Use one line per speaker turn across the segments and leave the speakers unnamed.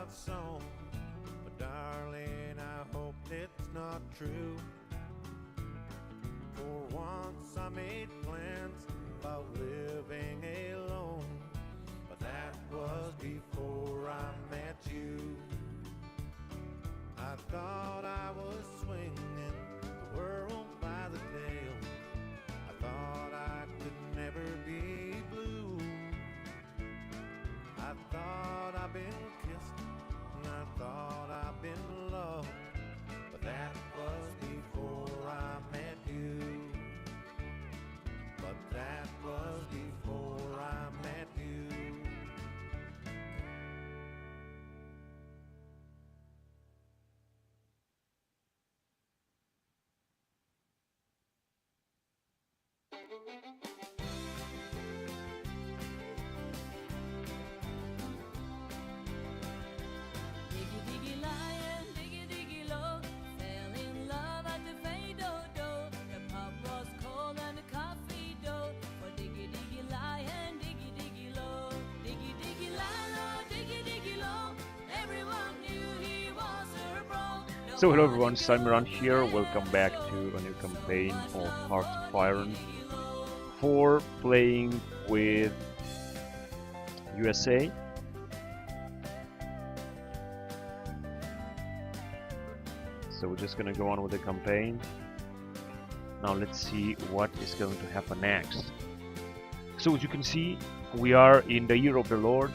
not sown. But darling, I hope it's not true. For once I made plans about living alone, but that was before I met you. I thought I was swinging the world by the tail. I thought I could never be blue. I thought I'd been kissed, and I thought I'd been loved, but that was before I met you. But that was before I met you.
Diggy diggy lion, diggy diggy low, fell in love at the Fado-Do. The pub was cold and the coffee dough. For diggy diggy lion, diggy diggy low, diggy diggy lion, diggy diggy low. Everyone knew he was her bro.
So hello everyone, Simiran here. Welcome back to a new campaign of Hearts of Iron 4, playing with USA. So we're just gonna go on with the campaign. Now let's see what is going to happen next. So as you can see, we are in the year of the Lord.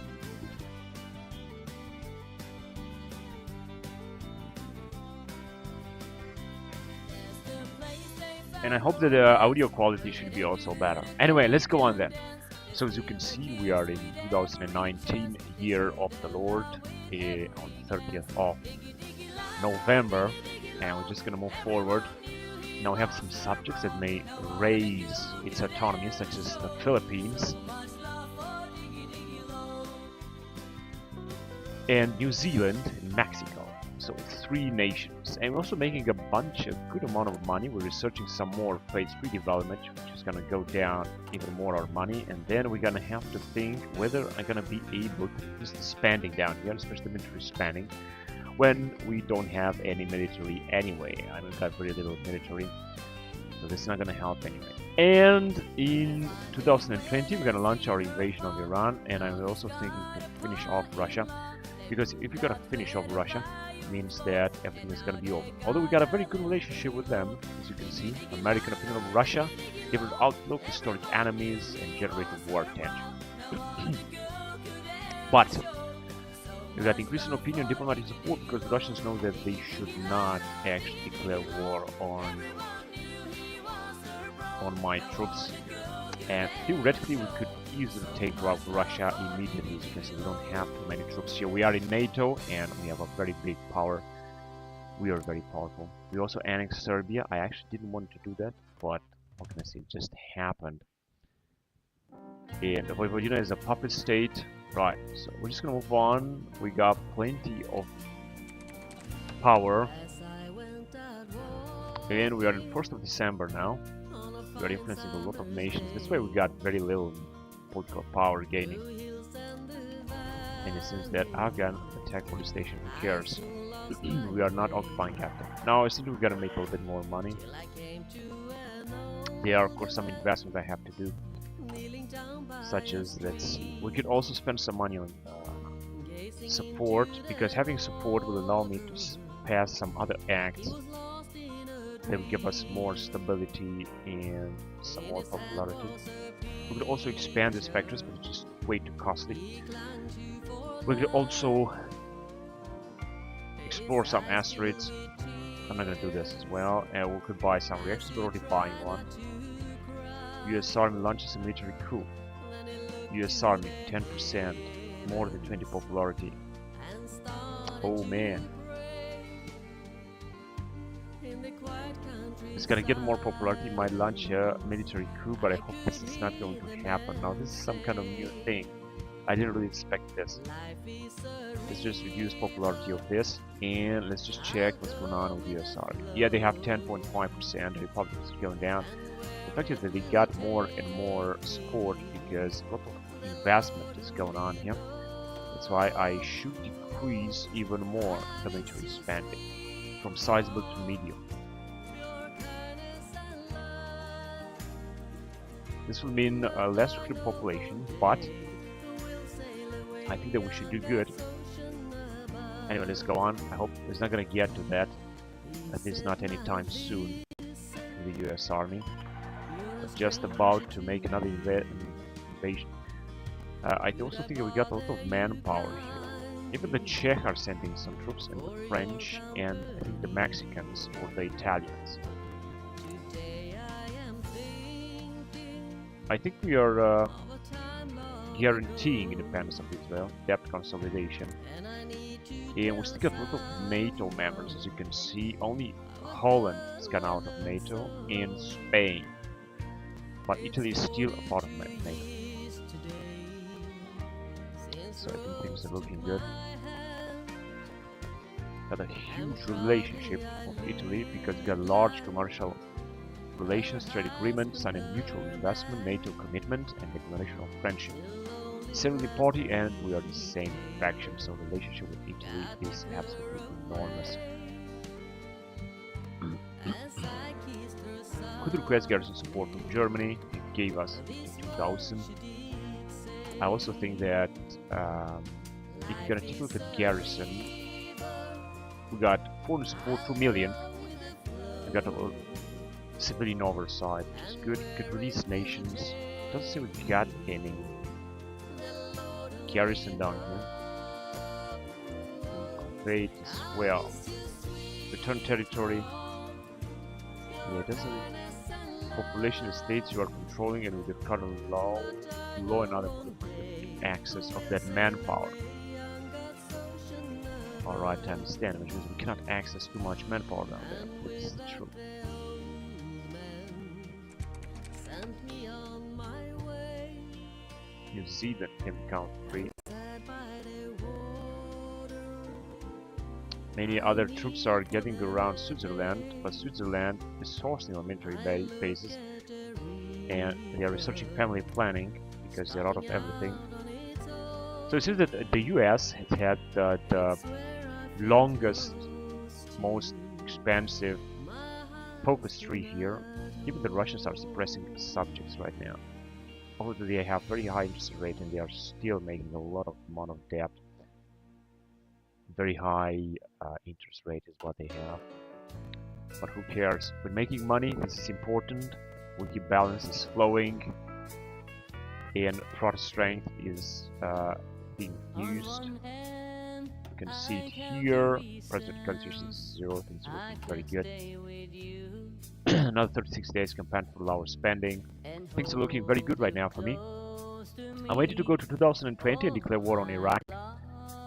And I hope that the audio quality should be also better. Anyway, let's go on then. So as you can see, we are in 2019, year of the Lord, on 30th of November, and we're just gonna move forward. Now we have some subjects that may raise its autonomy, such as the Philippines and New Zealand and Mexico. So it's 3 nations, and we're also making a good amount of money. We're researching some more phase 3 development, which is gonna go down even more our money, and then we're gonna have to think whether I'm gonna be able to use the spending down here, especially military spending, when we don't have any military anyway. I mean, we've got very little military, so this is not gonna help anyway. And in 2020, we're gonna launch our invasion of Iran, and I'm also thinking to finish off Russia, because if you're gonna finish off Russia, means that everything is going to be over. Although we got a very good relationship with them, as you can see. American opinion of Russia, different outlook, historic enemies, and generated war tension. But we got increasing opinion, diplomatic support, because the Russians know that they should not actually declare war on my troops. And theoretically, we could easily take out Russia immediately, because we don't have too many troops here. We are in NATO, and we have a very big power. We are very powerful. We also annexed Serbia. I actually didn't want to do that, but what can I say? It just happened. And Vojvodina is a puppet state. Right, so we're just gonna move on. We got plenty of power. And we are in 1st of December now. We are influencing a lot of nations. That's why we got very little political power gaining. And it seems that Afghan attacked police station. Who cares? We are not occupying capital. Now I think we gotta make a little bit more money. There are of course some investments I have to do, such as, let's see, we could also spend some money on support, because having support will allow me to pass some other acts that will give us more stability and some more popularity. We could also expand these factories, but it's just way too costly. We could also explore some asteroids. I'm not gonna do this as well. And we could buy some reactors. We're already buying one. US Army launches a military coup. US Army 10%, more than 20 popularity. Oh man. It's gonna get more popularity, might launch a military coup, but I hope this is not going to happen. Now this is some kind of new thing. I didn't really expect this. Let's just reduce popularity of this, and let's just check what's going on with US Army. Yeah, they have 10.5%, the Republic is going down. The fact is that they got more and more support because a lot of investment is going on here. That's why I should decrease even more the military spending from sizable to medium. This will mean a less recruit population, but I think that we should do good. Anyway, let's go on. I hope it's not gonna get to that. At least not anytime soon in the US Army. But just about to make another invasion. I also think that we got a lot of manpower here. Even the Czech are sending some troops, and the French, and I think the Mexicans or the Italians. I think we are guaranteeing independence of Israel, debt consolidation, and we still got a lot of NATO members. As you can see, only Holland has gone out of NATO and Spain, but Italy is still a part of NATO. So I think things are looking good. Got a huge relationship with Italy because we got large commercial relations, trade agreement, signing mutual investment, NATO commitment, and declaration of friendship. Similar party, and we are the same faction, so relationship with Italy is absolutely enormous. Could request garrison support from Germany. It gave us 2,000. I also think that if you're gonna take a look at garrison, we got foreign support 2 million. We got a civilian oversight, which is good. Could release nations. Doesn't seem we got any garrison down here. Invade as well. Return territory. Yeah, it doesn't. Population of states you are controlling, and with the current law and other access of that manpower. Alright, I understand, which means we cannot access too much manpower down there. This is true. New Zealand can count 3. Many other troops are getting around Switzerland, but Switzerland is hosting on military bases, and they are researching family planning because they're out of everything. So it seems that the US has had the longest, most expensive tapestry here. Even the Russians are suppressing subjects right now. Although they have very high interest rate and they are still making a lot of amount of debt. Very high interest rate is what they have. But who cares? We're making money, this is important. Wiki balance is flowing. And product strength is being used. You can see it here. President concentration is 0, things are looking very good. Another 36 days campaign for lower spending. Things are looking very good right now for me. I'm waiting to go to 2020 and declare war on Iraq.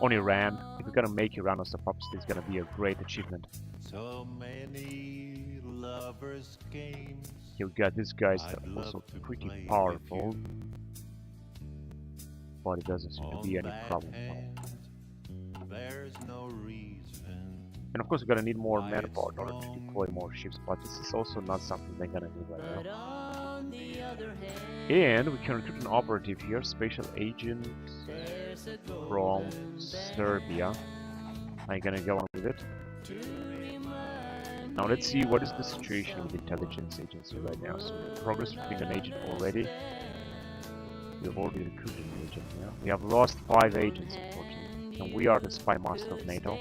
On Iran. If we're gonna make Iran a sub it's gonna be a great achievement.
So many lovers' games.
Here we got these guys that are also pretty powerful. But it doesn't seem to be any problem.
There's no reason.
And of course we're gonna need more manpower in order to deploy more ships, but this is also not something they're gonna need right now. And we can recruit an operative here, special agent from Serbia. I'm gonna go on with it. Now let's see what is the situation with the intelligence agency right now. So progress recruiting an agent already. We've already recruited an agent now. We have lost 5 agents unfortunately. And we are the spy master of NATO.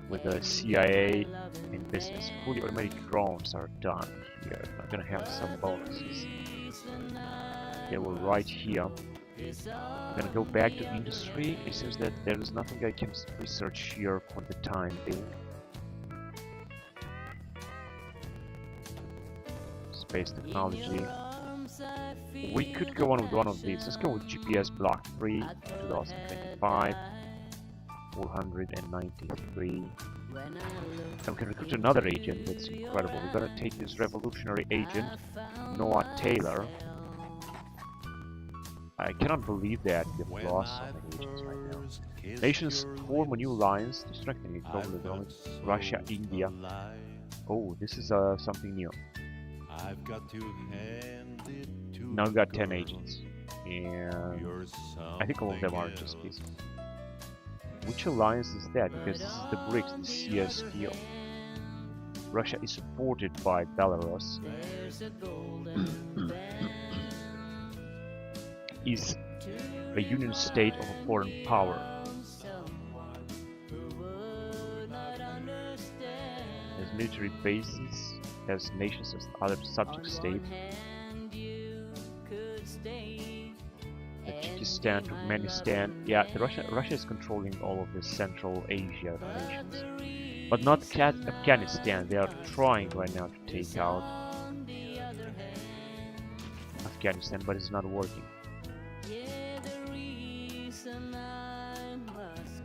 With the CIA in business. Fully automatic drones are done here. I'm gonna have some bonuses. They were right here. I'm gonna go back to industry. It seems that there is nothing I can research here for the time being. Space technology. We could go on with one of these. Let's go with GPS Block 3, 2025. 493. And we can recruit another agent. That's incredible. We're gonna take this revolutionary agent, Noah Taylor. I cannot believe that we've lost so many agents right now. Nations form a new alliance to strengthen it over Russia, India. Oh, this is something new.
I've got to hand it to
Now we got 10 agents. and
You're
I think all of them are just peaceful. Which alliance is that? Because this is the BRICS, the CSTO. Russia is supported by Belarus. Is a union state of a foreign power. Has military bases, has nations as other subject states. Tajikistan, Turkmenistan, yeah, Russia is controlling all of the Central Asia nations. But not Afghanistan, they are trying right now to take out Afghanistan, but it's not working.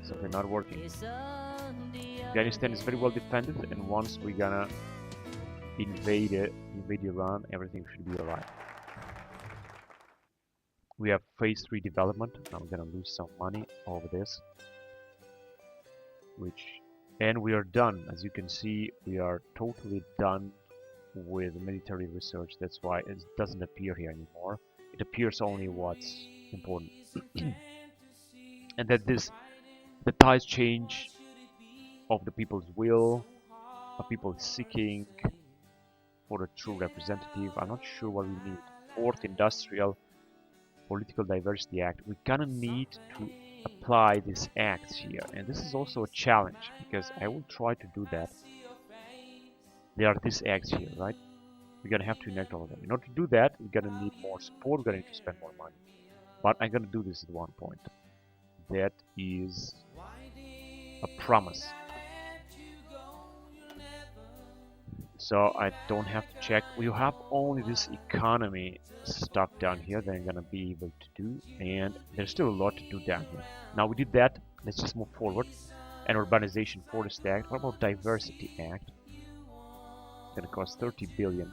So they're not working. Afghanistan is very well defended, and once we're gonna invade Iran, everything should be alright. We have phase 3 development. Now we're gonna lose some money over this. And we are done. As you can see, we are totally done with military research. That's why it doesn't appear here anymore. It appears only what's important. And that the tides change of the people's will, of people seeking for a true representative. I'm not sure what we need. Fourth Industrial Political Diversity Act. We're gonna need to apply these acts here, and this is also a challenge because I will try to do that. There are these acts here, right? We're gonna have to enact all of them. In order to do that, we're gonna need more support, we're gonna need to spend more money. But I'm gonna do this at one point. That is a promise. So I don't have to check. We have only this economy stuff down here that I'm gonna be able to do, and there's still a lot to do down here. Now we did that. Let's just move forward. An Urbanization Forest Act. What about Diversity Act? It's gonna cost 30 billion,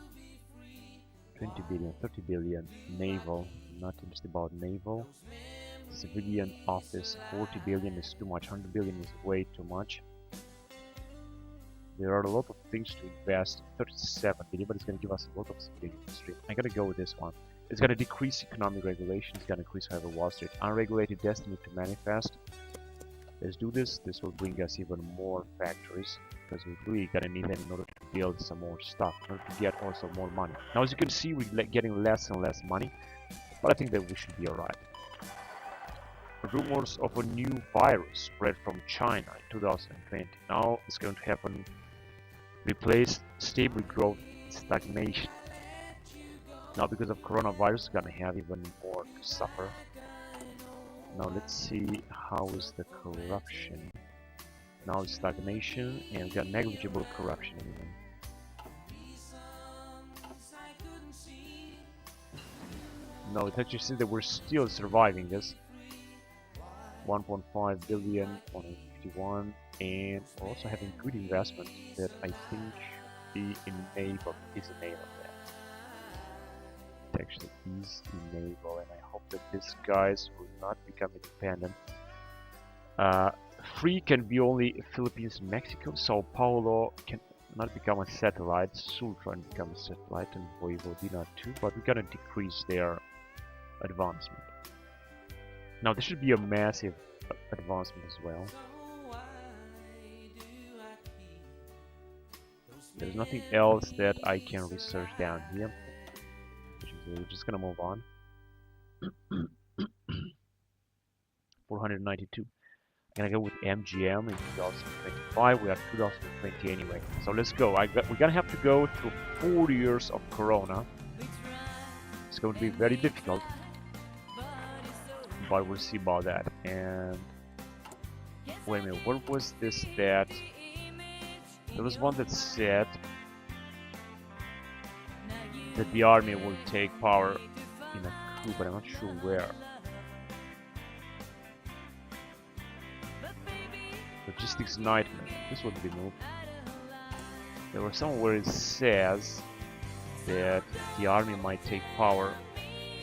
20 billion, 30 billion. Naval. Not interested about naval. Civilian office. 40 billion is too much. 100 billion is way too much. There are a lot of things to invest. 37 billion, but it's going to give us a lot of civilian industry. I'm going to go with this one. It's going to decrease economic regulation. It's going to increase, however, Wall Street. Unregulated destiny to manifest. Let's do this. This will bring us even more factories because we're really going to need them in order to build some more stuff, in order to get also more money. Now, as you can see, we're getting less and less money, but I think that we should be alright. Rumors of a new virus spread from China in 2020. Now it's going to happen. Replace stable growth stagnation. Now because of coronavirus, we're gonna have even more to suffer. Now let's see how is the corruption. Now it's stagnation and we got negligible corruption even. Now it actually seems that we're still surviving this. 1.5 billion, 151, and we're also having good investment that I think should be enabled. Is enabled there. It actually is enabled, and I hope that these guys will not become independent. Free can be only Philippines and Mexico. Sao Paulo can not become a satellite. Sultra can become a satellite, and Vojvodina too. But we're gonna decrease their advancement. Now this should be a massive advancement as well. There's nothing else that I can research down here. We're just gonna move on. 492. I'm gonna go with MGM in 2025. We are 2020 anyway. So let's go. We're gonna have to go through 4 years of Corona. It's going to be very difficult. But we'll see about that. And wait a minute, what was this that there was one that said that the army will take power in a coup, but I'm not sure where. Logistics nightmare. This would be moved. There was somewhere it says that the army might take power.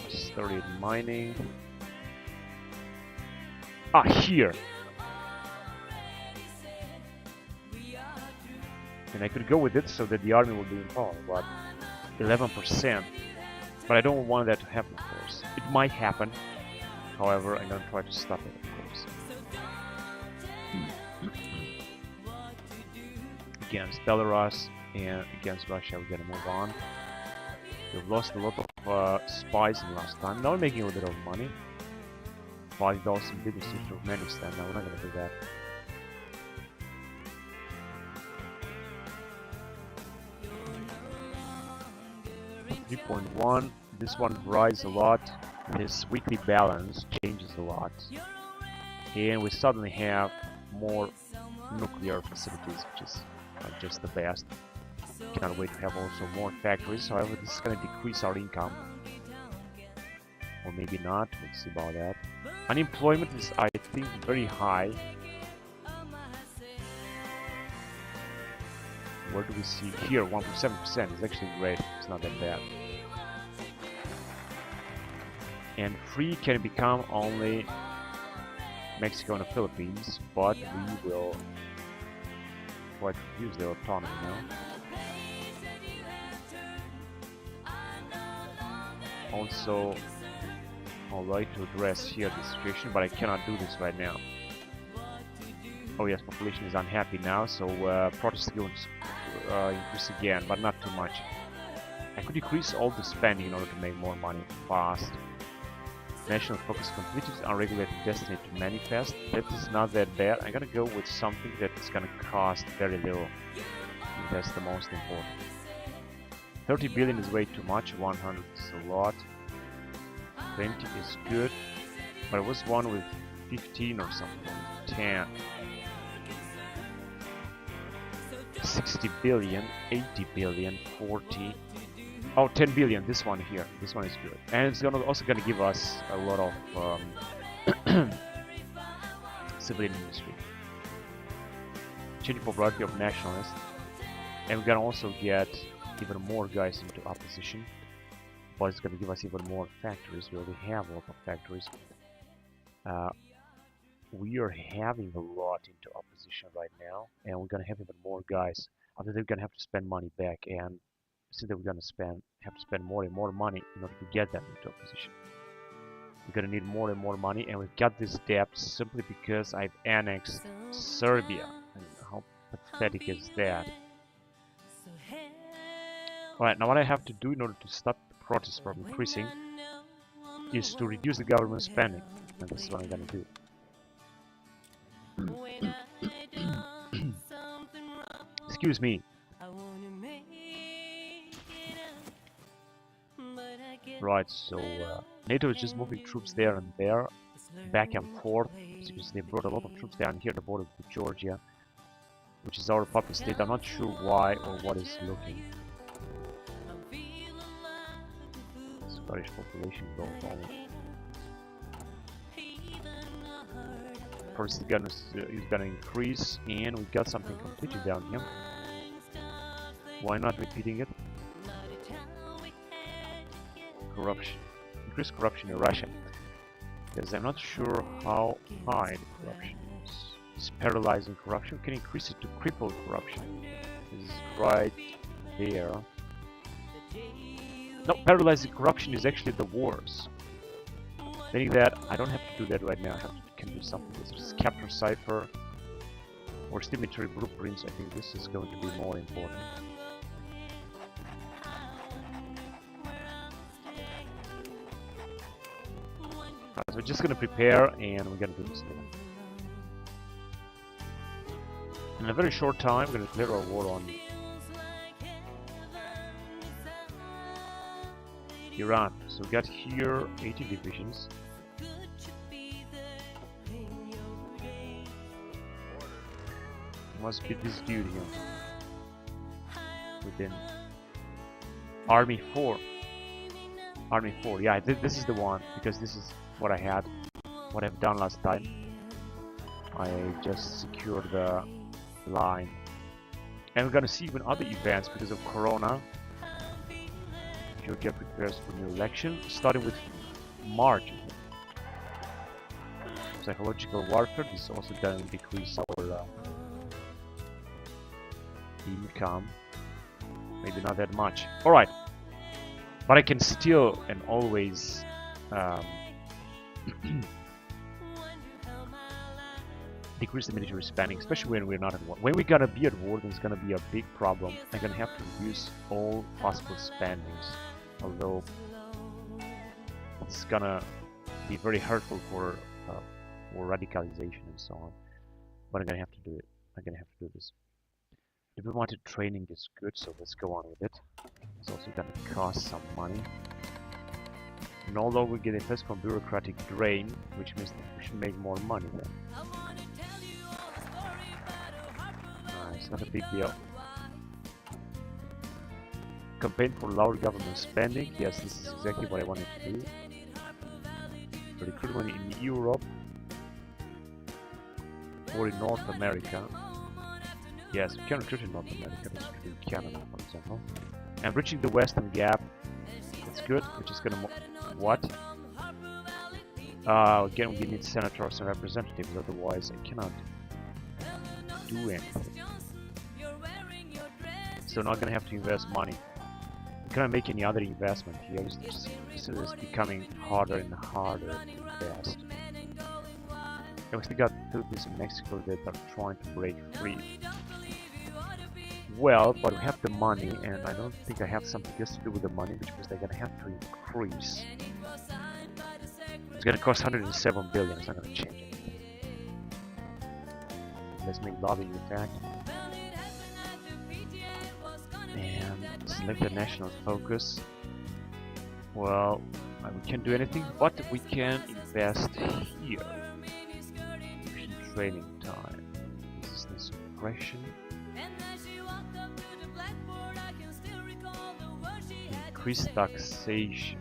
Started mining. Ah, here! And I could go with it so that the army will be in power, but 11%. But I don't want that to happen, of course. wars. It might happen. However, I'm gonna try to stop it, of course. Against Belarus and against Russia, we're gonna move on. We've lost a lot of spies in last time. Now we're making a little bit of money. $5,000 business in Turkmenistan. No, we're not gonna do that. 3.1. This one rises a lot. This weekly balance changes a lot. And we suddenly have more nuclear facilities, which is just the best. Cannot wait to have also more factories. However, this is going to decrease our income. Or maybe not. We'll see about that. Unemployment is, I think, very high. Where do we see here? 1.7% is actually great. It's not that bad. And free can become only Mexico and the Philippines, but we will try to use their autonomy now. Also, I'd like to address here the situation, but I cannot do this right now. Oh yes, population is unhappy now, so protests will increase again, but not too much. I could decrease all the spending in order to make more money fast. National focus completed unregulated destiny to manifest. That is not that bad. I'm gonna go with something that is gonna cost very little. That's the most important. 30 billion is way too much. 100 is a lot. 20 is good, but it was one with 15 or something. 10. 60 billion, 80 billion, 40. Oh, 10 billion, this one here. This one is good. And it's also gonna give us a lot of civilian industry. Changing popularity of nationalists. And we're gonna also get even more guys into opposition. But it's gonna give us even more factories. We already have a lot of factories. We are having a lot into opposition right now. And we're gonna have even more guys. After they're gonna have to spend money back, and since we're gonna have to spend more and more money in order to get them into opposition. We're gonna need more and more money, and we've got this debt simply because I've annexed Serbia. And how pathetic is that? Alright, now what I have to do in order to stop the protests from increasing is to reduce the government spending, and this is what I'm gonna do. Excuse me. Right, so NATO is just moving troops there and there, back and forth, because they brought a lot of troops down here at the border with Georgia, which is our puppet state. I'm not sure why or what is looking. Scottish population goes on. First, is gonna increase, and we got something completely down here. Why not repeating it? Corruption. Increase corruption in Russia. Because I'm not sure how high the corruption is. It's paralyzing corruption. We can increase it to cripple corruption. This is right there. No, paralyzing corruption is actually the wars. Meaning that I don't have to do that right now. I can do something. This is capture cipher or military blueprints. I think this is going to be more important. So we're just gonna prepare, and we're gonna do this thing. In a very short time, we're gonna declare our war on Iran. So we got here 80 divisions. Must be this dude here. Within Army 4. Army 4, yeah, this is the one, because this is what I had, what I've done last time. I just secured the line. And we're gonna see even other events because of Corona. Georgia prepares for new election, starting with March. Psychological warfare, this is also gonna decrease our income. Maybe not that much. Alright. But I can still and always um, decrease the military spending, especially when we're not at war. When we're gonna be at war, there's gonna be a big problem. I'm gonna have to reduce all possible spendings, although it's gonna be very hurtful for radicalization and so on. But I'm gonna have to do it. I'm gonna have to do this. Diplomatic training is good, so let's go on with it. It's also gonna cost some money. And although we get a first from bureaucratic drain, which means that we should make more money then. It's not a big deal. Campaign for lower government spending. Yes, this is exactly what I wanted to do. Recruitment in Europe or in North America. Yes, we can recruit in North America, let's recruit in Canada, for example. And bridging the Western gap. That's good. We're just gonna what? Again, we need senators and representatives, otherwise I cannot do anything. So not gonna have to invest money. We cannot make any other investment here. It's becoming harder and harder to invest. And we still got Philippines and Mexico that are trying to break free. Well, but we have the money, and I don't think I have something else to do with the money, which means they're gonna have to increase. It's gonna cost 107 billion. It's not gonna change anything. Let's make lobbying effect. And select the national focus. Well, we can't do anything, but we can invest here. Training time. Resistance suppression. Increased taxation.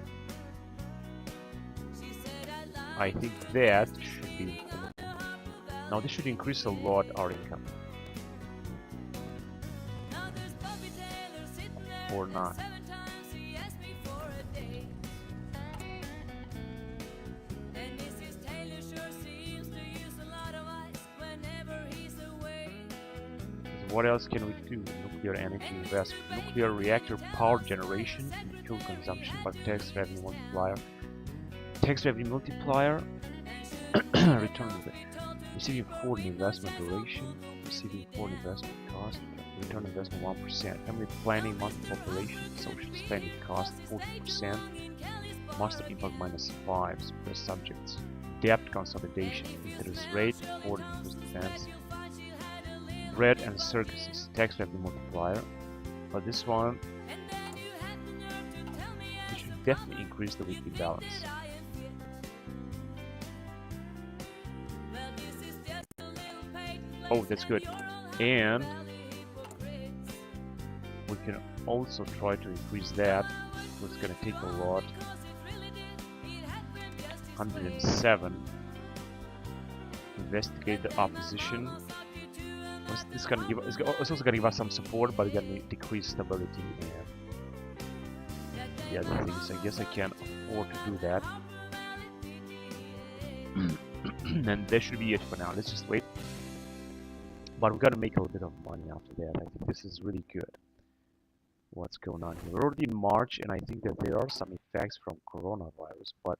I think that should be. Now this should increase a lot our income. Or not. What else can we do? Nuclear energy investment, nuclear reactor power generation, and fuel consumption by tax revenue multiplier. Tax revenue multiplier, return on the receiving foreign investment duration, receiving foreign investment cost, return on investment 1%, family planning, monthly population, social spending cost 40%, master impact -5, suppressed subjects, debt consolidation, interest rate, foreign interest defense. Bread and circuses, tax revenue multiplier, but this one we should definitely increase the weekly balance. Oh, that's good. And we can also try to increase that, so it's gonna take a lot. 107. Investigate the opposition. It's gonna give. It's also gonna give us some support, but it's gonna decrease stability. And the other things, I guess I can't afford to do that. And that should be it for now. Let's just wait. But we gotta make a little bit of money after that. I think this is really good. What's going on here? We're already in March, and I think that there are some effects from coronavirus. But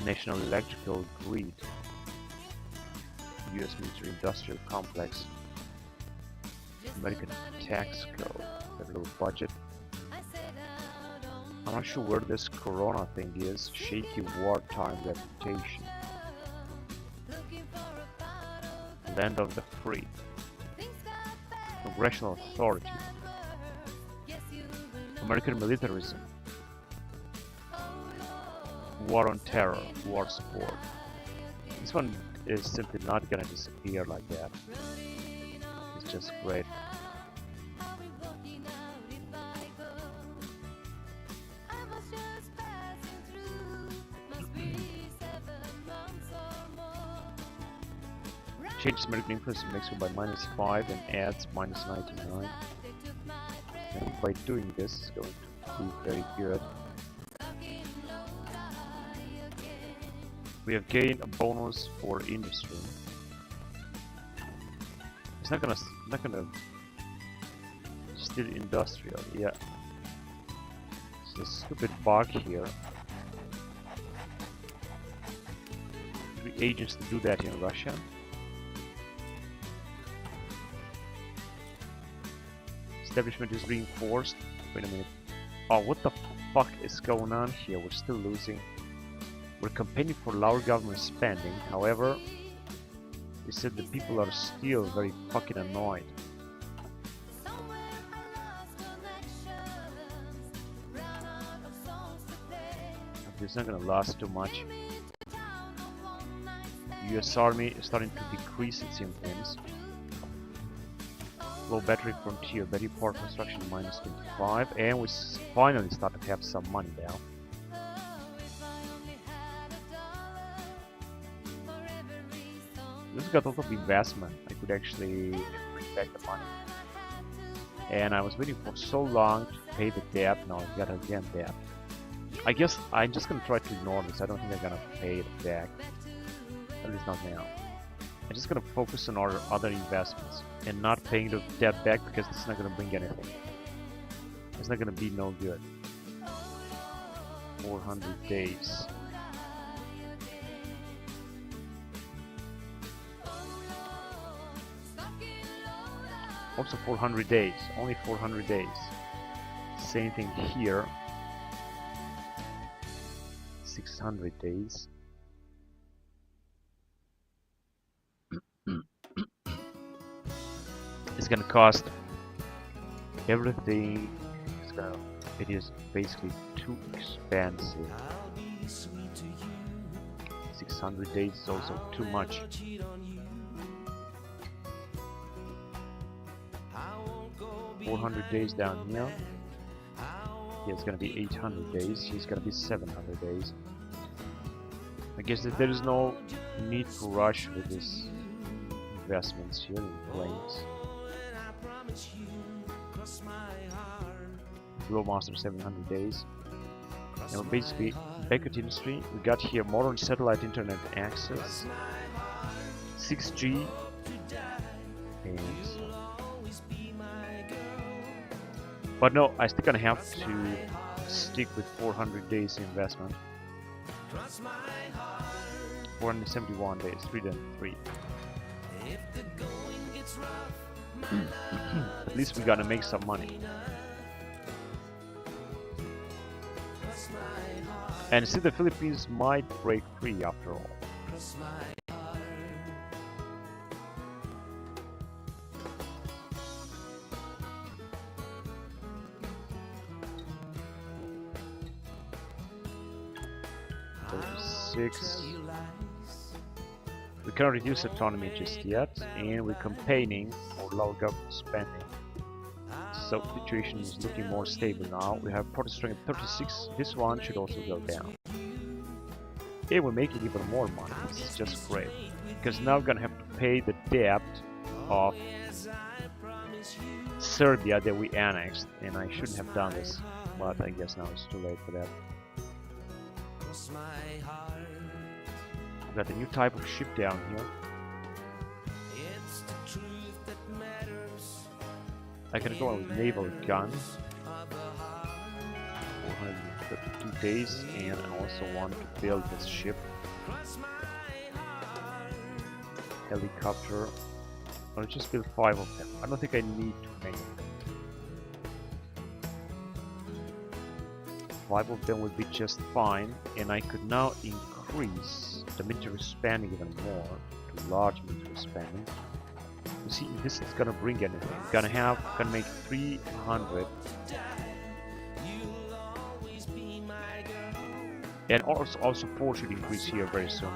National Electrical Grid. U.S. military industrial complex, American tax code, federal budget. I'm not sure where this corona thing is. Shaky wartime reputation. Land of the free. Congressional authority. American militarism. War on terror, war support. This one is simply not gonna disappear like that. It's just great. Changes American influence in Mexico by -5 and adds -99. And by doing this, it's going to be very good. We have gained a bonus for industry. It's not gonna still industrial, yeah. It's a stupid bug here. 3 agents to do that in Russia. Establishment is reinforced. Wait a minute. Oh, what the fuck is going on here? We're still losing. We're campaigning for lower government spending. However, they said the people are still very fucking annoyed. It's not gonna last too much. US Army is starting to decrease its influence. Low battery frontier, battery power construction minus 25, and we finally start to have some money now. This got a lot of investment. I could actually bring back the money. And I was waiting for so long to pay the debt. Now I've got again debt. I guess I'm just gonna try to ignore this. I don't think I'm gonna pay it back. At least not now. I'm just gonna focus on our other investments and not paying the debt back because it's not gonna bring anything. It's not gonna be no good. 400 days. Also 400 days. Only 400 days. Same thing here. 600 days. It's gonna cost everything. It is basically too expensive. 600 days is also too much. $400 days down here. Yeah, it's gonna be 800 days. He's gonna be 700 days. I guess that there is no need to rush with these investments here in planes. Glowmaster 700 days. And we're basically back at industry. We got here modern satellite internet access, 6G, and but no, I still gonna have to stick with 400 days investment. 471 days, 3 then 3. At least we gotta make some money. And see, the Philippines might break free after all. We cannot reduce autonomy just yet, and we're campaigning for lower government spending. So the situation is looking more stable now. We have protest strength 36. This one should also go down. Okay, we're making even more money. This is just great. Because now we're gonna have to pay the debt of Serbia that we annexed, and I shouldn't have done this, but I guess now it's too late for that. We've got a new type of ship down here. I can go with naval guns. 432 days, and I also want to build this ship. Helicopter. I'll just build 5 of them. I don't think I need too many. 5 of them would be just fine, and I could now increase the military spending even more to large military spending. You see, if this is gonna bring anything, gonna make 300, and also support should increase here very soon.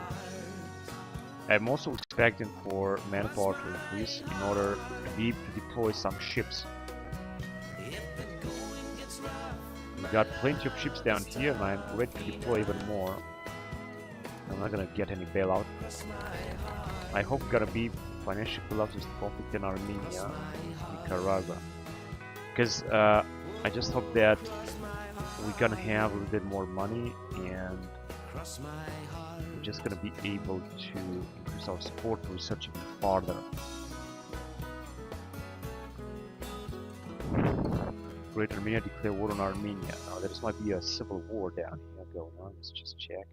I'm also expecting for manpower to increase in order to be able to deploy some ships. We got plenty of ships down here, and I'm ready to deploy even more. I'm not gonna get any bailout. I hope it's gonna be financial collapse conflict in Armenia, Nicaragua. Because I just hope that we're gonna have a little bit more money, and we're just gonna be able to increase our support to research even farther. Great Armenia declare war on Armenia. Now there might be a civil war down here going on. Let's just check.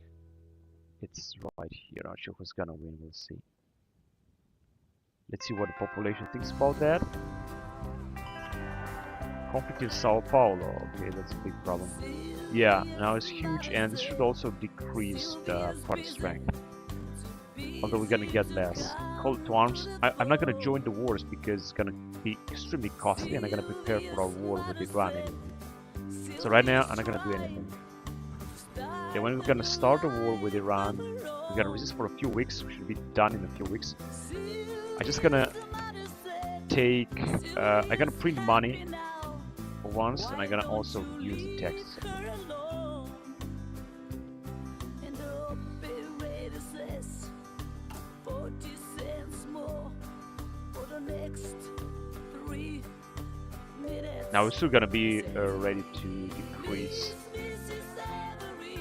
It's right here. Not sure who's gonna win. We'll see. Let's see what the population thinks about that. Conflict in Sao Paulo. Okay, that's a big problem. Yeah, now it's huge, and this should also decrease the product strength. Although we're gonna get less. Call to arms. I'm not gonna join the wars because it's gonna be extremely costly, and I'm gonna prepare for our war with Iran anyway. So right now, I'm not gonna do anything. Yeah, when we're gonna start a war with Iran, we're gonna resist for a few weeks. We should be done in a few weeks. I'm just gonna take. I'm gonna print money for once, and I'm gonna also use the taxes. Now we're still gonna be ready to decrease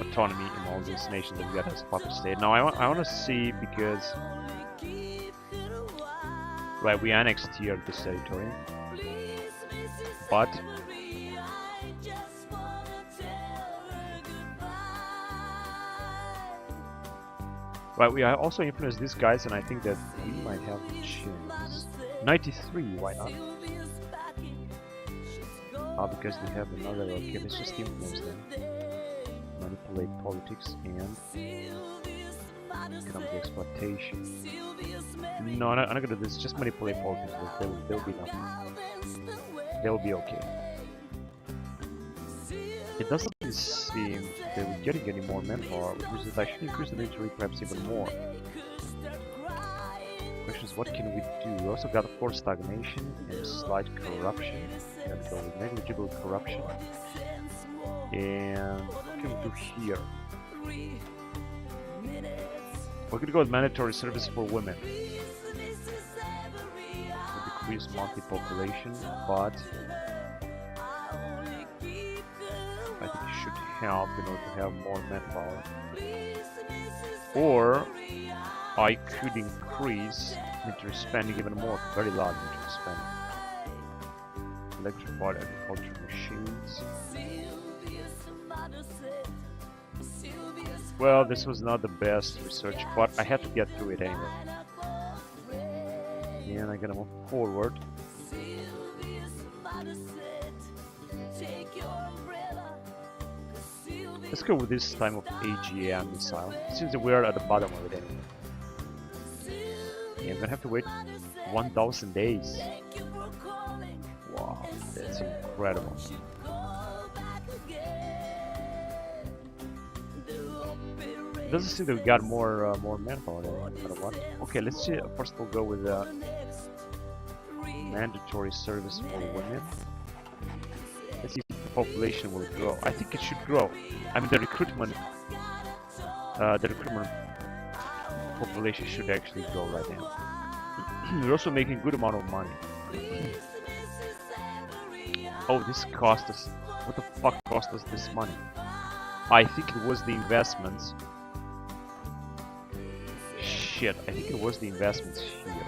autonomy in all these nations that we got as a puppet state. Now I want to see, because right, we annexed here this territory, but right, we are also influenced these guys, and I think that we might have a chance. 93, why not? Because they have another. Okay, let's just influence them, manipulate politics and economic exploitation. No, I'm not gonna do this. Just manipulate politics. They'll be enough. They'll be okay. It doesn't seem that we're getting any more manpower, which is I should increase the military perhaps even more. Question is, what can we do? We also got, of course, stagnation and slight corruption. Let's go with negligible corruption. And what can we do here? We're gonna go with mandatory service for women. We'll decrease monthly population, but I think it should help in order to have more manpower. Or I could increase military spending even more, very large military spending. Electrified agricultural machines. Well, this was not the best research, but I had to get through it anyway. And I'm gonna move forward. Let's go with this time of AGM missile, since we are at the bottom of it anyway. Yeah, I'm gonna have to wait 1,000 days. Wow, that's incredible. It doesn't seem that we got more manpower there, no matter what. Okay, let's see. First we'll go with mandatory service for women. Let's see if the population will grow. I think it should grow. I mean, the recruitment population should actually grow right now. We're also making a good amount of money. Oh, this cost us. What the fuck cost us this money? I think it was the investments. Shit, I think it was the investments here.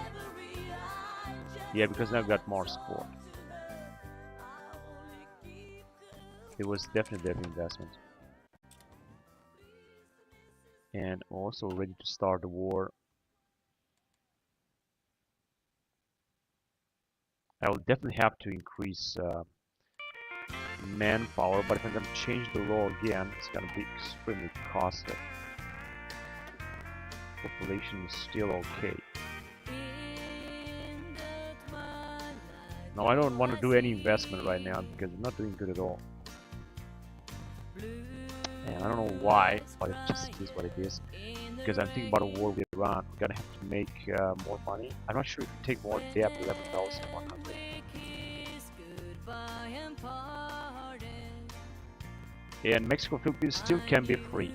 Yeah, because now I've got more support. It was definitely the investment. And also ready to start the war. I will definitely have to increase manpower, but if I'm going to change the law again, it's going to be extremely costly. Population is still okay. No, I don't want to do any investment right now because I'm not doing good at all. And I don't know why, but it just is what it is. Because I'm thinking about a war with Iran. We're gonna have to make more money. I'm not sure if we take more debt, 11,100. And Mexico, Philippines still can be free.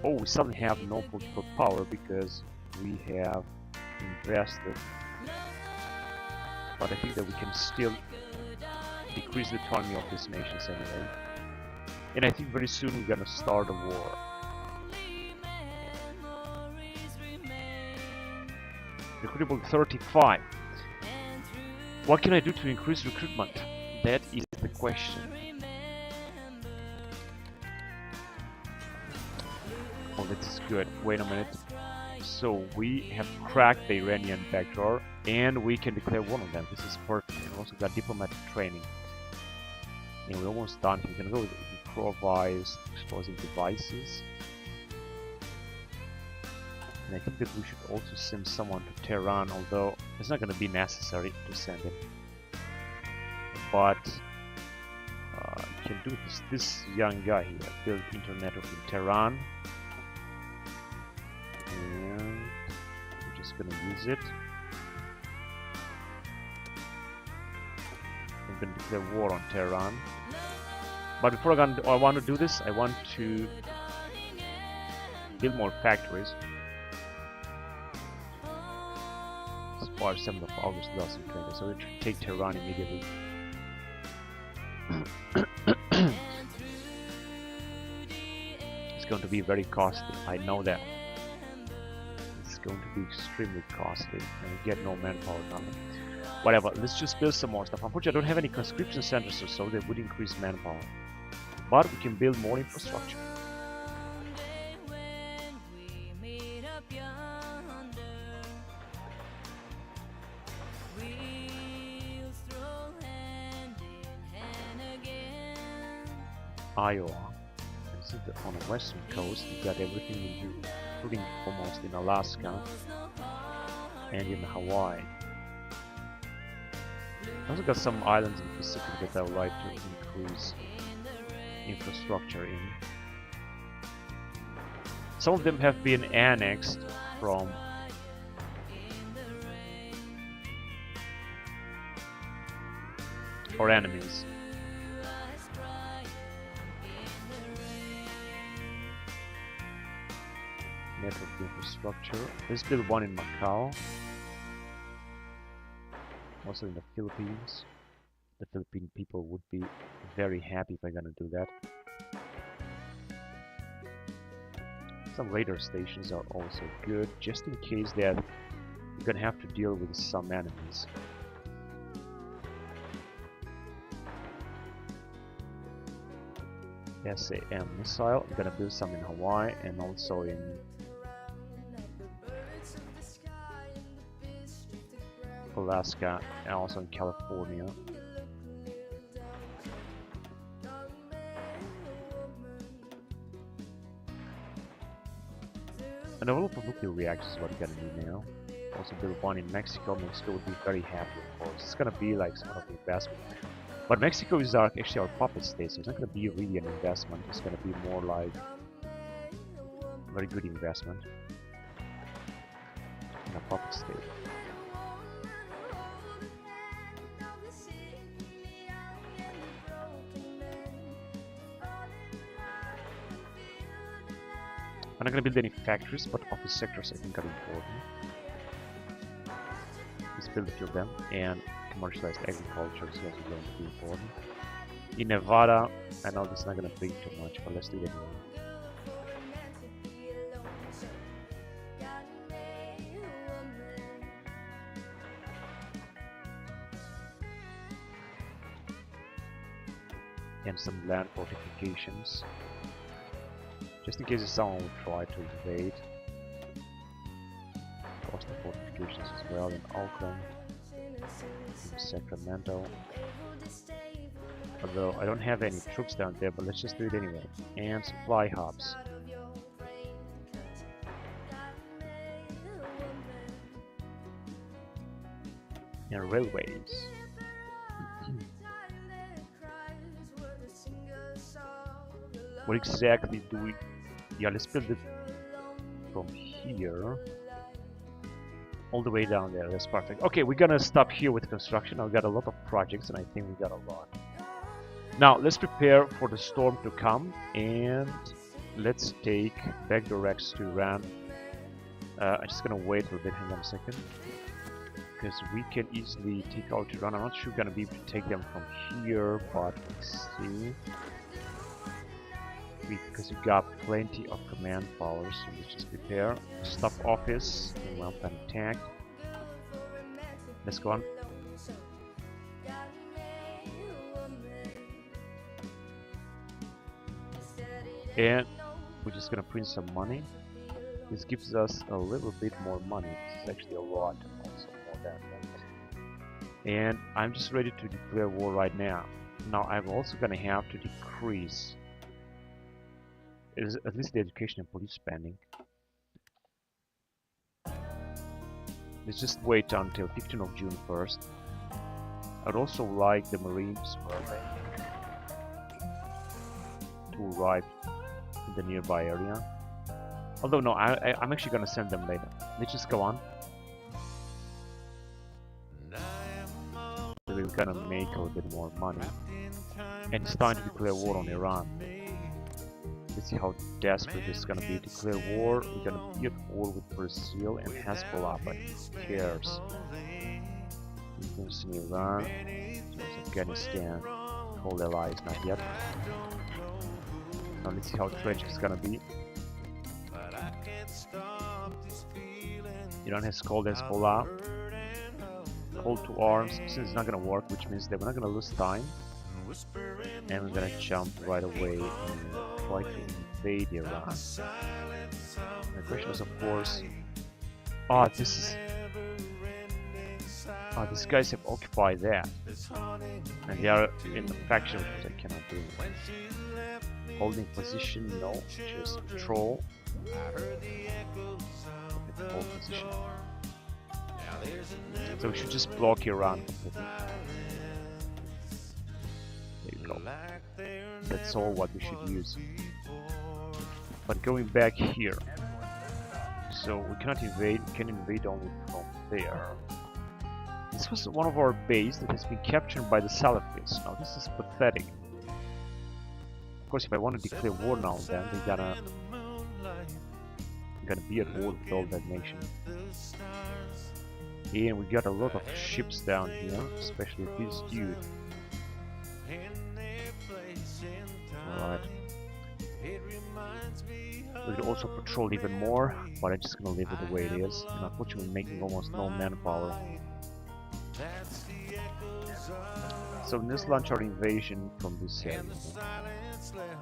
Oh, we suddenly have no political power because we have invested. But I think that we can still decrease the autonomy of these nations anyway. And I think very soon we're gonna start a war. Recruitable 35. What can I do to increase recruitment? That is the question. Oh, this is good. Wait a minute. So we have cracked the Iranian backdoor, and we can declare one of them. This is perfect. And also got diplomatic training. And we're almost done. We can go with improvise explosive devices. And I think that we should also send someone to Tehran, although it's not going to be necessary to send him. But you can do this young guy here. Build internet in Tehran. And we're just going to use it. I'm going to declare war on Tehran. But before I want to do this, I want to build more factories. As far as 7th of August 2020, so we should take Tehran immediately. It's going to be very costly, I know that. It's going to be extremely costly, and we get no manpower done. Whatever, let's just build some more stuff. Unfortunately, I don't have any conscription centers or so that would increase manpower. But we can build more infrastructure. Iowa. On the western coast, you got everything, including almost in Alaska and in Hawaii. I also got some islands in the Pacific that I would like to increase infrastructure in. Some of them have been annexed from our enemies. Network infrastructure. Let's build one in Macau. Also in the Philippines. The Philippine people would be very happy if I'm gonna do that. Some radar stations are also good, just in case that you're gonna have to deal with some enemies. SAM missile. I'm gonna build some in Hawaii and also in Alaska and also in California. A developer nuclear reactors is what we're gonna do now. Also build one in Mexico. Mexico would be very happy, of course. It's gonna be like some of the investment. But Mexico is actually our puppet state, so it's not gonna be really an investment. It's gonna be more like a very good investment in a puppet state. I'm not gonna build any factories, but office sectors I think are important. Let's build a few of them, and commercialized agriculture is also going to be important. In Nevada, I know this is not gonna bring too much, but let's do it anyway. And some land fortifications. Just in case someone would try to invade. Coastal fortifications as well in Oakland, in Sacramento. Although I don't have any troops down there, but let's just do it anyway. And supply hubs. And railways. What exactly do we... Yeah, let's build it from here all the way down there. That's perfect. Okay, we're gonna stop here with construction. I've got a lot of projects and I think we got a lot. Now, let's prepare for the storm to come and let's take backdoor X to Iran. I'm just gonna wait a little bit, hang on a second. Because we can easily take out Iran. I'm not sure we're gonna be able to take them from here, but let's see. Because we got plenty of command power, so let's just prepare. Stop office and well done attack. Let's go on. And we're just gonna print some money. This gives us a little bit more money. This is actually a lot, also more than that. And I'm just ready to declare war right now. Now I'm also gonna have to decrease at least the education and police spending. Let's just wait until 15th of June first. I'd also like the Marines to arrive in the nearby area. Although no, I'm actually gonna send them later. Let's just go on. So we're gonna make a little bit more money. And it's time to declare war on Iran. Let's see how desperate this is gonna be. Declare war. We're gonna be at war with Brazil and Hezbollah, but who cares? Influence in Iran, Afghanistan, cold allies, not yet. Now let's see how tragic it's gonna be. Iran has called Hezbollah. Call to arms. Since it's not gonna work, which means that we're not gonna lose time. And we're gonna jump right away and try to invade Iran. The question is, of course, these guys have occupied that, and they are in the faction, which I cannot do. Holding position, no, just patrol. Hold position. So we should just block Iran completely. There you go. That's all what we should use. But going back here, so we cannot invade. We can invade only from there. This was one of our base that has been captured by the Salafists. Now this is pathetic. Of course, if I want to declare war now, then they're gonna be at war with all that nation. And we got a lot of ships down here, especially this dude. Alright. We could also patrol even more, but I'm just gonna leave it the way it is. And unfortunately making almost no manpower. So let's launch our invasion from this area.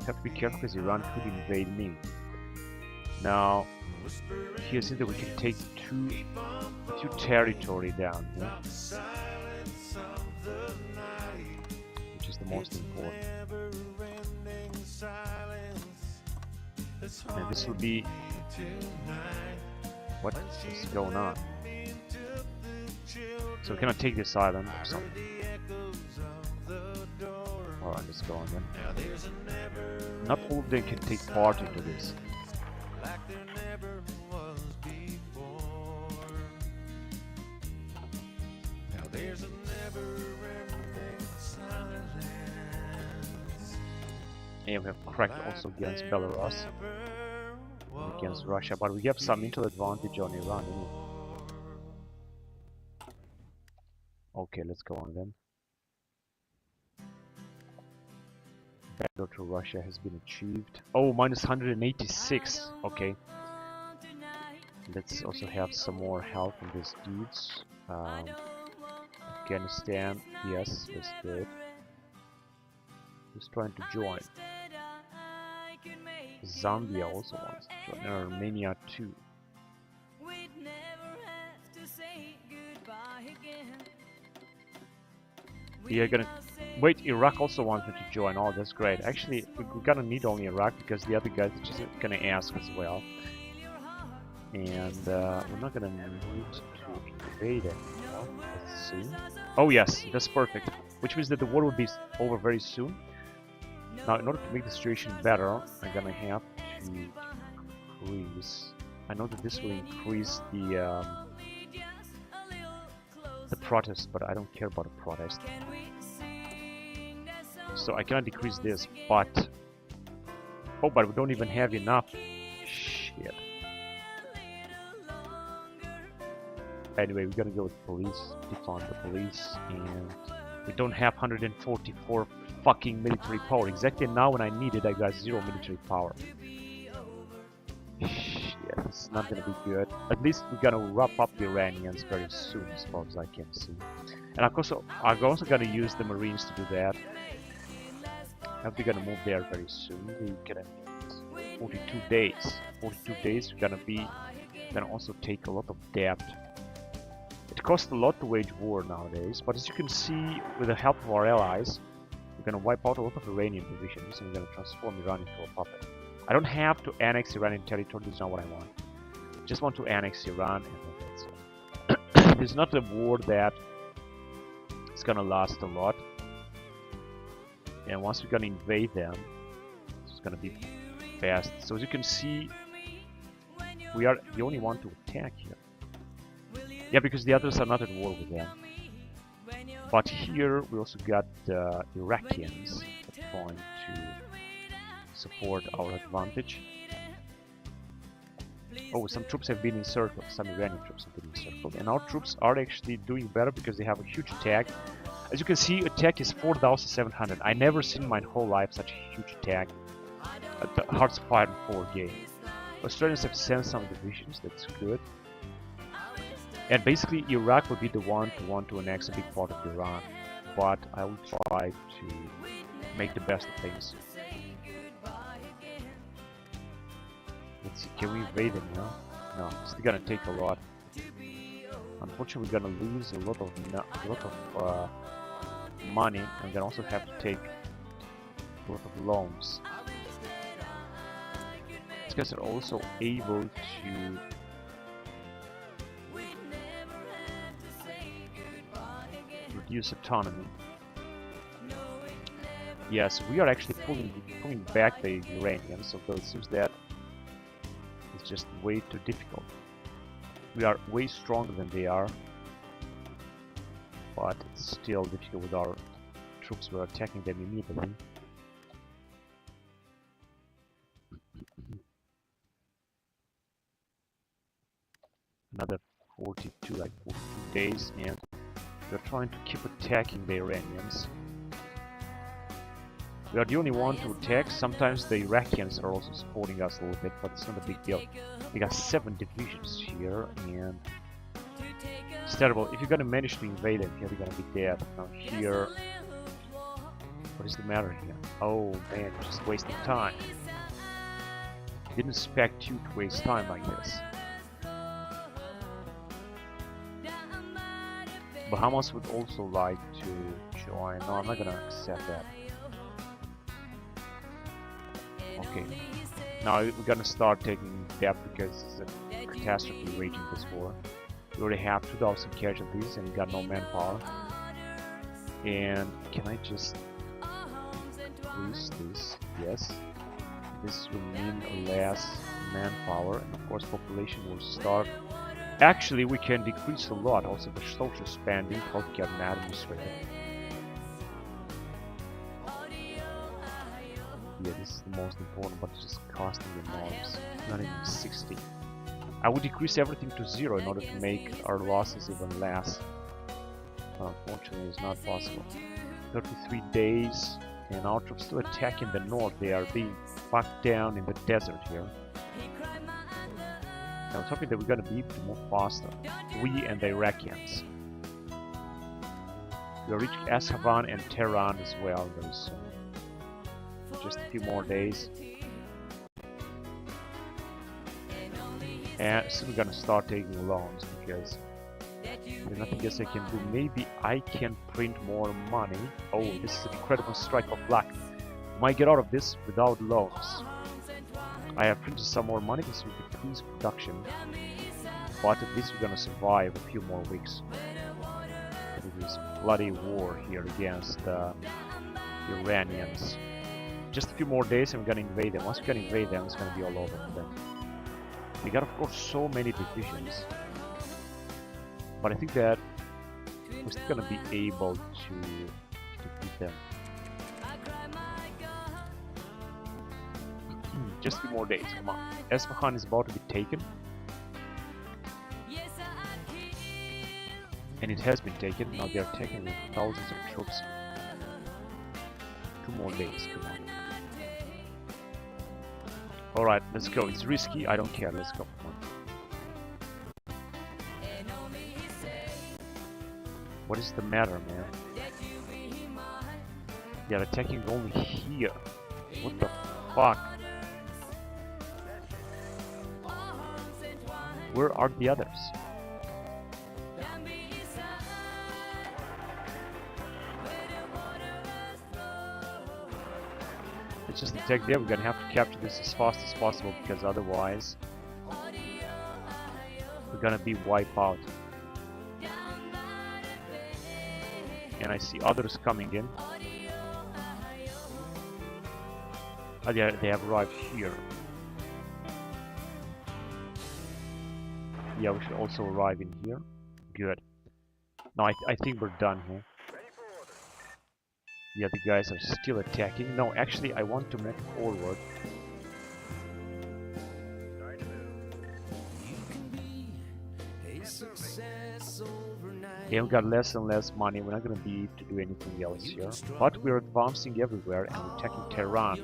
Have to be careful because Iran could invade me. Now, here since that we can take two territory down here, which is the most important. And this will be what is going on. So we cannot take this island or something. Alright, let's go on then. Not all of them can take part into this. And we have cracked also against Belarus, against Russia, but we have some intel advantage on Iran anyway. Okay, let's go on then. Backdoor to Russia has been achieved. Oh, minus 186. Okay. Let's also have some more help from these dudes. Afghanistan, yes, that's good. Who's trying to join? Zambia also wants to join. Armenia too. You're gonna wait. Iraq also wants me to join. Oh, that's great. Actually, we're gonna need only Iraq because the other guys are just gonna ask as well. And we're not gonna need to invade it. No? Let's see. Oh yes, that's perfect. Which means that the war will be over very soon. Now, in order to make the situation better, I'm gonna have to increase. I know that this will increase the protest, but I don't care about the protest. So I cannot decrease this, but oh, but we don't even have enough. Shit. Anyway, we're gonna go with police, defund the police, and we don't have 144 fucking military power. Exactly now when I need it, I got 0 military power. Shit, it's not gonna be good. At least we're gonna wrap up the Iranians very soon, as far as I can see. And of course, I'm also gonna use the Marines to do that. I hope we're gonna move there very soon. We can 42 days. 42 days, we're gonna also take a lot of debt. It costs a lot to wage war nowadays, but as you can see, with the help of our allies, we're gonna wipe out a lot of Iranian divisions and we're gonna transform Iran into a puppet. I don't have to annex Iranian territory, this is not what I want. I just want to annex Iran and that's it. It's not a war that is gonna last a lot. And once we're gonna invade them, it's gonna be fast. So as you can see, we are the only one to attack here. Yeah, because the others are not at war with them. But here we also got the Iraqians trying to support our advantage. Oh, some troops have been encircled. Some Iranian troops have been encircled. And our troops are actually doing better because they have a huge attack. As you can see, attack is 4,700. I never seen in my whole life such a huge attack at the Hearts of Iron 4 game. Australians have sent some divisions, that's good. And basically Iraq will be the one to want to annex a big part of Iran. But I will try to make the best of things. Let's see, can we invade them now? No, it's gonna take a lot. Unfortunately, we're gonna lose a lot of money, and we're gonna also have to take a lot of loans. These guys are also able to reduce autonomy. Yes, we are actually pulling back the Iranians, although it seems that it's just way too difficult. We are way stronger than they are, but it's still difficult with our troops. We're attacking them immediately. Another 42 days, and we're trying to keep attacking the Iranians. We are the only one to attack. Sometimes the Iraqians are also supporting us a little bit, but it's not a big deal. We got 7 divisions here, and it's terrible. If you're gonna manage to invade them here, we're gonna be dead. Now here, what is the matter here? Oh man, you're just wasting time. Didn't expect you to waste time like this. Bahamas would also like to join. No, I'm not gonna accept that. Okay, now we're gonna start taking debt because it's a catastrophe raging this war. We already have 2,000 casualties and we got no manpower. And can I just increase this? Yes. This will mean less manpower, and of course population will start. Actually, we can decrease a lot also the social spending, healthcare and administrative. Yeah, this is the most important, but it's just costing enormous. Not even 60. I would decrease everything to 0 in order to make our losses even less. But unfortunately, it's not possible. 33 days, and our troops still attacking the north. They are being packed down in the desert here. I was hoping that we're gonna be able to move faster. We and the Iraqians. We'll reach Ashavan and Tehran as well very soon. Just a few more days. And soon we're gonna start taking loans because there's nothing else I can do. Maybe I can print more money. Oh, this is an incredible strike of luck. Might get out of this without loans. I have printed some more money. This will decrease production, but at least we're gonna survive a few more weeks. It is bloody war here against the Iranians. Just a few more days and we're gonna invade them. Once we can invade them, it's gonna be all over for them. We got, of course, so many divisions, but I think that we're still gonna be able to defeat them. Just a few more days, come on. Esfahan is about to be taken. And it has been taken. Now they are taking with thousands of troops. 2 more days, come on. Alright, let's go. It's risky, I don't care, let's go. Come on. What is the matter, man? They are attacking only here. What the fuck? Where are the others?
Down beside where the water flows.
Let's just attack there. We're gonna have to capture this as fast as possible because otherwise we're gonna be wiped out. And I see others coming in. Oh, they have arrived here. Yeah, we should also arrive in here. Good. Now I think we're done here. Yeah, the guys are still attacking. No, actually, I want to move forward. Yeah, we got less and less money. We're not gonna be able to do anything else here. But we're advancing everywhere and we're attacking Tehran.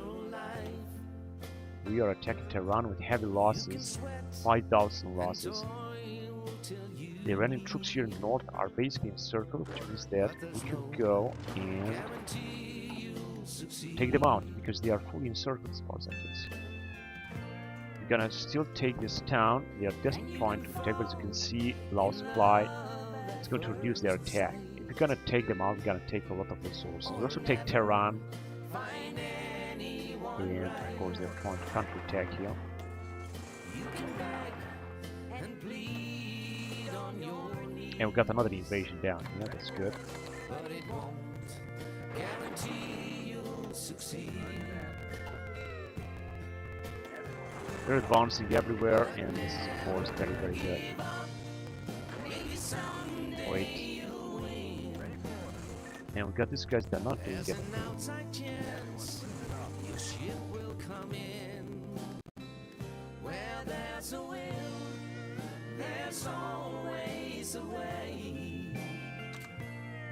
We are attacking Tehran with heavy losses, 5,000 losses. The Iranian troops here in the north are basically encircled, which means that we can go and take them out because they are fully encircled as far as I can see. We're gonna still take this town. They are desperately trying to attack, but as you can see, low supply. It's going to reduce their attack. If we're gonna take them out, we're gonna take a lot of resources. We also take Tehran. And of course they're trying to counter-attack here. And we got another invasion down here, that's good. They're advancing everywhere, and this is of course very, very good. Wait. And we got these guys that are not doing anything.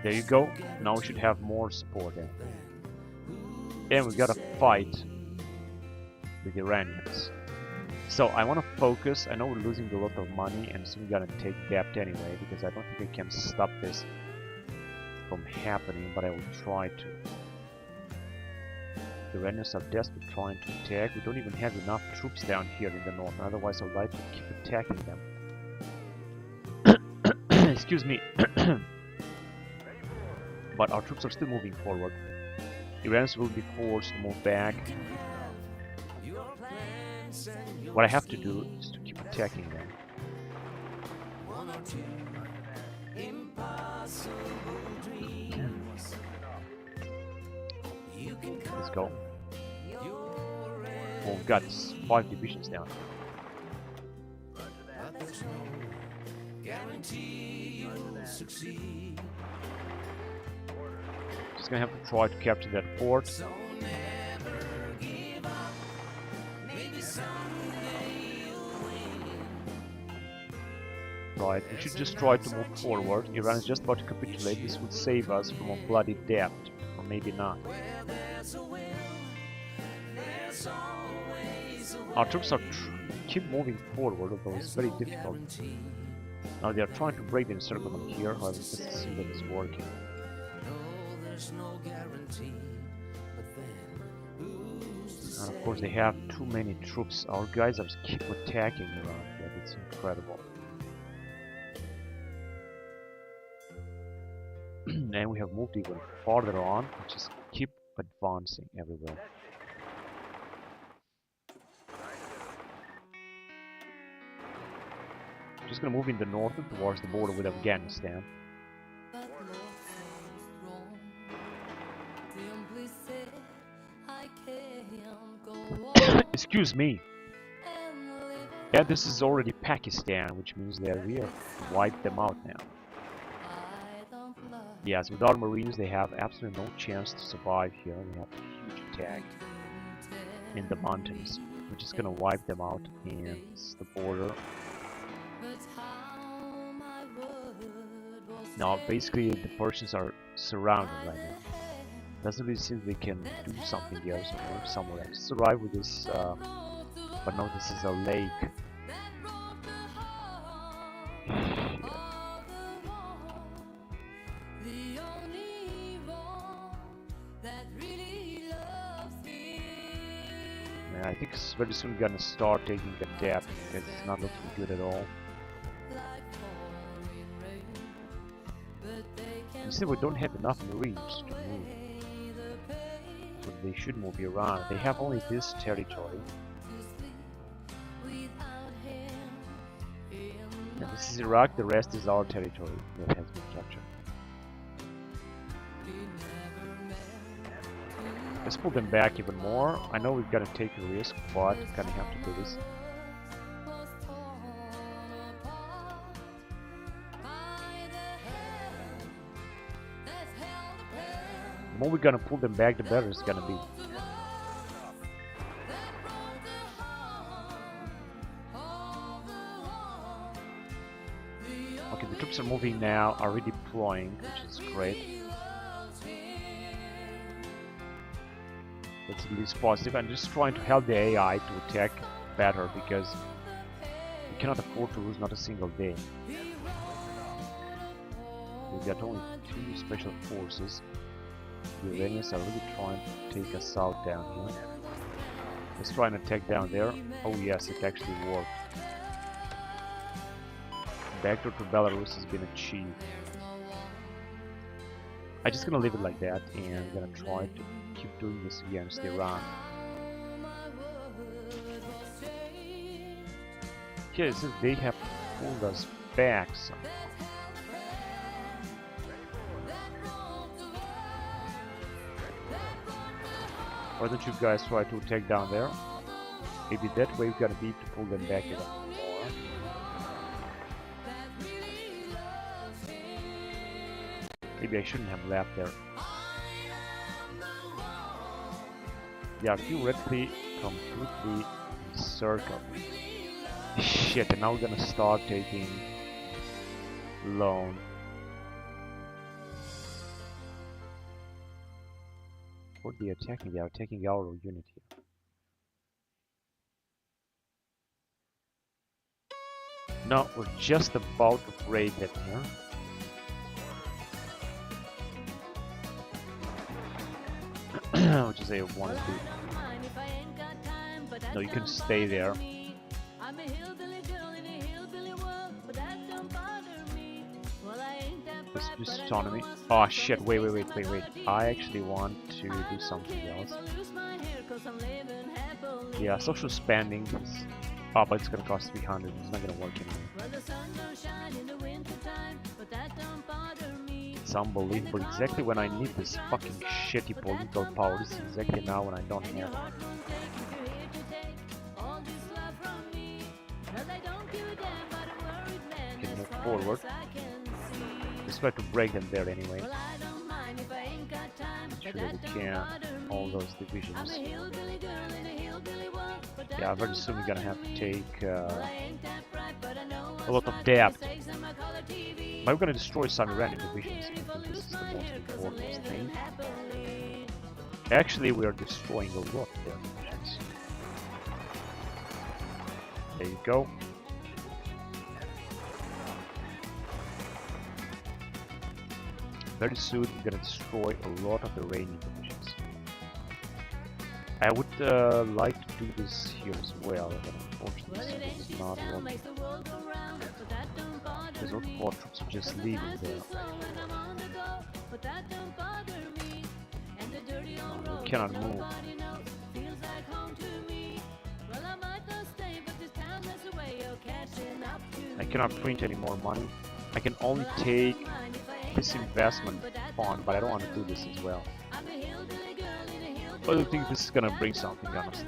There you go. Now we should have more support there. And we gotta fight with the Iranians. So I want to focus. I know we're losing a lot of money and soon we're gonna take debt anyway because I don't think I can stop this from happening, but I will try to. The Iranians are desperate trying to attack. We don't even have enough troops down here in the north, otherwise I would like to keep attacking them. Excuse me. But our troops are still moving forward. Iranians will be forced to move back. What I have to do is to keep attacking them. Let's go. Oh, we've got 5 divisions down. Just gonna have to try to capture that fort. Right, we should just try to move forward. Iran is just about to capitulate. This would save us from a bloody debt, or maybe not. Our troops are keep moving forward, although it's very difficult. Now they are trying to break the encirclement here, however, it doesn't seem that it's working. And of course they have too many troops. Our guys are keep attacking Iran. Yeah, it's incredible. And we have moved even farther on. We just keep advancing everywhere. Just gonna move in the north towards the border with Afghanistan. Excuse me. Yeah, this is already Pakistan, which means that we have wiped them out now. Yes, with our Marines, they have absolutely no chance to survive here. We have a huge attack in the mountains. We're just gonna wipe them out, and it's the border. Now, basically, the Persians are surrounded right now. Doesn't really seem they can do something else or move somewhere else. Just arrive with this, but no, this is a lake. I think it's very soon gonna start taking a debt because it's not looking good at all. You see, we don't have enough Marines to move. But they should move Iran. They have only this territory. And this is Iraq, the rest is our territory that has been captured. Let's pull them back even more. I know we've got to take a risk, but we kind of have to do this. The more we're gonna pull them back, the better it's gonna be. Okay, the troops are moving now, are redeploying, which is great. That's at least positive. I'm just trying to help the AI to attack better because we cannot afford to lose not a single day. We've got only 2 special forces. The Iranians are really trying to take us out down here. Let's try and attack down there. Oh yes, it actually worked. Backdoor to Belarus has been achieved. I'm just gonna leave it like that and I'm gonna try to keep doing this against Iran. Okay, so they have pulled us back somehow. Why don't you guys try to attack down there? Maybe that way we're gonna be to pull them back even more. Maybe I shouldn't have left there. Yeah, theoretically, completely encircled. Shit, and now we're gonna start taking loan. What are they attacking? They are attacking our unit here. No, we're just about to raid them here. Which is a 1 2. No, you can stay there. This autonomy. Oh shit, wait. I actually want to do something else. Yeah, social spending is... Oh, but it's gonna cost 300. It's not gonna work anymore. It's unbelievable. Exactly when I need this fucking shitty political power. This is exactly now when I don't have it. Okay, move forward. Let's try to break them there anyway. Sure that we can. All those divisions. Yeah, very soon we're gonna have to take a lot of debt. But we're gonna destroy some Iranian divisions. I think this is the most important thing. Actually, we are destroying a lot of their divisions. There you go. Very soon we're gonna destroy a lot of the Iranian divisions. I would like to do this here as well, but unfortunately this is not working. Because all the troops are just leaving there. We cannot move. I cannot print any more money. I can only take this investment fund, but I don't want to do this as well. I don't think this is gonna bring something, honestly.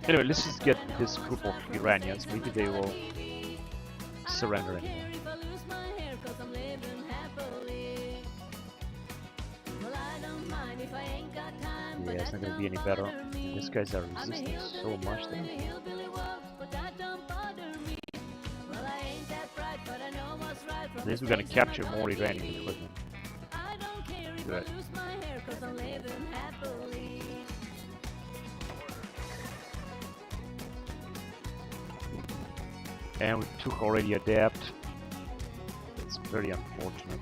Anyway, let's just get this group of Iranians. Maybe they will surrender anyway. Yeah, it's not gonna be any better. These guys are resisting so much that at least we're gonna capture more Iranian equipment. Good. And we took already a debt. It's very unfortunate.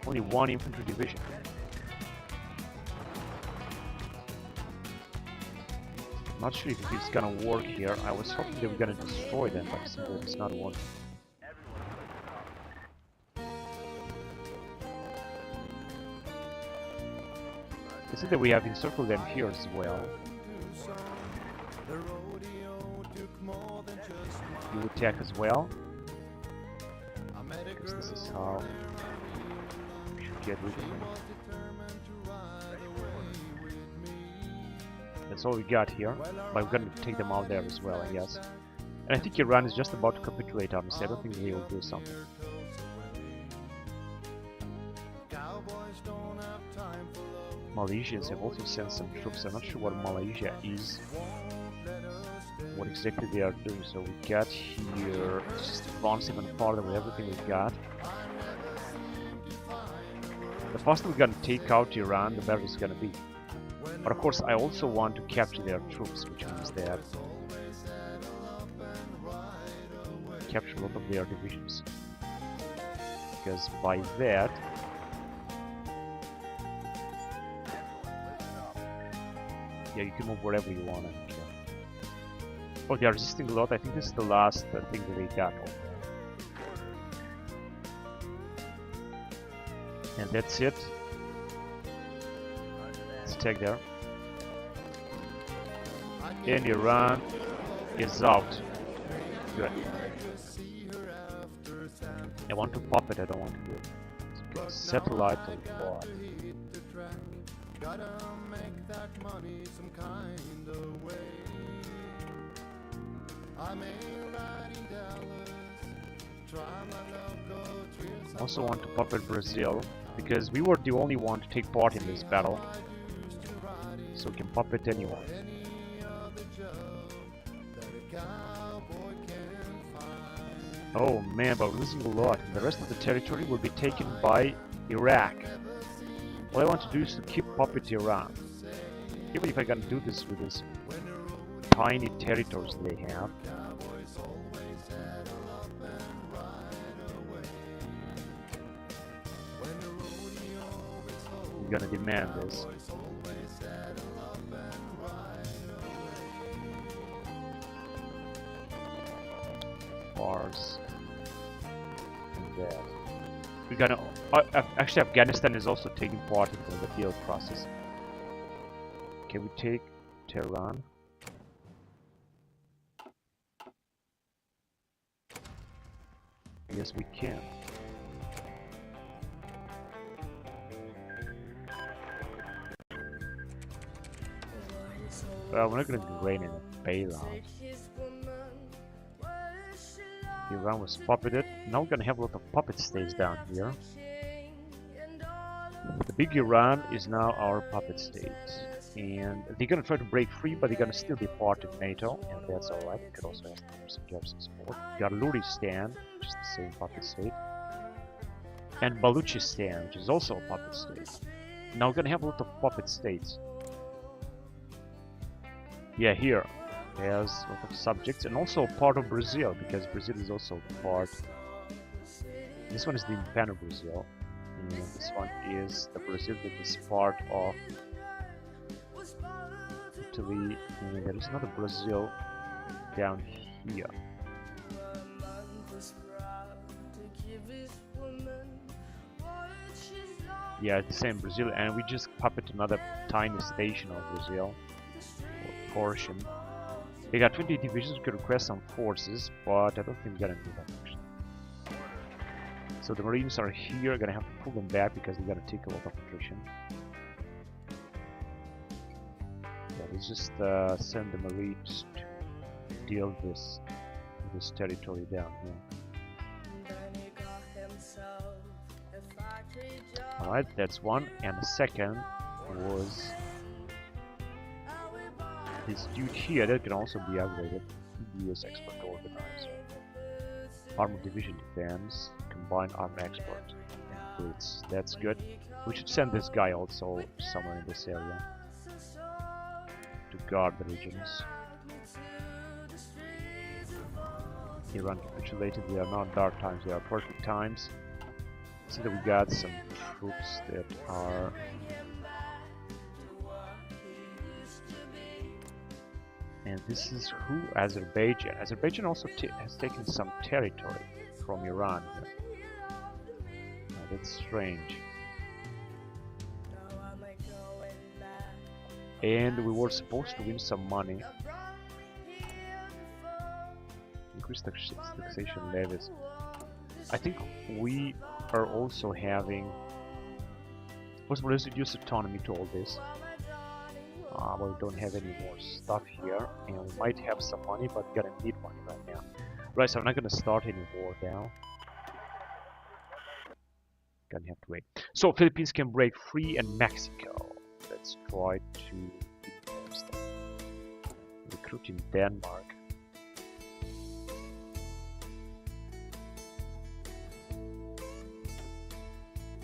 Only 1 infantry division. Not sure if it's gonna work here. I was hoping they were gonna destroy them, but simply it's not working. I see that we have encircled them here as well. You attack as well. Because this is how we should get rid of them. That's all we got here, but we're gonna take them out there as well, I guess. And I think Iran is just about to capitulate, honestly. I don't think they will do something. Malaysians have also sent some troops. I'm not sure what Malaysia is, what exactly they are doing. So we got here, just advance even farther with everything we got. The faster we're gonna take out Iran, the better it's gonna be. But of course, I also want to capture their troops, which means that capture a lot of their divisions. Because by that, yeah, you can move wherever you want. Oh, they are resisting a lot. I think this is the last thing that they got. And that's it. Let's take there. And Iran is out. Good. I want to pop it, I don't want to do it. Satellite on board. Gotta make that money some kind of way. I'm in Dallas. Try my local. Also want to puppet Brazil because we were the only one to take part in this battle. So we can puppet anyone. Oh man, but we're losing a lot. The rest of the territory will be taken by Iraq. All I want to do is to keep puppet Iran. Even if I can do this with this tiny territories they have. We're gonna demand this. Bars and that. We're gonna actually Afghanistan is also taking part in the deal process. Can we take Tehran? Yes, we can. Well, we're not gonna be raining a bailout. Iran was puppeted. Now we're gonna have a lot of puppet states down here. The big Iran is now our puppet state. And they're gonna try to break free, but they're gonna still be part of NATO, and that's alright. We could also ask them for some Jefferson support. We got Luristan, which is the same puppet state. And Baluchistan, which is also a puppet state. Now we're gonna have a lot of puppet states. Yeah, here. Has a lot of subjects and also part of Brazil, because Brazil is also part. This one is the independent Brazil, and this one is the Brazil that is part of Italy, and there is another Brazil down here. Yeah, it's the same Brazil, and we just puppet another tiny station of Brazil, or portion. They got 20 divisions. We could request some forces, but I don't think we're gonna do that actually. So the Marines are here, gonna have to pull them back because they're gonna take a lot of attrition. Yeah, let's just send the Marines to deal with this territory down here. Alright, that's one, and the second was this dude here that can also be upgraded. US Export Organizer. Armored Division Defense, Combined Armor Export, and Blitz. That's good. We should send this guy also somewhere in this area to guard the regions. Iran capitulated. They are not dark times, they are perfect times. See that we got some troops that are And this is who? Azerbaijan. Azerbaijan also has taken some territory from Iran. That's strange. And we were supposed to win some money. Increase taxation levies. I think we are also having... First of all, let's reduce autonomy to all this. Well, we don't have any more stuff here, and we might have some money, but we're gonna need money right now. Right, so I'm not gonna start any war now. Gonna have to wait. So Philippines can break free, and Mexico. Let's try to enforce them. Recruit in Denmark.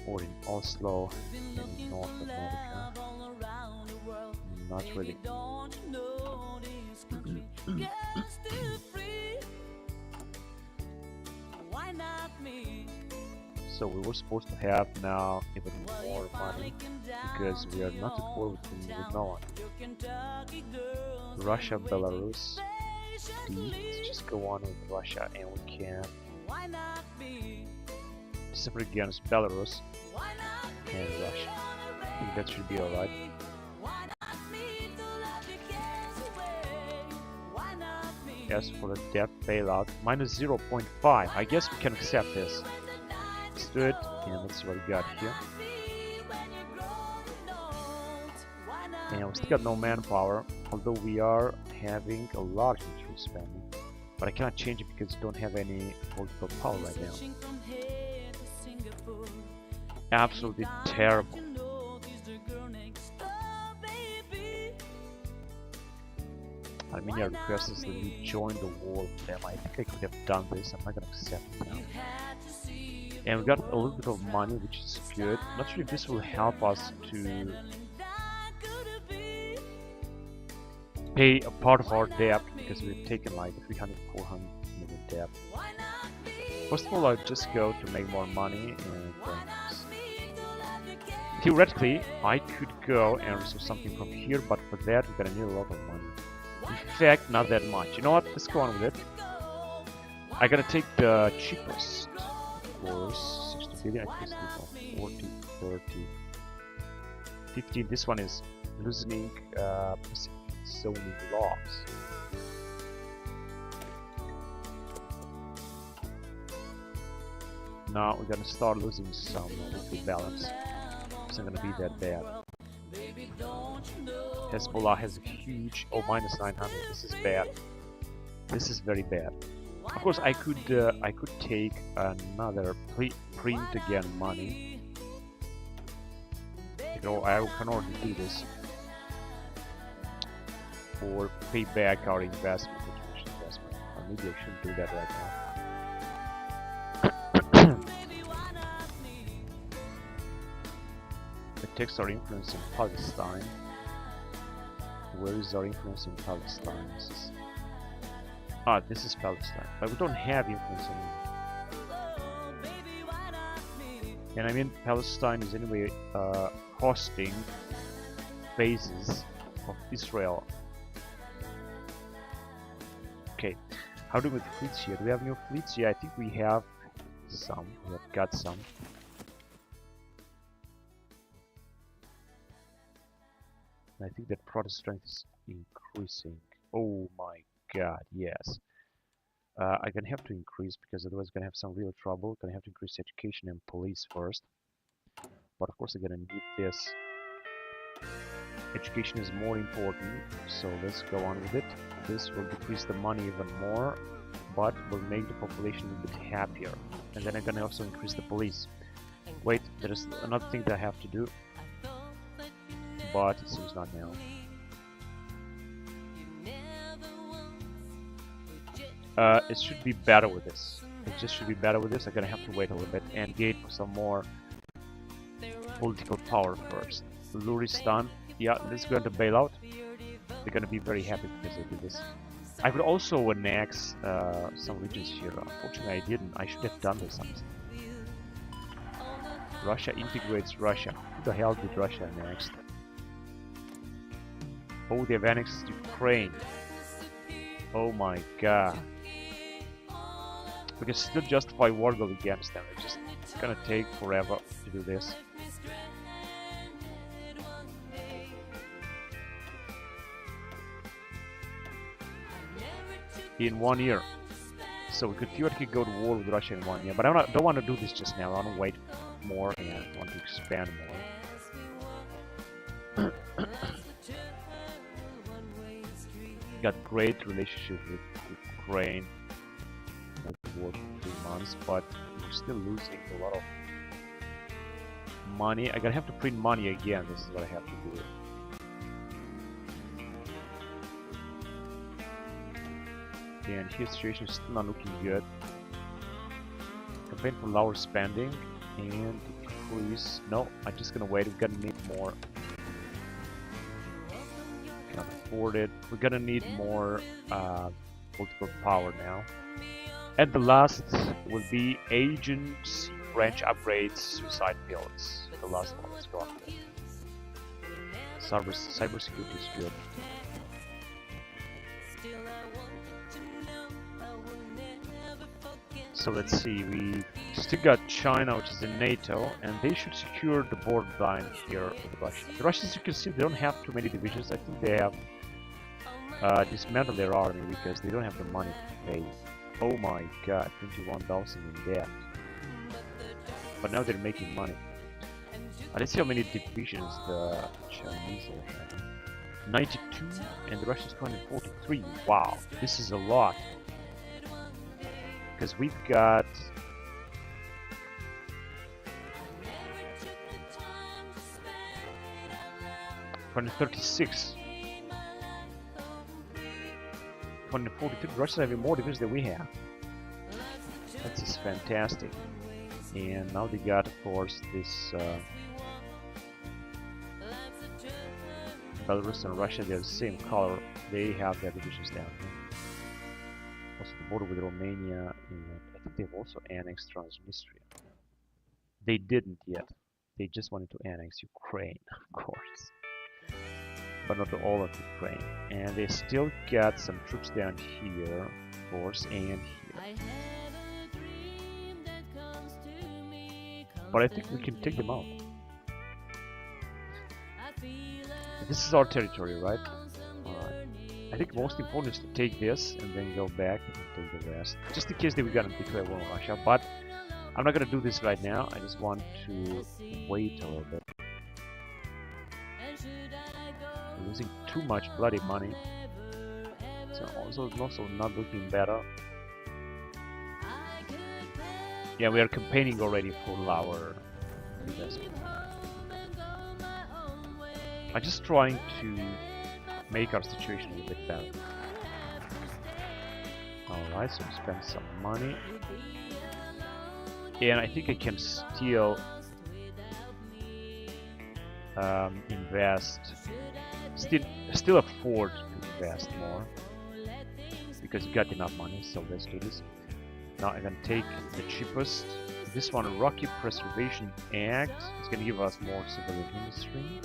Or in Oslo, in North America. Not really. So we were supposed to have now even more money because we are not at war with no one. Russia, Belarus. Let's just go on with Russia, and we can separate against Belarus and Russia. I think that should be alright. As for the debt bailout, minus 0.5. I guess we can accept this. Let's do it, and let's see what we got here. And we still got no manpower, although we are having a large military spending. But I cannot change it because we don't have any political power right now. Absolutely terrible. Armenia requests us that we join the war with them. I think I could have done this. I'm not gonna accept it now. And we got a little bit of money, which is good. Not sure if this will help us to pay a part of our debt, because we've taken like 300, 400 million debt. First of all, I'll just go to make more money, and theoretically, I could go and receive something from here, but for that, we're gonna need a lot of money. In fact, not that much. You know what? Let's go on with it. I gotta take the cheapest, of course. 60 billion. I think 40, 30, 15. This one is loosening zoning laws. Now we're gonna start losing some weekly balance. It's not gonna be that bad. Hezbollah has a huge, minus 900. This is bad. This is very bad. Of course, I could take another print again money. You know, I can already do this, or pay back our investment, or maybe I shouldn't do that right now. It takes our influence in Palestine. Where is our influence in Palestine? This is Palestine, but we don't have influence anymore. And I mean, Palestine is anyway hosting bases of Israel. Okay, how do we with fleets here? Do we have new fleets? Yeah, I think we have some. We have got some. I think that product strength is increasing. Oh my god, yes. I'm gonna have to increase, because otherwise I'm gonna have some real trouble. Gonna have to increase education and police first. But of course I'm gonna need this. Education is more important, so let's go on with it. This will decrease the money even more, but will make the population a bit happier. And then I'm gonna also increase the police. Wait, there is another thing that I have to do, but it seems not now. It should be better with this. It just should be better with this. I'm gonna have to wait a little bit and gate for some more political power first. Luristan, yeah, this is going to bail out. They're gonna be very happy because I did this. I could also annex some regions here. Unfortunately, I didn't. I should have done this. Russia integrates Russia. Who the hell did Russia annex? Oh, they have annexed Ukraine. Oh my god. We can still justify war goal against them. It's just gonna take forever to do this. In 1 year. So we could theoretically go to war with Russia in 1 year. But I don't want to do this just now. I want to wait more and I want to expand more. Got great relationship with Ukraine. War for 3 months, but we're still losing a lot of money. I'm gonna have to print money again. This is what I have to do. And his situation is still not looking good. Campaign for lower spending and decrease. No, I'm just gonna wait. We're gonna need more. Can't afford it. We're gonna need more political power now. And the last will be agents, branch upgrades, suicide builds. The last one is gone. Cybersecurity is good. So let's see, we still got China, which is in NATO, and they should secure the borderline here with Russia. The Russians, you can see, they don't have too many divisions. I think they have dismantled their army because they don't have the money to pay. Oh my god, 21,000 in debt. But now they're making money. Let's see how many divisions the Chinese are having. 92 and the Russians 243. Wow, this is a lot. Because we've got 236. 243. Russians having more divisions than we have. That's just fantastic. And now they got, of course, this Belarus and Russia. They're the same color. They have their divisions down here. Also the border with Romania, and I think they've also annexed Transnistria. They didn't yet. They just wanted to annex Ukraine, of course. But not all of Ukraine. And they still got some troops down here, of course, and here. But I think we can take them out. This is our territory, right? Alright. I think most important is to take this and then go back and take the rest. Just in case that we're gonna declare war on Russia. But I'm not gonna do this right now. I just want to wait a little bit. We're losing too much bloody money. So also not looking better. Yeah, we are campaigning already for our investment. I'm just trying to make our situation a little bit better. Alright, so we spend some money. And I think I can still invest, still afford to invest more because you got enough money. So let's do this. Now I'm gonna take the cheapest. This one, Rocky Preservation Act. It's gonna give us more civilian industry.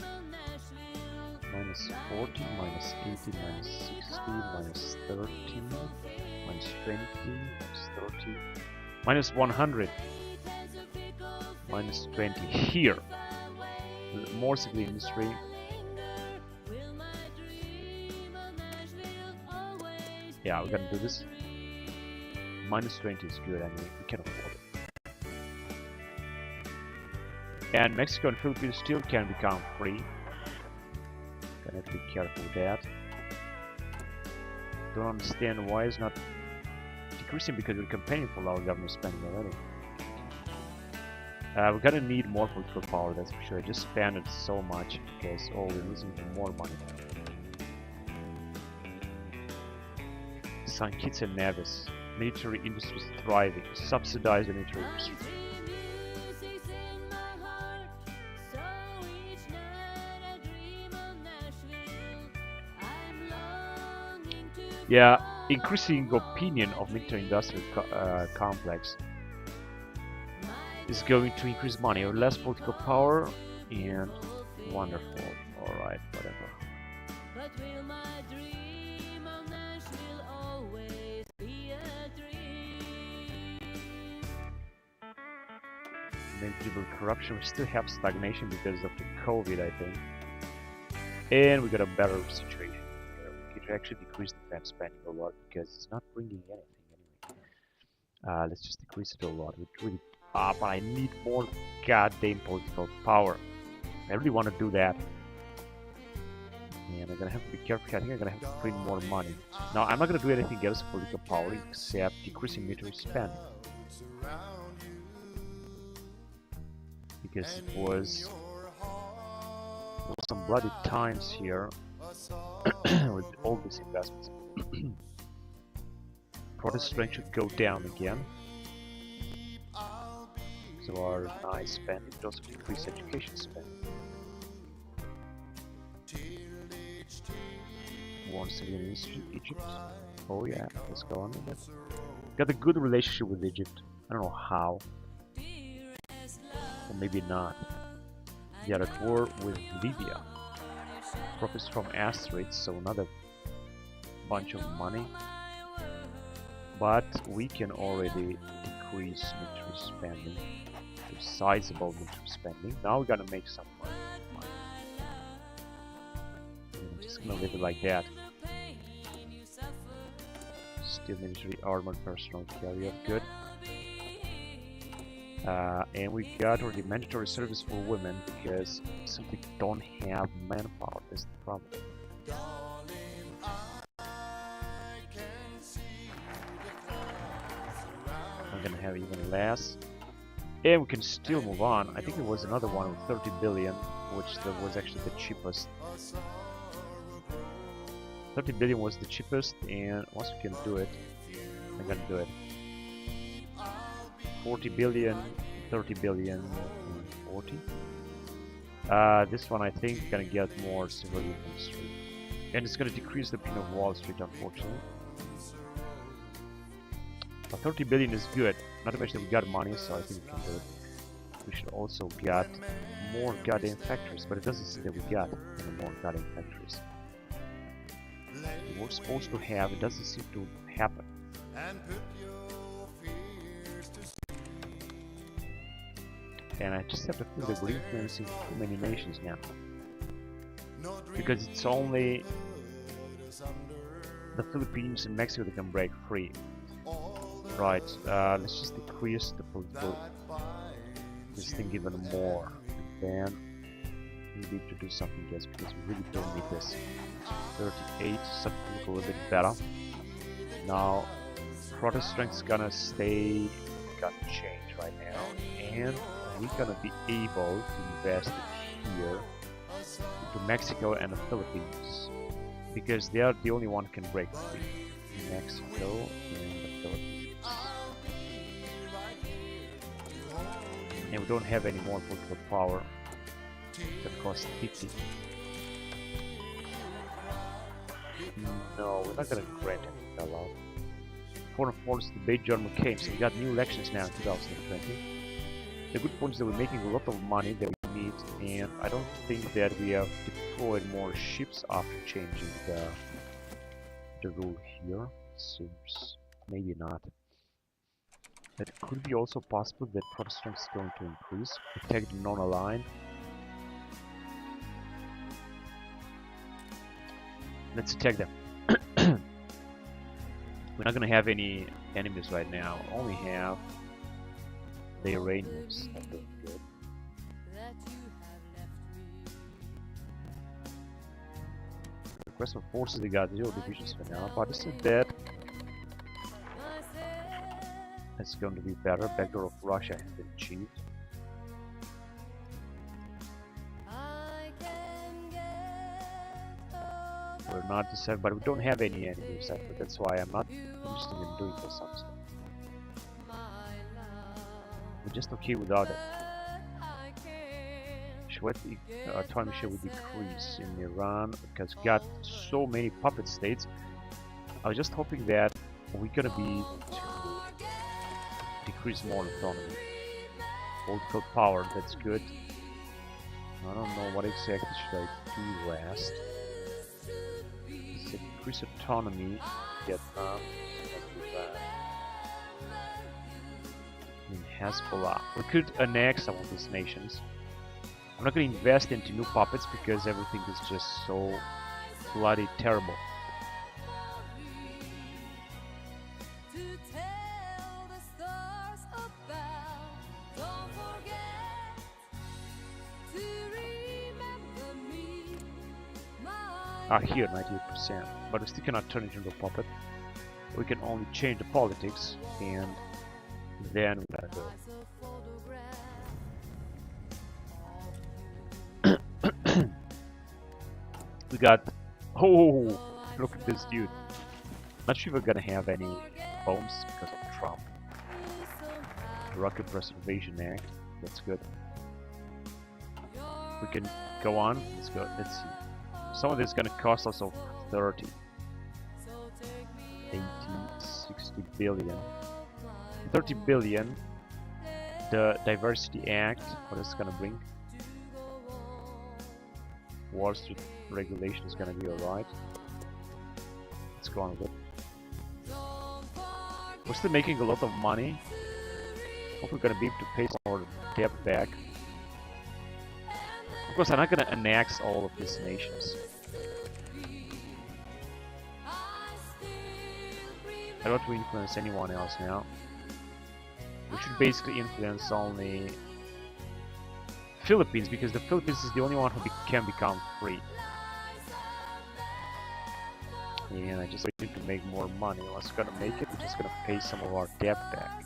Minus 40, minus 80, minus 60, minus 30, minus 20, minus 30, minus 100, minus 20 here. More civilian industry. Yeah, we're gonna do this. Minus 20 is good, I mean, we can afford it. And Mexico and Philippines still can become free. Gonna have to be careful with that. Don't understand why it's not decreasing, because we're campaigning for our government spending already. We're gonna need more political power, that's for sure. I just spent it so much because we're losing more money. San Kitts and Nevis. Military industry is thriving. Subsidize the military industry. Yeah, increasing opinion of military-industrial complex is going to increase money or less political power, and wonderful. All right, whatever. negligible corruption. We still have stagnation because of the COVID, I think. And we got a better situation here. We could actually decrease defense spending a lot because it's not bringing anything anyway. Let's just decrease it a lot. But I need more goddamn political power. I really want to do that. And I'm gonna have to be careful. I think I'm gonna have to print more money. Now, I'm not gonna do anything else for political power except decreasing military spending. Because it was some bloody times here with all these investments. Protest strength should go down again. So our nice spending could also decrease education spending. One civilian in Egypt. Oh yeah, let's go on with it. Got a good relationship with Egypt. I don't know how. Or maybe not. They are at war with Libya. Profits from asteroids, so another bunch of money. But we can already decrease military spending to sizable military spending. Now we gotta make some money. I'm just gonna leave it like that. Still military armored personal carrier, good. And we got already mandatory service for women because simply don't have manpower. That's the problem. I'm gonna have even less. And we can still move on. I think there was another one with 30 billion, which was actually the cheapest. 30 billion was the cheapest, and once we can do it, I'm gonna do it. 40 billion, 30 billion, and 40. This one I think gonna get more civilian industry. And it's gonna decrease the pain of Wall Street, unfortunately. But 30 billion is good. Not to mention that we got money, so I think we can do it. We should also get more goddamn factories, but it doesn't seem that we got any more goddamn factories. We're supposed to have, it doesn't seem to happen. And I just have to feel that we're influencing too many nations now. Because it's only the Philippines and Mexico that can break free. Right, let's just decrease the political this thing even more. And then we need to do something else because we really don't need this. 38, something a little bit better. Now, protest strength is gonna stay, gonna change right now, and we're gonna be able to invest it here into Mexico and the Philippines because they are the only one who can break free. Mexico and the Philippines. And we don't have any more political power that costs 50. No, we're not gonna grant anything allowed. Foreign forces debate John McCain, so we got new elections now in 2020. The good point is that we're making a lot of money that we need, and I don't think that we have deployed more ships after changing the rule here. Seems maybe not. It could be also possible that Protestant is going to increase, attack the non-aligned. Let's attack them. We're not gonna have any enemies right now. Only have the Iranians. That's doing good. Request for forces, they got 0 divisions for now, but this is dead. It's going to be better. Backdoor of Russia has been achieved. We're not decided, but we don't have any enemies, but that's why I'm not interested in doing this some stuff. We're just okay without it. Autonomy share will decrease in Iran because we got so many puppet states. I was just hoping that we're gonna be to decrease more autonomy. Political power, that's good. I don't know what exactly should I do last. Let's increase autonomy, Vietnam, Hezbollah. We could annex some of these nations. I'm not going to invest into new puppets because everything is just so bloody terrible. Here 98%, but we still cannot turn it into a puppet. We can only change the politics, and then we gotta go. We got, oh, look at this dude. Not sure if we're gonna have any bombs because of Trump. The Rocket Preservation Act, that's good. We can go on, let's go, let's see. Some of this is gonna cost us of 30, 80, 60 billion. 30 billion. The Diversity Act, what is it gonna bring? Wall Street regulation is gonna be alright. Let's go on with it. We're still making a lot of money. Hope we're gonna be able to pay some more debt back. Of course, I'm not gonna annex all of these nations. I don't want to influence anyone else now. We should basically influence only Philippines, because the Philippines is the only one who can become free. And I just need to make more money. What's gonna make it? We're just gonna pay some of our debt back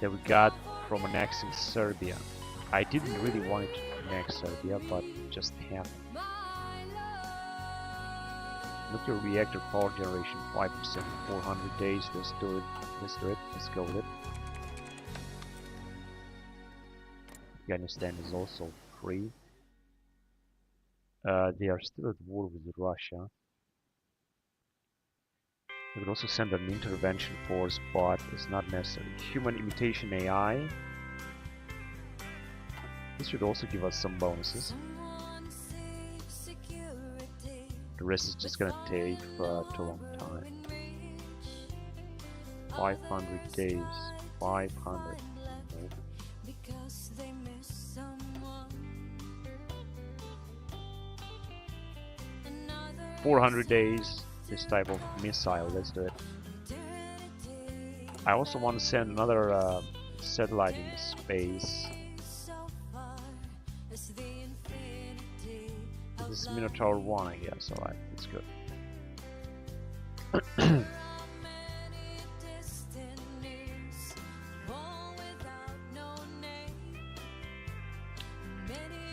that we got from annexing Serbia. I didn't really want it to annex Serbia, but it just happened. Nuclear reactor power generation 5% for 400 days. Let's do it. Let's do it. Let's go with it. Afghanistan is also free. They are still at war with Russia. We could also send an intervention force, but it's not necessary. Human imitation AI. This should also give us some bonuses. The rest is just gonna take too long time. 500 days. 500. No. 400 days. This type of missile. Let's do it. I also want to send another satellite into space. This is Minotaur 1, I guess. Alright, that's good.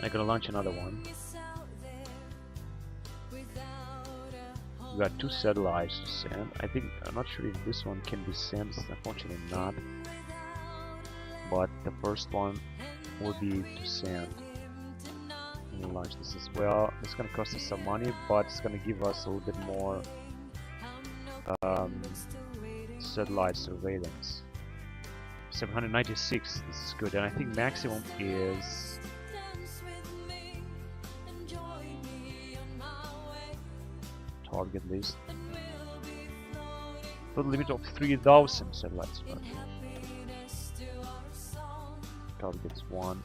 I'm gonna launch another one. We got 2 satellites to send. I'm not sure if this one can be sent. Unfortunately not. But the first one will be to send. We'll launch this as well. It's gonna cost us some money, but it's gonna give us a little bit more satellite surveillance. 796. This is good, and I think maximum is target list. Total limit of 3,000 satellites. Targets 1.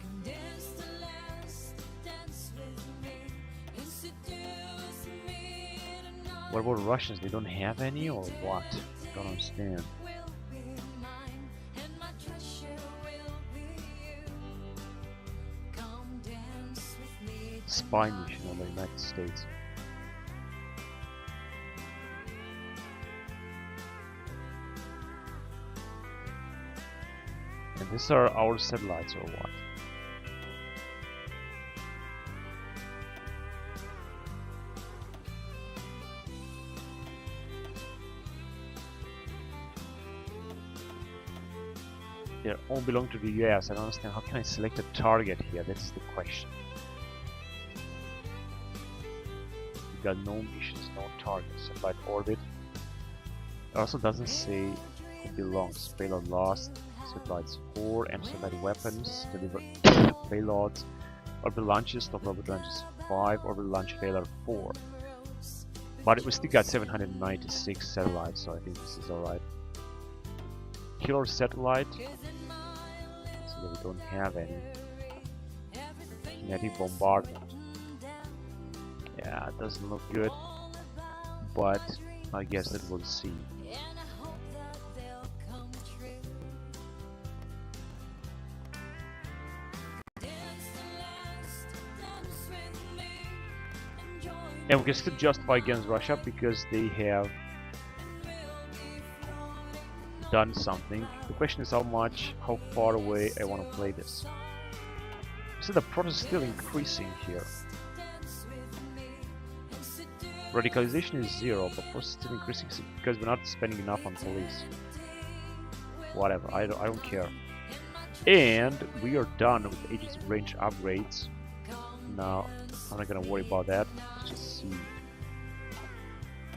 What about Russians? They don't have any, or what? Don't understand. Spy mission on the United States. And these are our satellites, or what? They all belong to the US. I don't understand. How can I select a target here? That's the question. We got no missions, no targets. Satellite orbit. It also doesn't say who belongs. Payload lost. Satellites 4. Satellite weapons. Deliver payloads. Orbital launches. Stop orbital launches 5. Orbital launch failure 4. But we still got 796 satellites, so I think this is alright. Killer satellite. Unfortunately, we don't have any. Kinetic bombardment. Yeah, it doesn't look good, but I guess that we'll see. And we can still justify against Russia because they have done something. The question is how far away I want to play this. So the protest is still increasing here. Radicalization is 0, but protest is still increasing because we're not spending enough on police. Whatever, I don't care. And we are done with agency range upgrades. Now, I'm not gonna worry about that. Let's just see.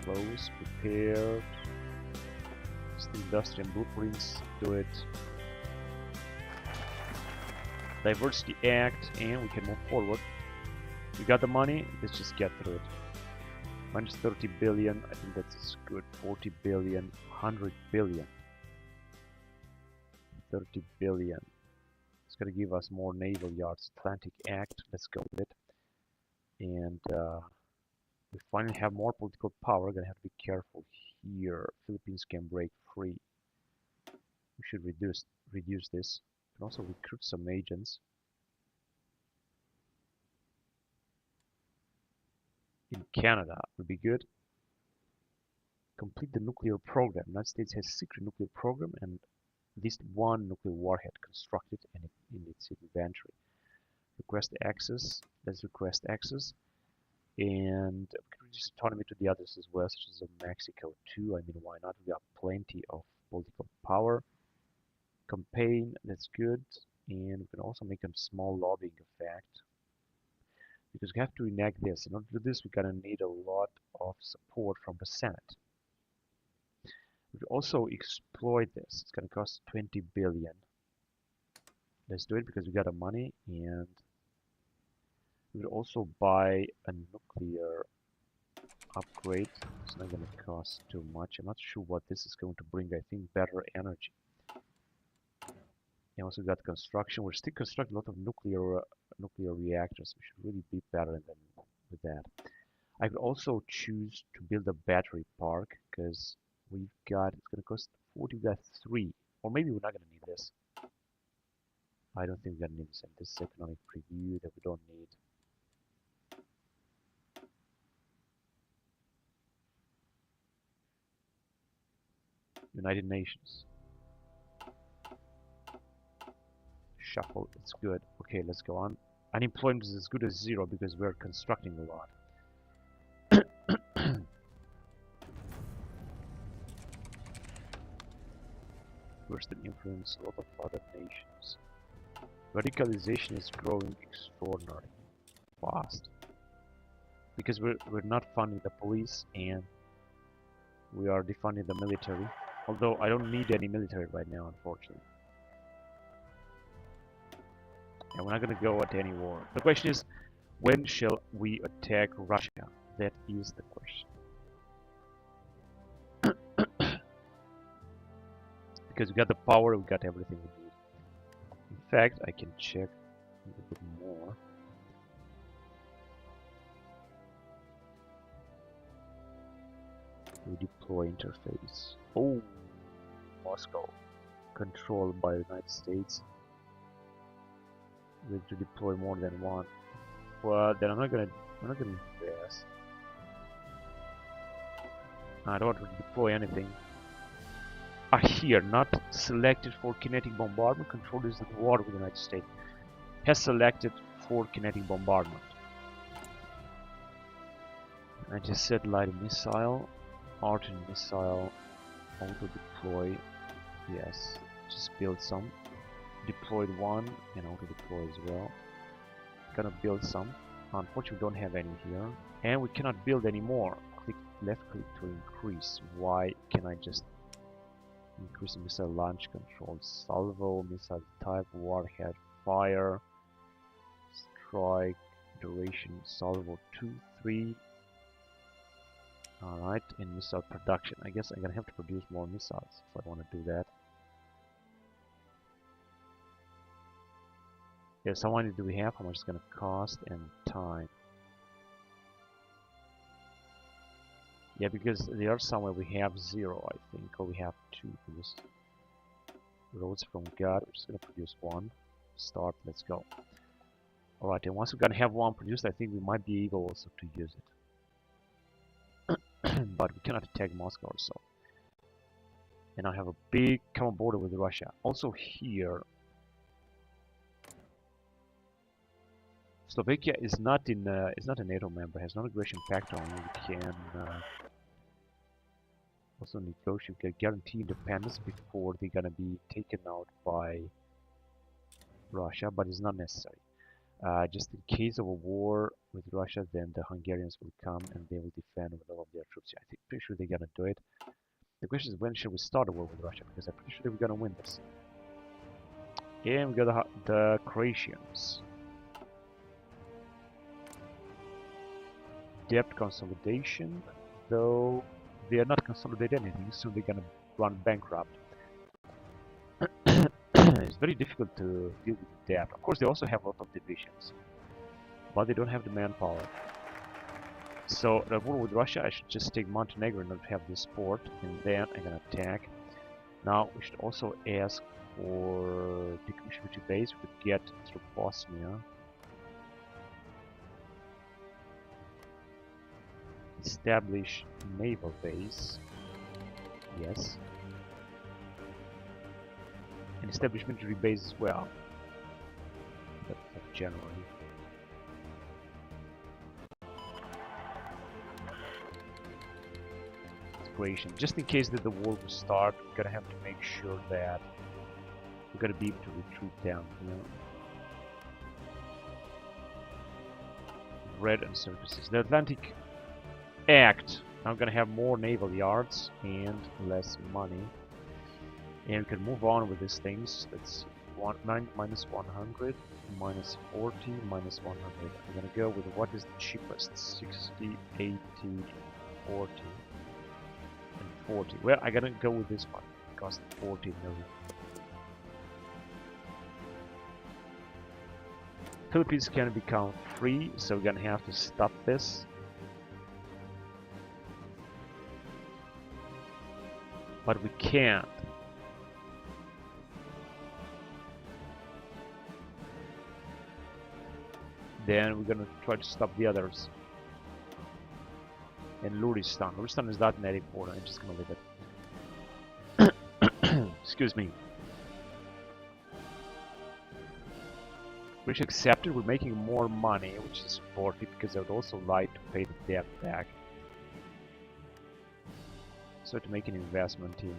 Close, prepared. Industry and blueprints, do it. Diversity Act, and we can move forward. We got the money, let's just get through it. Minus 30 billion, I think that's good. 40 billion, 100 billion. 30 billion. It's gonna give us more naval yards. Atlantic Act, let's go with it. And we finally have more political power. We're gonna have to be careful here. Philippines can break free. We should reduce this. We can also recruit some agents. In Canada would be good. Complete the nuclear program. The United States has a secret nuclear program and at least one nuclear warhead constructed and in its inventory. Request access. Let's request access. And we can reduce autonomy to the others as well, such as Mexico too. I mean, why not? We have plenty of political power. Campaign, that's good. And we can also make a small lobbying effect. Because we have to enact this. In order to do this, we're gonna need a lot of support from the Senate. We can also exploit this. It's gonna cost 20 billion. Let's do it because we got the money, and we will also buy a nuclear upgrade. It's not going to cost too much. I'm not sure what this is going to bring. I think better energy. And also got construction. We're still constructing a lot of nuclear reactors. We should really be better than with that. I could also choose to build a battery park because we've got, it's going to cost 40. We got 3, or maybe we're not going to need this. I don't think we're going to need this. And this is economic preview that we don't need. United Nations. Shuffle, it's good. Okay, let's go on. Unemployment is as good as 0 because we're constructing a lot. Western influence a lot of other nations. Radicalization is growing extraordinarily fast because we're not funding the police and we are defunding the military. Although I don't need any military right now, unfortunately. And we're not going to go at any war. The question is, when shall we attack Russia? That is the question. Because we got the power, we got everything we need. In fact, I can check a little bit more. We deploy interface. Oh, Moscow, controlled by the United States. We have to deploy more than one. Well, then I'm not gonna invest. I don't want to deploy anything. Are here not selected for kinetic bombardment. Control is at war with the United States. Has selected for kinetic bombardment. Anti-satellite missile, artillery missile, auto deploy. Yes, just build some. Deployed one and auto deploy as well. Gonna build some. Unfortunately, we don't have any here, and we cannot build any more. Click left click to increase. Why can I just increase the missile launch control? Salvo, missile type, warhead, fire, strike, duration, salvo 2, 3. Alright, and missile production. I guess I'm gonna have to produce more missiles if I want to do that. Yes, how many do we have? How much it's gonna cost and time? Yeah, because there are somewhere we have 0, I think, or we have 2. Because roads from God, we're just gonna produce 1. Start. Let's go. All right, and once we're gonna have 1 produced, I think we might be able also to use it. But we cannot attack Moscow or so. And I have a big common border with Russia. Also here, Slovakia is not a NATO member, has no aggression pact on it. We can also negotiate, guarantee independence before they're gonna be taken out by Russia, but it's not necessary. Just in case of a war with Russia, then the Hungarians will come and they will defend with all of their troops. I think pretty sure they're gonna do it. The question is, when should we start a war with Russia? Because I'm pretty sure we're gonna win this. And we got the Croatians. Debt consolidation, though they are not consolidating anything, so they're gonna run bankrupt. It's very difficult to deal with debt. Of course, they also have a lot of divisions, but they don't have the manpower. So, the war with Russia, I should just take Montenegro and not have this port, and then I'm gonna attack. Now, we should also ask for decommission base. We could get through Bosnia. Establish naval base. Yes. And establish military base as well. That's January. Croatian. Just in case that the war will start, we're gonna have to make sure that we're gonna be able to retreat down, you know. Bread and services. The Atlantic Act. Now I'm gonna have more naval yards and less money. And we can move on with these things. Let's see. 9 minus 100, minus 40, minus 100. I'm gonna go with what is the cheapest. 60, 80, 40. 40. Well, I'm gonna go with this one. It costs 40 million. Philippines can become free, so we're gonna have to stop this. But we can't. Then we're gonna try to stop the others. And Luristan. Luristan is not net important. I'm just gonna leave it. Excuse me. Which accepted. We're making more money, which is 40 because I would also like to pay the debt back. So to make an investment in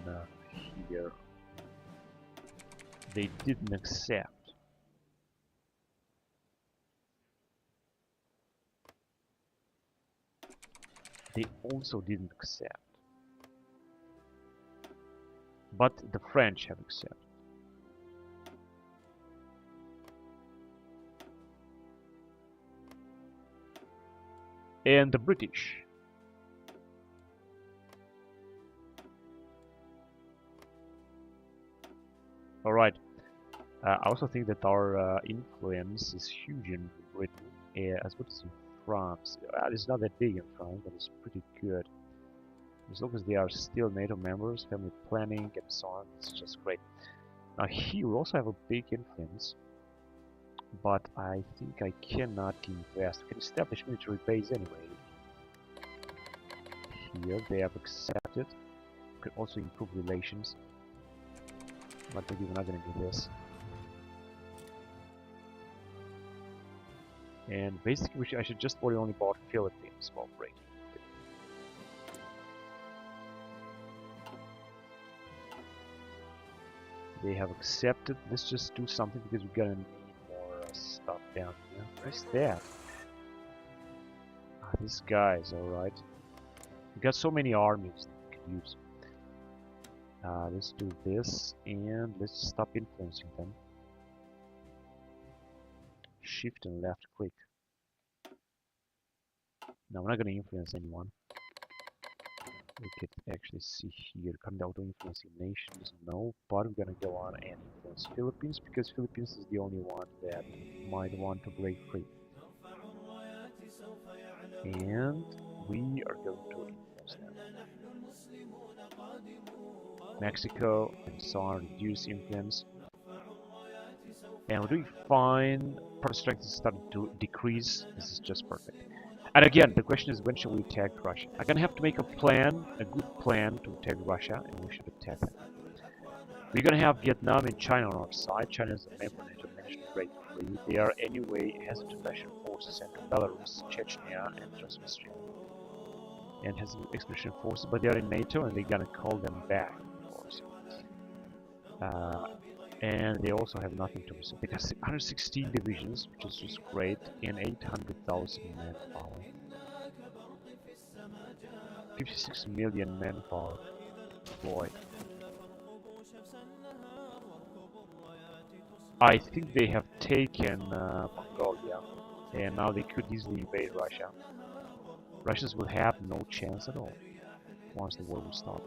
here, they didn't accept. They also didn't accept. But the French have accepted. And the British. Alright. I also think that our influence is huge in Britain, as well as in France. It's not that big in France, but it's pretty good. As long as they are still NATO members, family planning and so on, it's just great. Now here we also have a big influence, but I think I cannot invest. We can establish military base anyway. Here they have accepted. We can also improve relations, but maybe we're not going to do this. And basically, I should just worry only about Philippines while breaking. They have accepted. Let's just do something because we're gonna need more stuff down here. Where's that? Ah, this guy's alright. We got so many armies that we can use. Let's do this and let's stop influencing them. Shift and left click. No, we're not gonna influence anyone. We could actually see here, current auto influencing nations, no, but we're gonna go on and influence Philippines because Philippines is the only one that might want to break free. And we are going to influence them. Mexico and so on, reduce influence. And we're doing fine. Product strength is starting to decrease. This is just perfect. And again, the question is when should we attack Russia? I'm gonna have to make a plan, a good plan to attack Russia, and we should attack them. We're gonna have Vietnam and China on our side. China is a member NATO, managed to break free. They are anyway hesitant Russian forces sent to Belarus, Chechnya, and Transnistria. And has expeditionary forces, but they are in NATO and they're gonna call them back, of course. And they also have nothing to reserve. They got 116 divisions, which is just great, and 800,000 manpower. 56 million manpower deployed. I think they have taken Mongolia, and now they could easily invade Russia. Russians will have no chance at all once the war will start.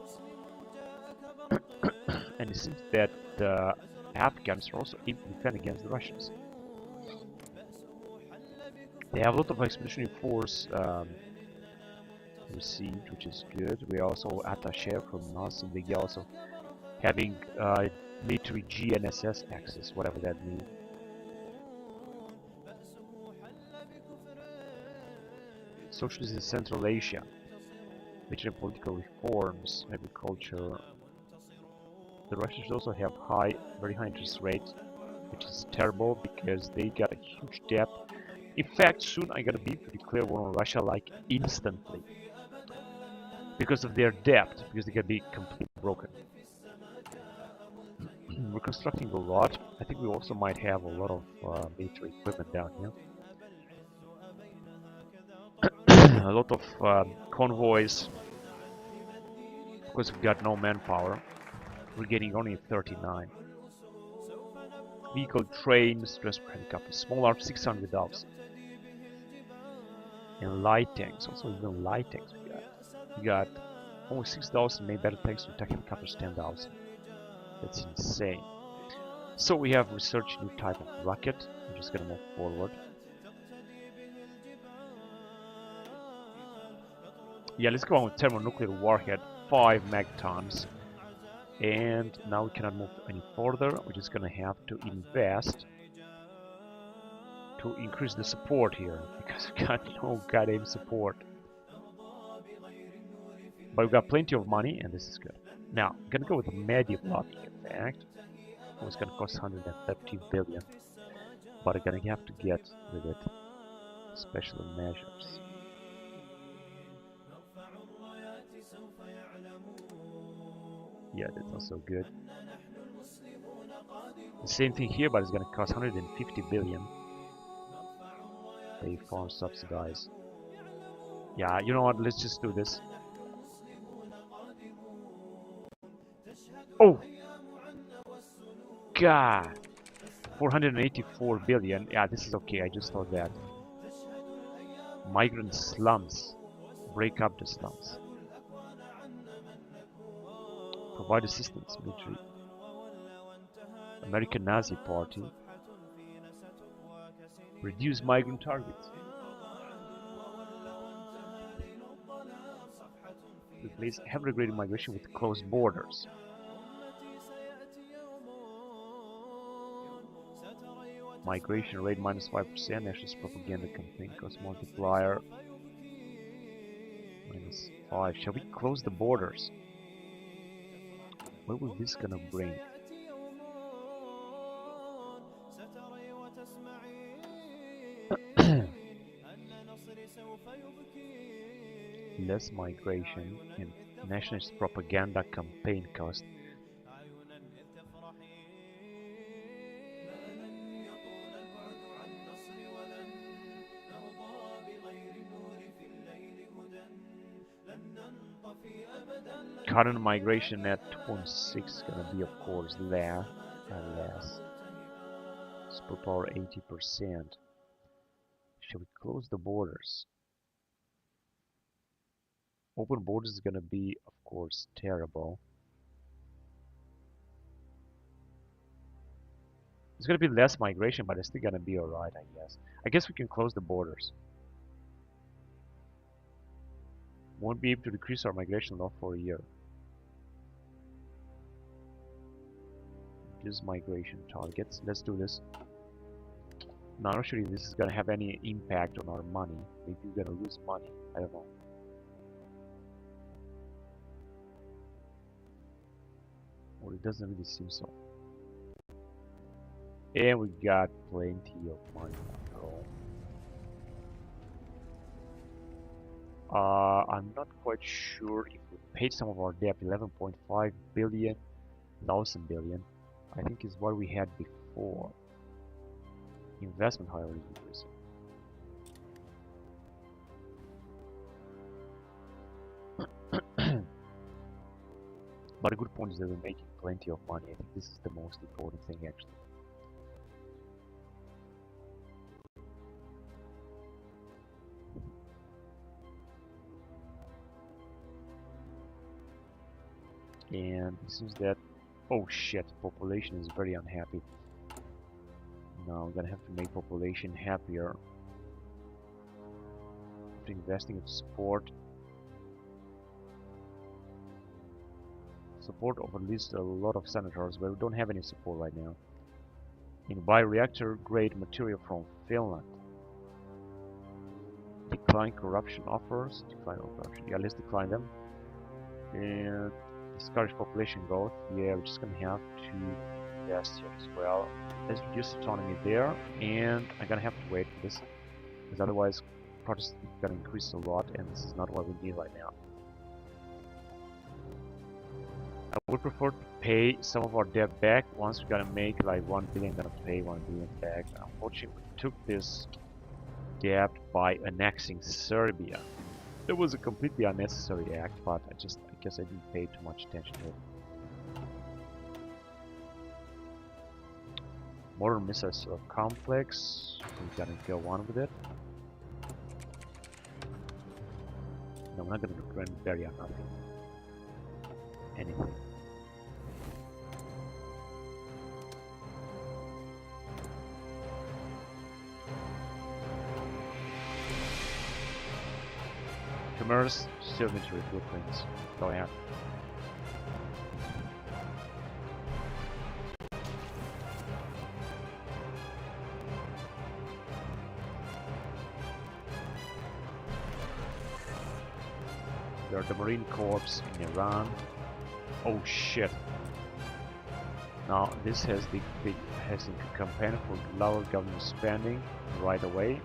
And it seems that the Afghans are also able to defend against the Russians. They have a lot of expeditionary force received, which is good. We also attaché from us, and they also having military GNSS access, whatever that means. Socialism in Central Asia, major political reforms, agriculture. The Russians also have very high interest rates, which is terrible because they got a huge debt. In fact, soon I'm gonna be able to declare war on Russia like instantly because of their debt, because they can be completely broken. We're constructing a lot. I think we also might have a lot of military equipment down here. A lot of convoys. Of course, we've got no manpower. We're getting only 39. Vehicle, trains, just helicopter, small arms, 600,000. And light tanks, also even light tanks we got almost 6,000 main battle tanks, attack helicopters 10,000. That's insane. So we have researched a new type of rocket. I'm just gonna move forward. Yeah, let's go on with thermonuclear warhead, 5 megatons. And now we cannot move any further. We're just gonna have to invest to increase the support here because we got no goddamn support. But we've got plenty of money and this is good. Now, I'm gonna go with the Medieval in fact. It's gonna cost 130 billion. But I'm gonna have to get with it special measures. Yeah, that's also good. The same thing here, but it's gonna cost 150 billion. They farm subsidize. Yeah, you know what? Let's just do this. Oh! God! 484 billion. Yeah, this is okay. I just thought that. Migrant slums. Break up the slums. Provide assistance, military. American Nazi Party. Reduce migrant targets. Replace heavily regulated migration with closed borders. Migration rate minus 5%. Nationalist propaganda campaign cost multiplier minus 5. Shall we close the borders? What was this gonna bring? Less migration and nationalist propaganda campaign cost. Current migration at 2.6 is gonna be, of course, less. Superpower 80%. Shall we close the borders? Open borders is gonna be, of course, terrible. There's gonna be less migration, but it's still gonna be alright, I guess. I guess we can close the borders. Won't be able to decrease our migration law for a year. Reduce migration targets. Let's do this. Now, I'm not sure if this is gonna have any impact on our money. Maybe we're gonna lose money. I don't know. Well, it doesn't really seem so. And we got plenty of money at home. I'm not quite sure if we paid some of our debt. 11.5 billion, 1,000 billion, I think is what we had before. Investment, however, is increasing. But a good point is that we're making plenty of money. I think this is the most important thing, actually. And it seems that, oh shit, population is very unhappy. Now I'm gonna have to make population happier. After investing in support of at least a lot of senators, but we don't have any support right now. In bioreactor grade material from Finland. Decline corruption offers. Decline corruption. Yeah, let's decline them. And discourage population growth. Yeah, we're just gonna have to invest here as well. Let's reduce autonomy there, and I'm gonna have to wait for this, because otherwise Protestant is gonna increase a lot, and this is not what we need right now. I would prefer to pay some of our debt back. Once we're gonna make like 1 billion, I'm gonna pay 1 billion back. Unfortunately, we took this debt by annexing Serbia. It was a completely unnecessary act, but I guess I didn't pay too much attention to it. Modern missile complex. We're gonna go on with it. No, we're not gonna run very nothing. Anything. Commerce, still military blueprints. Go ahead. There are the Marine Corps in Iran. Oh shit. Now this has the campaign for lower government spending right away.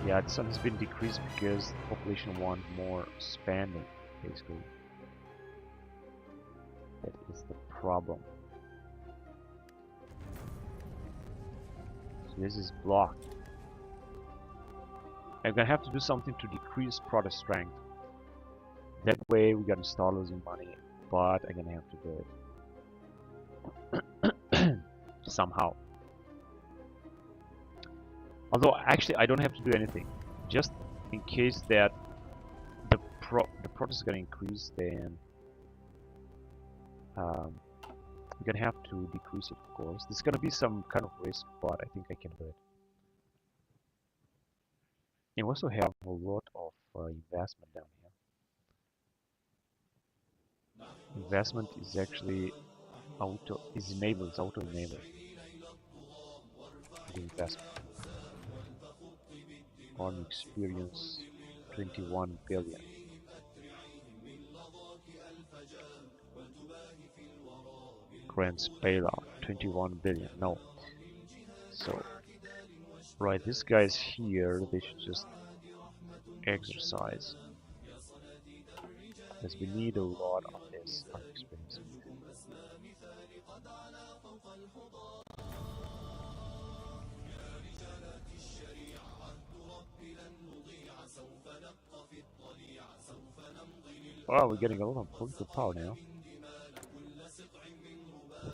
Yeah, this one has been decreased because the population want more spending, basically. That is the problem. So this is blocked. I'm gonna have to do something to decrease Protest strength. That way we're gonna start losing money, but I'm gonna have to do it. Somehow. Although actually I don't have to do anything, just in case that the protest is gonna increase, then we're gonna have to decrease it, of course. There's gonna be some kind of risk, but I think I can do it. And we also have a lot of investment down here. Investment is actually auto enabled. The investment. Army experience 21 billion. Grants bailout 21 billion. No. So, right, these guys here, they should just exercise, because we need a lot of this army experience. Wow, we're getting a lot of political power now.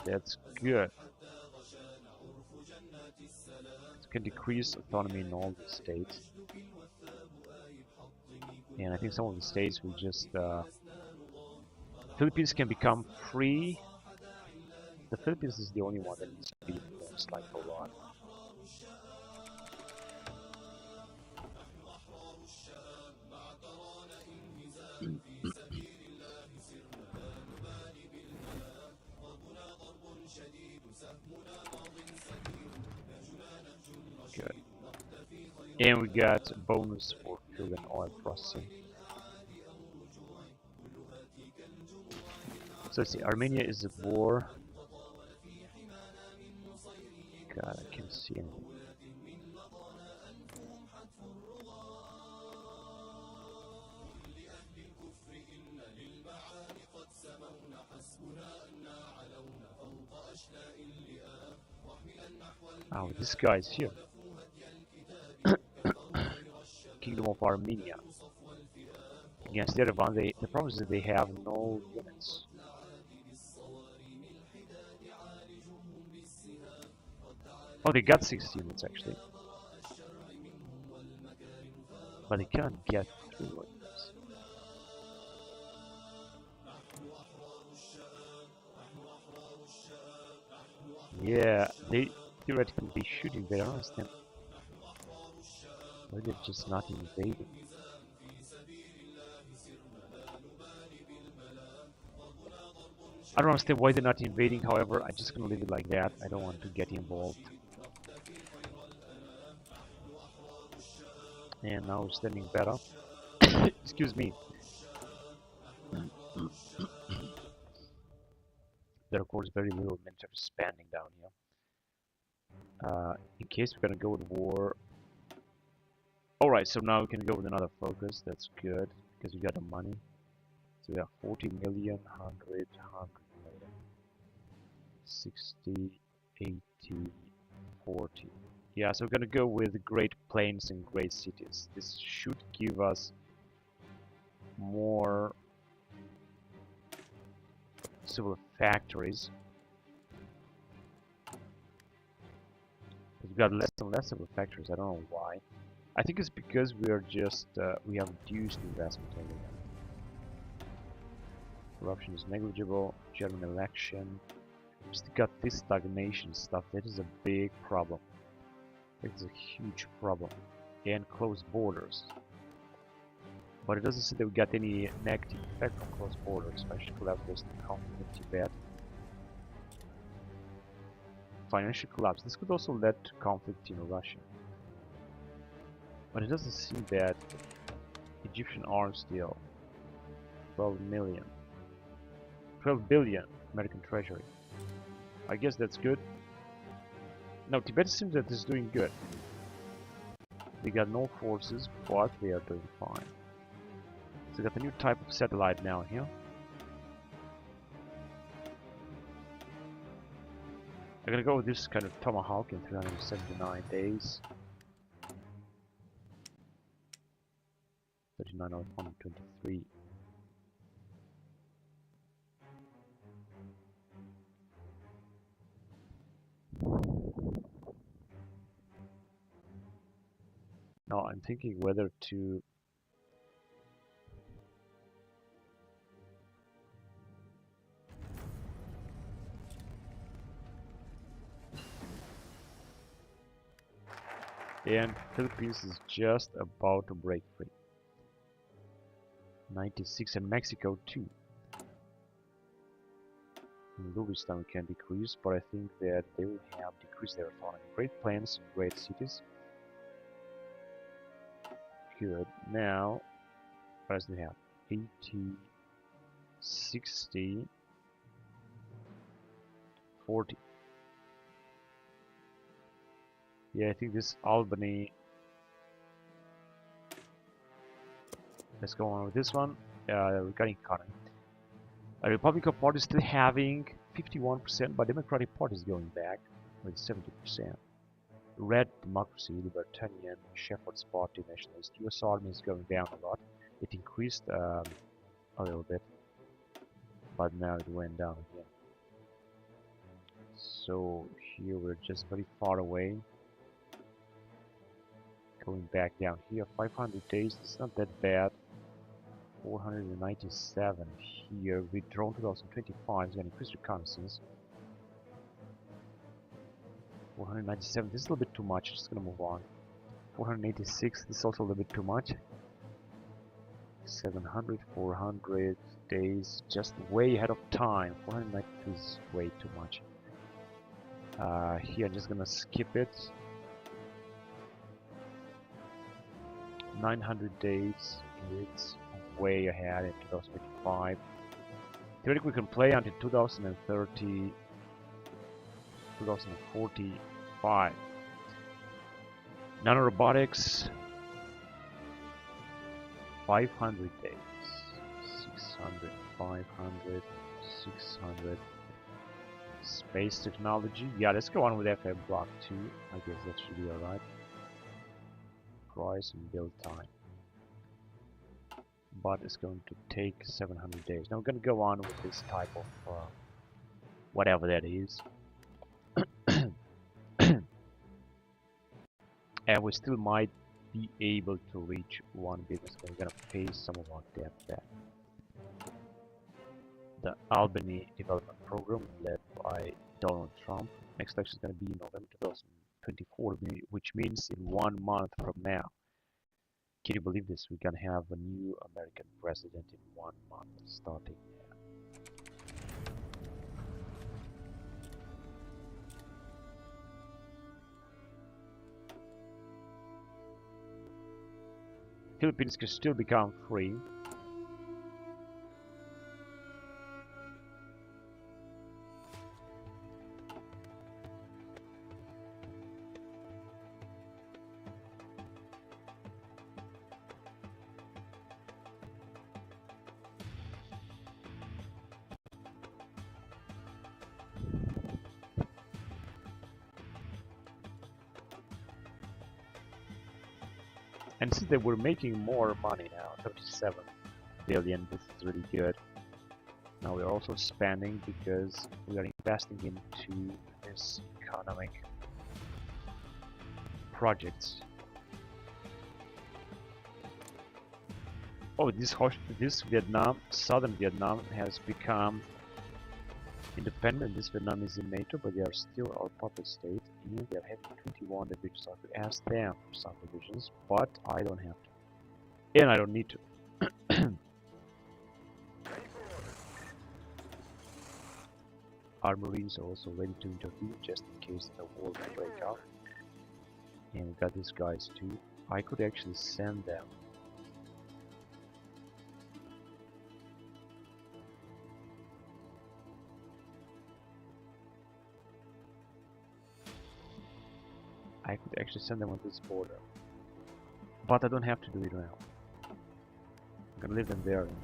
That's good. It can decrease autonomy in all the states. And I think some of the states will just Philippines can become free. The Philippines is the only one that needs to be influenced like a lot. Good. And we got a bonus for fuel and oil processing. So let's see, Armenia is at war. God, I can't see anything. Oh, this guy is here. Kingdom of Armenia. Against Yerevan, the problem is that they have no units. Oh, they got 6 units actually. But they can't get through it. Yeah, they theoretically be shooting, but I don't understand why they're just not invading. I don't understand why they're not invading, however, I'm just gonna leave it like that. I don't want to get involved. And now we're standing better. Excuse me. There of course very little military spending down here. In case we're gonna go to war. Alright, so now we can go with another focus, that's good, because we got the money. So we have 40 million, 100 million, 60, 80, 40. Yeah, so we're gonna go with Great Plains and Great Cities. This should give us more civil factories. We've got less and less civil factories, I don't know why. I think it's because we are just, we have reduced investment everywhere. Corruption is negligible, German election. Just got this stagnation stuff, that is a big problem. It's a huge problem. And closed borders. But it doesn't seem that we got any negative effect on closed borders. Financial collapse based on conflict in Tibet. Financial collapse. This could also lead to conflict in Russia. But it doesn't seem that Egyptian arms deal. 12 million. 12 billion American Treasury. I guess that's good. No, Tibet seems that it's doing good. They got no forces, but they are doing fine. So we got a new type of satellite now here. I'm gonna go with this kind of Tomahawk in 379 days. 39 out of 123. Now I'm thinking whether to and Philippines is just about to break free. 96 and Mexico too. In Lubistan we can decrease, but I think that they will have decreased their autonomy. Great Plains, great cities. Good. Now, what does they have? 80, 60, 40. Yeah, I think this Albany. Let's go on with this one. Regarding economy. The Republican Party is still having 51%, but Democratic Party is going back with 70%. Red Democracy, Libertarian, Shepherd's Party, Nationalist, US Army is going down a lot. It increased a little bit, but now it went down again. So here we're just very far away. Going back down here, 500 days, it's not that bad. 497 here. Withdrawn 2025 is going to increase reconnaissance. 497, this is a little bit too much, just gonna move on. 486, this is also a little bit too much. 700, 400 days, just way ahead of time. 492 is way too much. Here I'm just gonna skip it. 900 days, it's way ahead in 2025. Theoretically we can play until 2030, 2045. Nanorobotics, 500 days, 600, 500, 600. Space technology, yeah, let's go on with FM Block 2. I guess that should be alright. Price and build time. But it's going to take 700 days. Now we're going to go on with this type of whatever that is. And we still might be able to reach 1 billion. So we're going to pay some of our debt back. The Albany Development Program led by Donald Trump. Next election is going to be in November 2024, which means in 1 month from now. Can you believe this? We're going to have a new American president in 1 month starting now. Philippines can still become free. And since they were making more money now, 37 billion, this is really good. Now we're also spending because we are investing into this economic projects. Oh, this Vietnam, southern Vietnam has become independent. This Vietnam is in NATO, but they are still our puppet state, and they are having 21 divisions. So I could ask them for some divisions, but I don't have to, and I don't need to. Our Marines are also ready to intervene just in case the war will break out. And we got these guys too. I could actually send them. I could actually send them on this border, but I don't have to do it now. I'm gonna leave them there and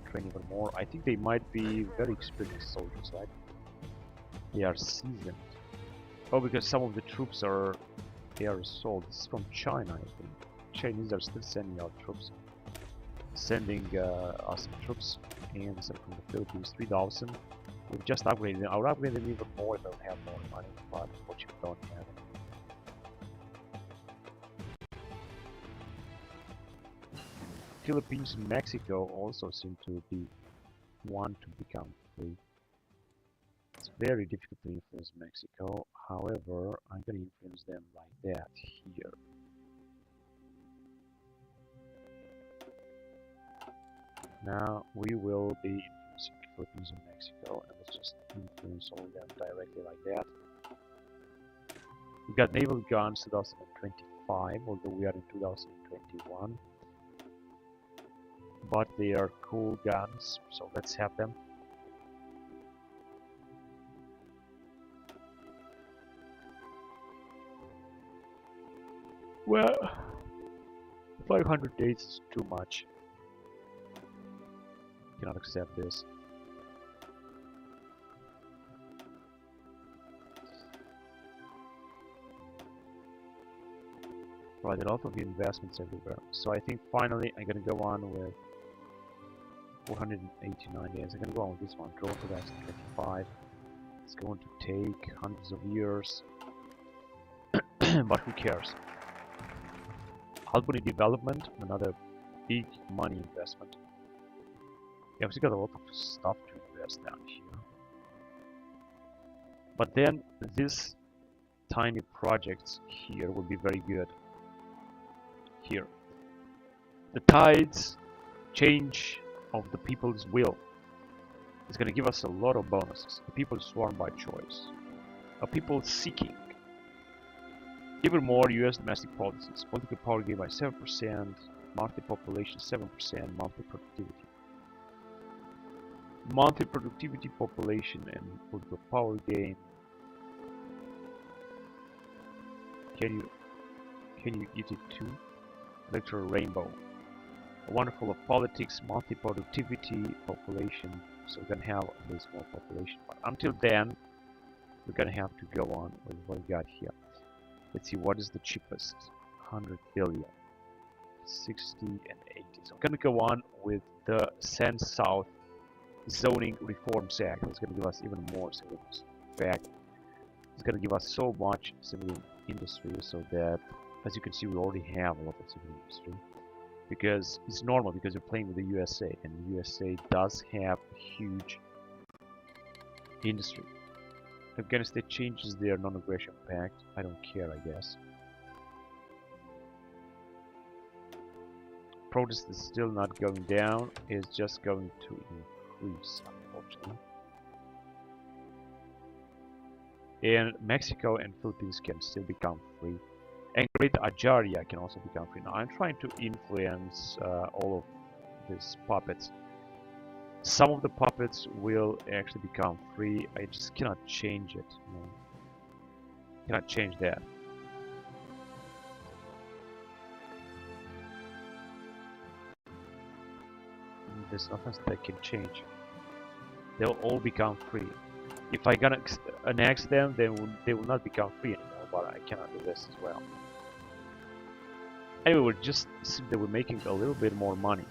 train even more. I think they might be very experienced soldiers, right? They are seasoned. Oh, because some of the troops are air assault. This is from China, I think. Chinese are still sending out troops, sending us troops, and some from the Philippines, 3,000. We've just upgraded them. I'll upgrade them even more if I have more money, but unfortunately don't have it. Philippines and Mexico also seem to want to become free. It's very difficult to influence Mexico. However, I'm going to influence them like that here. Now we will be influencing Philippines and Mexico, and let's just influence all of them directly like that. We've got naval guns 2025, although we are in 2021. But they are cool guns, so let's have them. Well, 500 days is too much. Cannot accept this. Right, a lot of investments everywhere. So I think finally I'm gonna go on with 489 days. I'm gonna go on with this one, draw 2025. It's going to take hundreds of years, but who cares? Albany Development, another big money investment. Yeah, we got a lot of stuff to invest down here. But then these tiny projects here will be very good. Here. The tides change of the people's will. It's going to give us a lot of bonuses. The people swarm by choice. A people seeking. Even more US domestic policies. Political power gained by 7%. Monthly population 7%. Monthly productivity. Monthly productivity, population, and political power gain. Can you get it too? Electoral rainbow. Wonderful of politics, monthly productivity, population. So we're gonna have a little small population. But until then, we're gonna have to go on with what we got here. Let's see what is the cheapest. 100 billion, 60 and 80. So I'm gonna go on with the San South Zoning Reforms Act. It's gonna give us even more civilians. In fact, it's gonna give us so much civilian industry so that, as you can see, we already have a lot of civilian industry. Because it's normal, because you're playing with the USA, and the USA does have a huge industry. Afghanistan changes their non-aggression pact. I don't care, I guess. Protest is still not going down, it's just going to increase, unfortunately. And Mexico and Philippines can still become free. And Great Ajaria can also become free. Now I'm trying to influence all of these puppets. Some of the puppets will actually become free. I just cannot change it. You know? Cannot change that. There's nothing that I can change. They'll all become free. If I gonna annex them, then they will not become free anymore. But I cannot do this as well. Anyway, we're just see that we're making a little bit more money.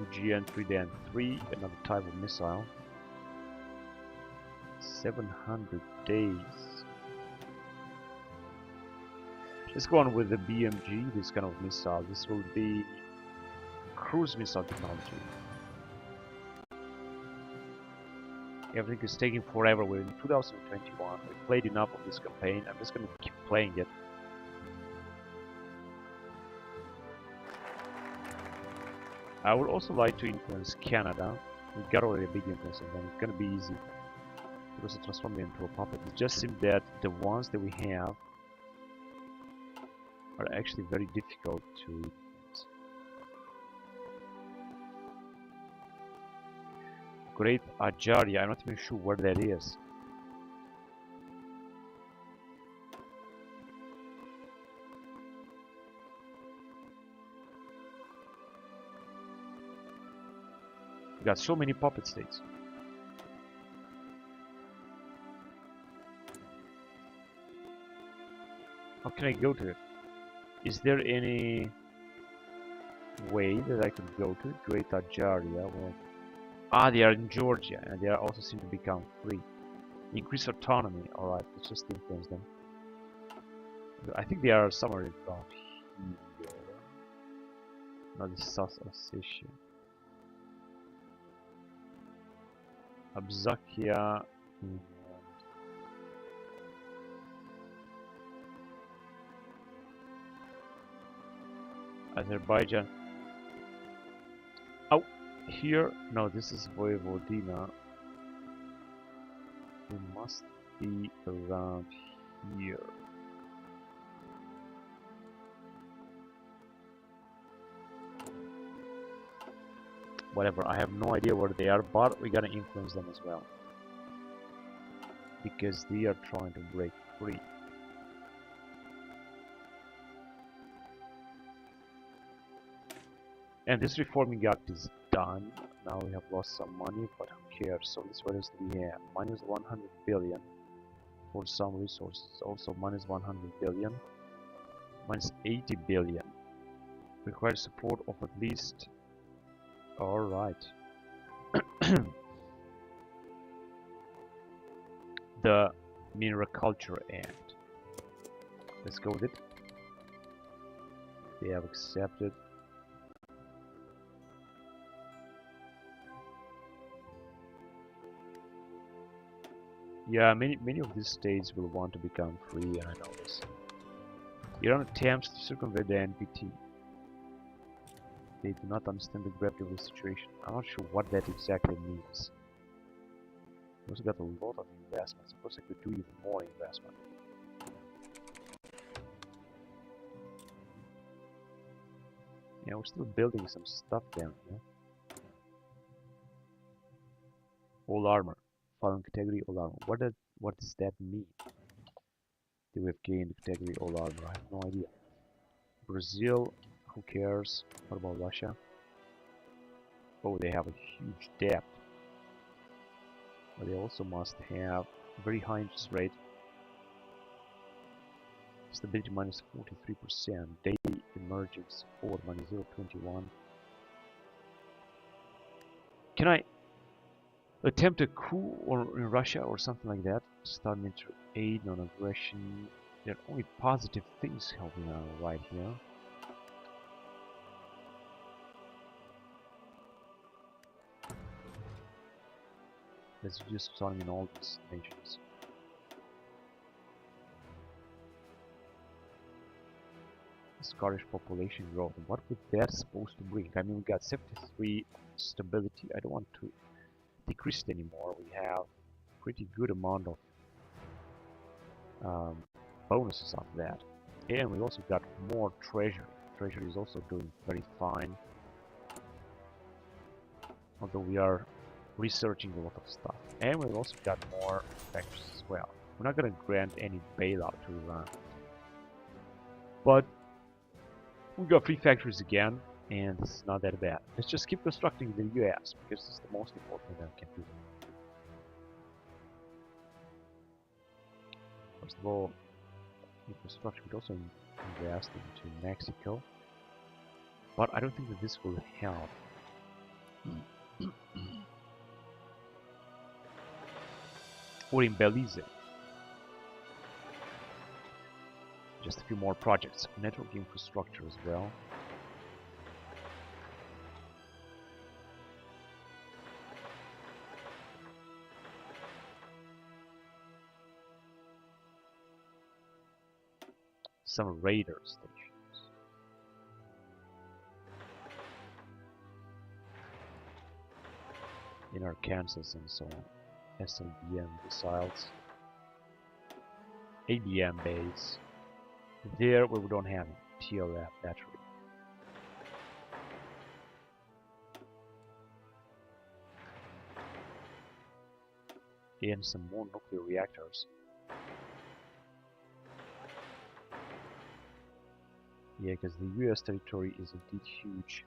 UGN 3Dan3, another type of missile. 700 days. Let's go on with the BMG, this kind of missile. This will be cruise missile technology. Everything is taking forever. We're in 2021. We played enough of this campaign. I'm just going to keep playing it. I would also like to influence Canada. We got already a big influence on them. It's going to be easy because it transform them into a puppet. It just seems that the ones that we have are actually very difficult to influence. Great Ajaria, I'm not even sure where that is. We got so many puppet states. How can I go to it? Is there any way that I can go to it? Great Ajaria. Well, they are in Georgia, and they are also seem to become free. Increase autonomy. Alright, let's just influence them. I think they are somewhere around here. No, this is South Ossetia. Abkhazia and Azerbaijan. Oh, here, no, this is Vojvodina. It must be around here. Whatever, I have no idea where they are, but we gotta influence them as well. Because they are trying to break free. And this reforming act is done. Now we have lost some money, but who cares? So this what else do we have? Minus 100 billion for some resources. Also minus 100 billion. Minus 80 billion. Requires support of at least. Alright. The Mineral Culture Act. Let's go with it. They have accepted. Yeah, many of these states will want to become free, and I know this. Iran attempts to circumvent the NPT. They do not understand the gravity of the situation. I'm not sure what that exactly means. We also got a lot of investments. Of course, I could do even more investment. Yeah, we're still building some stuff down here. All armor. Fallen category, all armor. What does that mean? That we've gained category all armor? I have no idea. Brazil, who cares? What about Russia? Oh, they have a huge debt. But they also must have very high interest rate. Stability minus 43%. Daily emergence support minus 0.21. Can I attempt a coup in Russia or something like that? Start military aid, non-aggression. There are only positive things helping out right here. Let's just start in all these nations. Scottish population growth. What would that supposed to bring? I mean, we got 73 stability. I don't want to decrease it anymore. We have pretty good amount of bonuses of that, and we also got more treasury. Treasury is also doing very fine, although we are researching a lot of stuff, and we've also got more factories as well. We're not going to grant any bailout to Iran, but we got free factories again, and this is not that bad. Let's just keep constructing the US, because this is the most important thing that we can do. First of all, infrastructure would also invest into Mexico, but I don't think that this will help. Or in Belize. Just a few more projects. Network infrastructure as well. Some radar stations. In Arkansas and so on. SLBM missiles. ABM base. There where we don't have a TLF battery. And some more nuclear reactors. Yeah, because the US territory is indeed huge.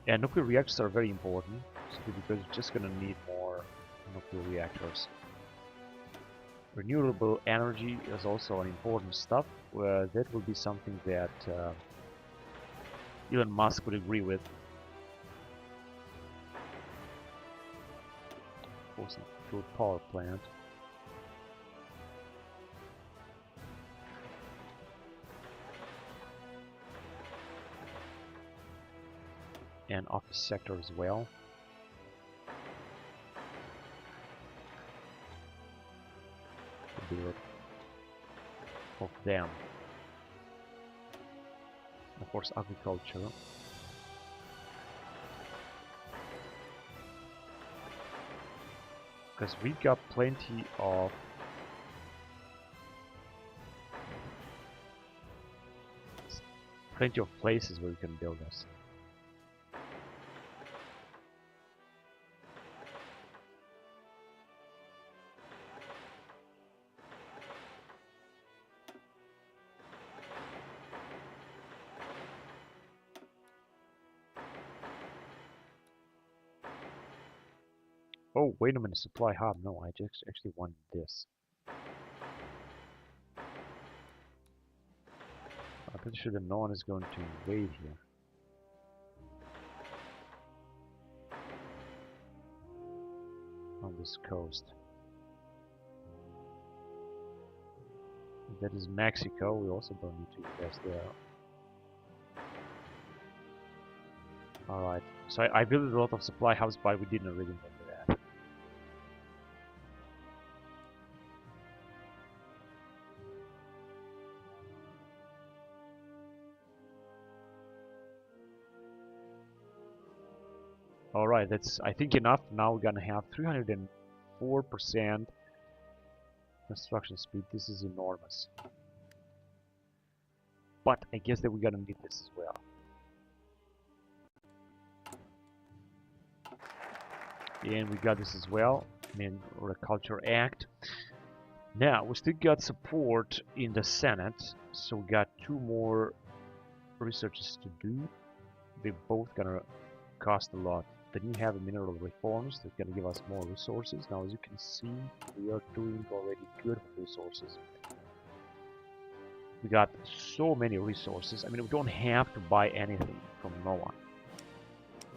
And nuclear reactors are very important, simply because we're just gonna need more nuclear reactors. Renewable energy is also an important stuff, where that will be something that Elon Musk would agree with. Fossil fuel power plant. And office sector as well. A bit of them. Of course, agriculture. Because we got plenty of places where we can build this. Oh, wait a minute, supply hub. No, I just actually want this. I'm pretty sure that no one is going to invade here. On this coast. That is Mexico. We also don't need to invest there. Alright, so I built a lot of supply hubs, but we didn't really need that. Alright, that's I think enough. Now we're gonna have 304% construction speed. This is enormous. But I guess that we're gonna need this as well. And we got this as well. I mean, Agriculture Act. Now we still got support in the Senate, so we got 2 more researches to do. They're both gonna cost a lot. Then you have mineral reforms that's gonna give us more resources. Now, as you can see, we are doing already good resources. We got so many resources. I mean, we don't have to buy anything from no one.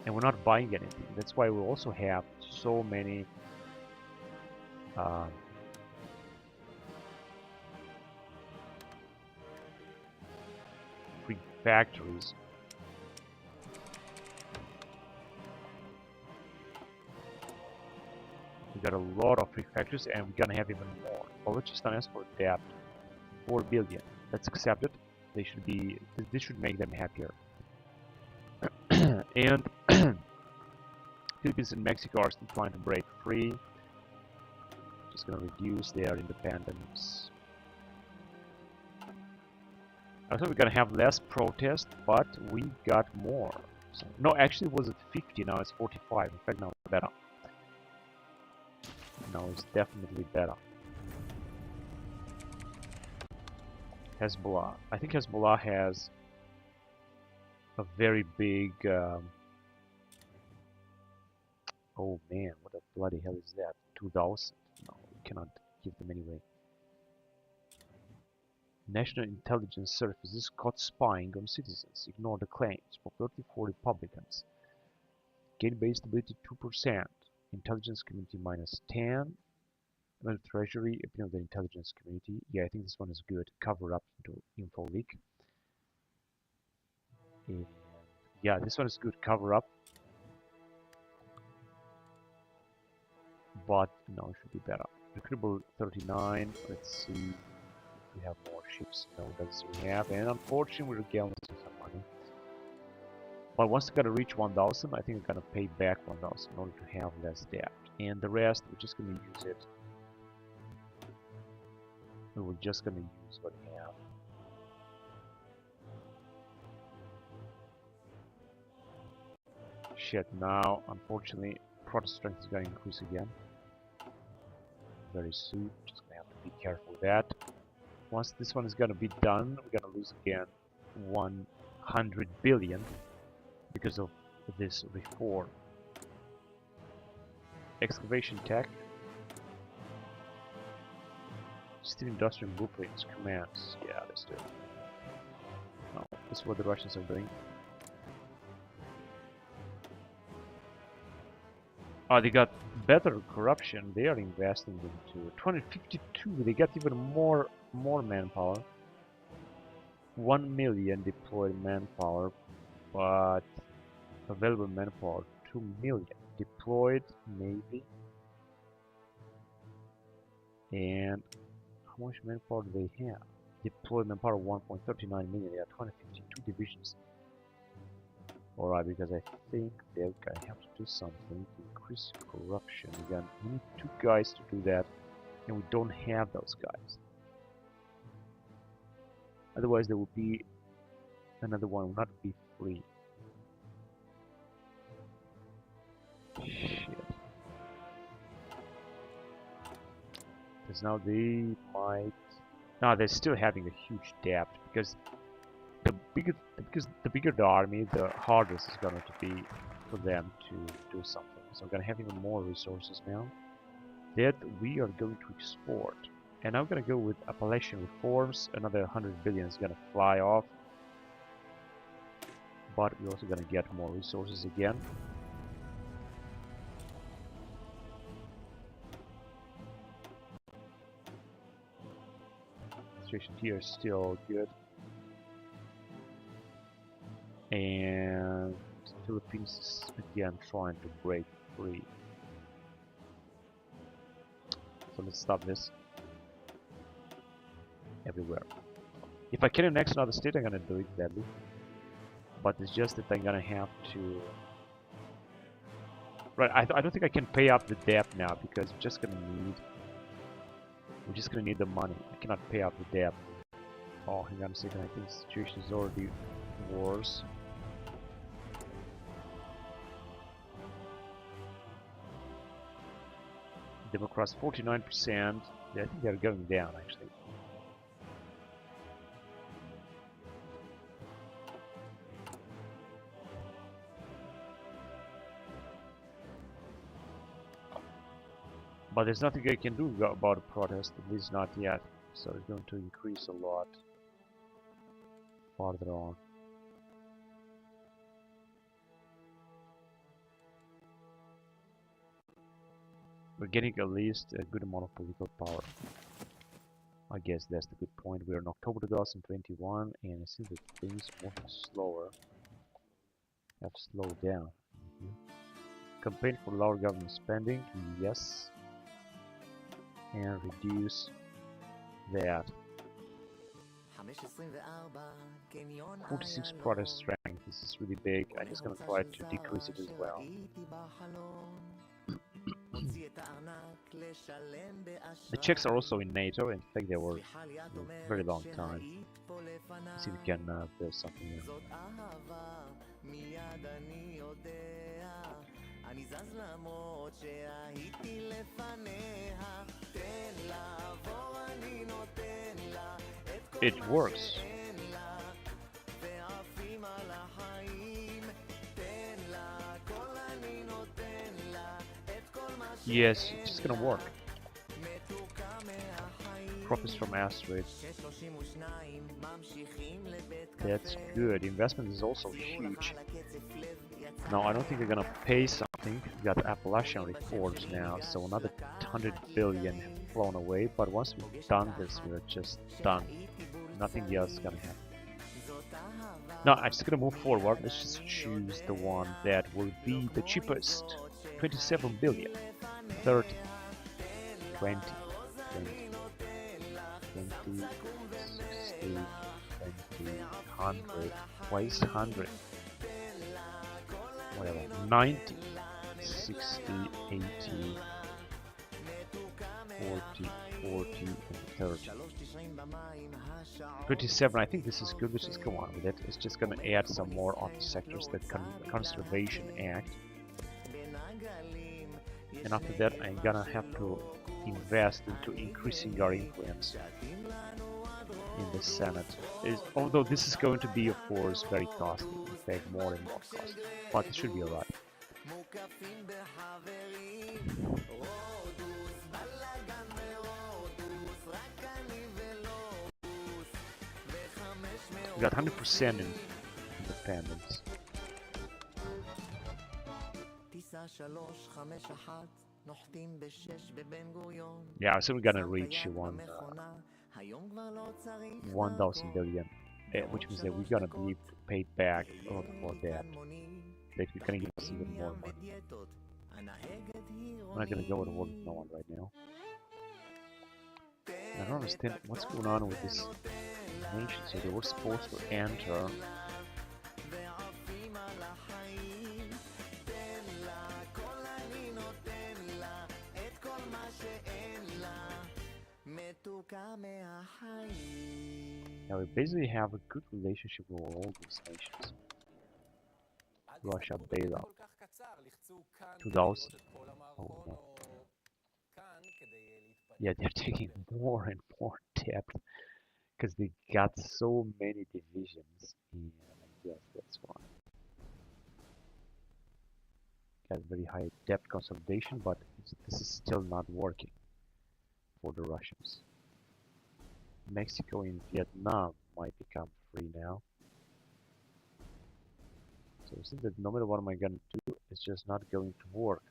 And we're not buying anything. That's why we also have so many free factories. We got a lot of free factories, and we're gonna have even more. Balochistan export debt 4 billion. Let's accept it. They should be. This should make them happier. And Philippines and Mexico are still trying to break free. Just gonna reduce their independence. I thought we're gonna have less protest, but we got more. So, no, actually it was at 50, now it's 45. In fact, now it's better. Now it's definitely better. Hezbollah. I think Hezbollah has a very big... oh man, what the bloody hell is that? 2,000? No, we cannot give them anyway. National Intelligence Service is caught spying on citizens. Ignore the claims. Popularity for Republicans. Gain base stability 2%. Intelligence community -10. And Treasury, opinion of the intelligence community. Yeah, I think this one is good. Cover up into info leak. And yeah, this one is good. Cover up. But no, it should be better. Recruitable 39. Let's see. We have more ships. No, that's we have. And unfortunately, we're getting some money. But once we gotta reach 1,000, I think we're gonna pay back 1,000 in order to have less debt. And the rest, we're just gonna use it. And we're just gonna use what we have. Shit, now, unfortunately, protest strength is gonna increase again. Very soon. Just gonna have to be careful with that. Once this one is gonna be done, we're gonna lose again 100 billion because of this reform. Excavation tech. Steel industrial blueprints, commands. Yeah, let's do it. No, this is what the Russians are doing. Oh, they got better corruption. They are investing into 252. They got even more manpower. 1 million deployed manpower, but available manpower 2 million. Deployed maybe. And how much manpower do they have? Deployed manpower 1.39 million. They are 252 divisions. Alright, because I think they're gonna have to do something to increase corruption. Again, we need 2 guys to do that, and we don't have those guys. Otherwise, there will be another one will not be free. Shit. Because now they might. No, they're still having a huge debt because the bigger the army, the harder it's going to be for them to do something. So we're going to have even more resources now that we are going to export. And I'm going to go with Appalachian reforms. Another 100 billion is going to fly off. But we're also going to get more resources again. Situation here is still good. And Philippines is again trying to break free. So let's stop this. Everywhere. If I can annex another state, I'm gonna do it gladly. But it's just that I'm gonna have to Right, I don't think I can pay up the debt now because we're just gonna need the money. I cannot pay up the debt. Oh, hang on a second. I think the situation is already worse. Democrats 49%. Yeah, I think they're going down actually. But there's nothing I can do about a protest, at least not yet. So it's going to increase a lot farther on. We're getting at least a good amount of political power. I guess that's the good point. We're in October 2021 and it seems that things moving slower have slowed down. Campaign for lower government spending, yes. And reduce that. 46 protest strength, this is really big. I'm just gonna try to decrease it as well. The Czechs are also in NATO, in fact they were for a very long time. Let's see if we can build something here. It works. Yes, it's just gonna work. Profits from Astrid. That's good. Investment is also huge. Now I don't think they're gonna pay something. We got Appalachian reforms now, so another 100 billion have flown away. But once we've done this, we're just done. Nothing else is gonna happen. Now I'm just gonna move forward. Let's just choose the one that will be the cheapest. 27 billion. 30, 20, 20, 20, 60, 20, 100, why is 100? Whatever, 90, 60, 80, 40, 40, and 30. 27, I think this is good, let's just go on with it. It's just gonna add some more on the sectors, the Conservation Act. And after that I'm gonna have to invest into increasing our influence in the Senate. Although this is going to be of course very costly, in fact more and more costly, but it should be alright. We got 100% in independence. Yeah, so we're gonna reach 1,000 billion, which means that we're gonna be able to pay back a lot more debt. That we're gonna give us even more money. I'm not gonna go to war with no one right now. I don't understand what's going on with this nation. So they were supposed to enter. Now we basically have a good relationship with all these nations. Russia bailout. 2000. Oh no. Yeah, they're taking more and more debt because they got so many divisions. And yes, that's why. Got very high debt consolidation, but this is still not working for the Russians. Mexico and Vietnam might become free now. So it seems that no matter what am I gonna do, it's just not going to work.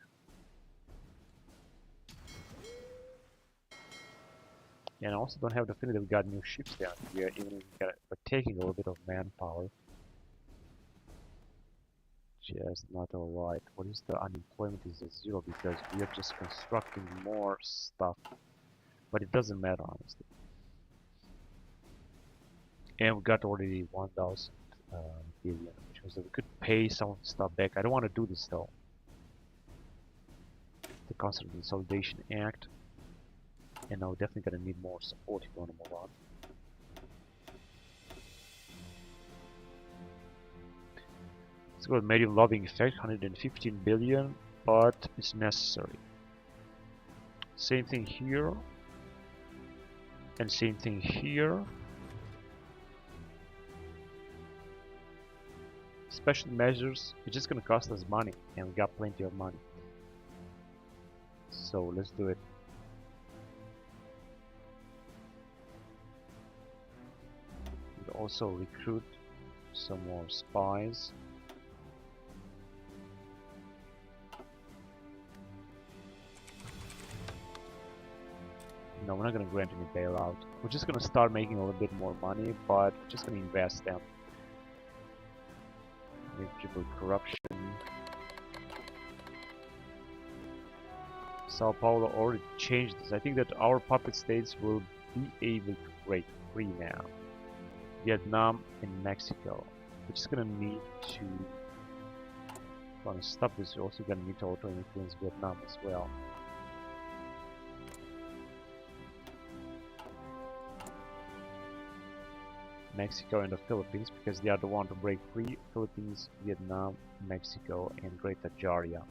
And I also don't have the feeling that we got new ships down here, even if we're taking a little bit of manpower. Just not alright. What is the unemployment is at 0 because we are just constructing more stuff. But it doesn't matter honestly. And we got already 1,000 billion, which means that we could pay some of the stuff back. I don't want to do this though. Constant Consolidation Act. And now we're definitely gonna need more support if we want to move on. Let's go with medium lobbying effect, 115 billion, but it's necessary. Same thing here. And same thing here. Special measures, it's just gonna cost us money, and we got plenty of money. So let's do it. We'll also recruit some more spies. No, we're not gonna grant any bailout. We're just gonna start making a little bit more money, but we're just gonna invest them. Negligible corruption. Sao Paulo already changed this. I think that our puppet states will be able to break free now. Vietnam and Mexico. We're just gonna need to stop this. We're also gonna need to auto-influence Vietnam as well. Mexico and the Philippines, because they are the one to break free. Philippines, Vietnam, Mexico, and Greater Jaria.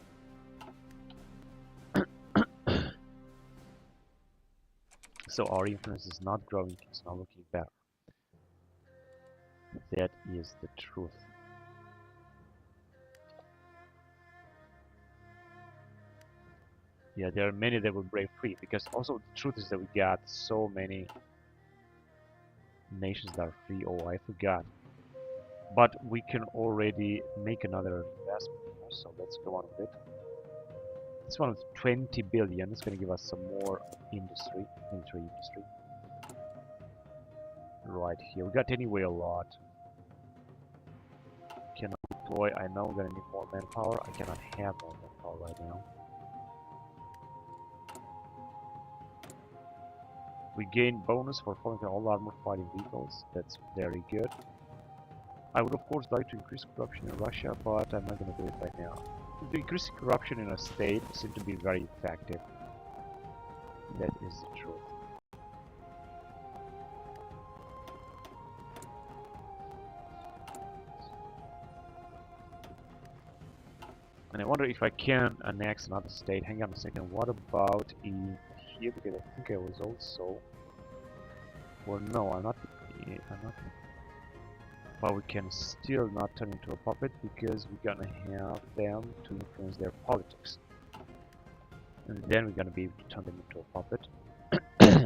So our influence is not growing, it's not looking better. That is the truth. Yeah, there are many that will break free, because also the truth is that we got so many nations that are free. Oh, I forgot. But we can already make another investment here, so let's go on with it. This one with 20 billion is going to give us some more industry, military industry. Right here, we got anyway a lot. Cannot deploy. I know we're going to need more manpower. I cannot have more manpower right now. We gain bonus for falling all armor fighting vehicles. That's very good. I would of course like to increase corruption in Russia, but I'm not going to do it right now. Increasing corruption in a state seems to be very effective. That is the truth. And I wonder if I can annex another state. Hang on a second. What about in here? Because I think I was also. Well, no, I'm not. But we can still not turn into a puppet because we're gonna have them to influence their politics. And then we're gonna be able to turn them into a puppet.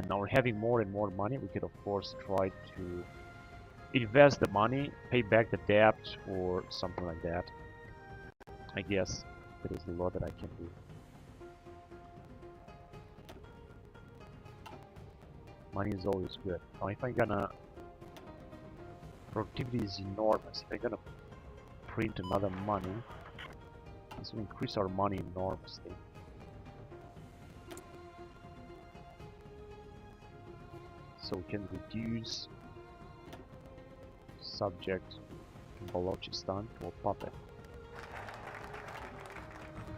Now we're having more and more money. We could of course try to invest the money, pay back the debt, or something like that. I guess that is the law that I can do. Money is always good. Now if I'm gonna... Productivity is enormous. If I'm gonna print another money, this will increase our money enormously. So we can reduce subject in Balochistan to a puppet.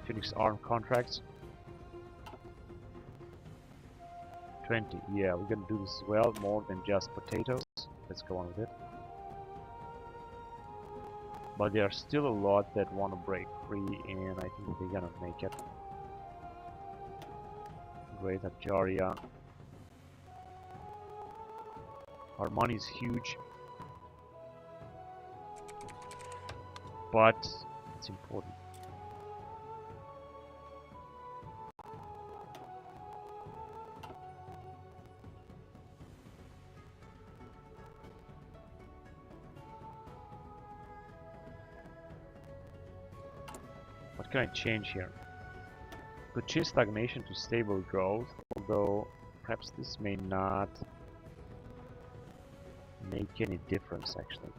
Phoenix arm contracts. 20. Yeah, we're gonna do this as well, more than just potatoes. Let's go on with it. But there are still a lot that want to break free, and I think they're gonna make it. Greater Jaria. Our money is huge, but it's important. What can I change here? Could change stagnation to stable growth, although perhaps this may not make any difference actually.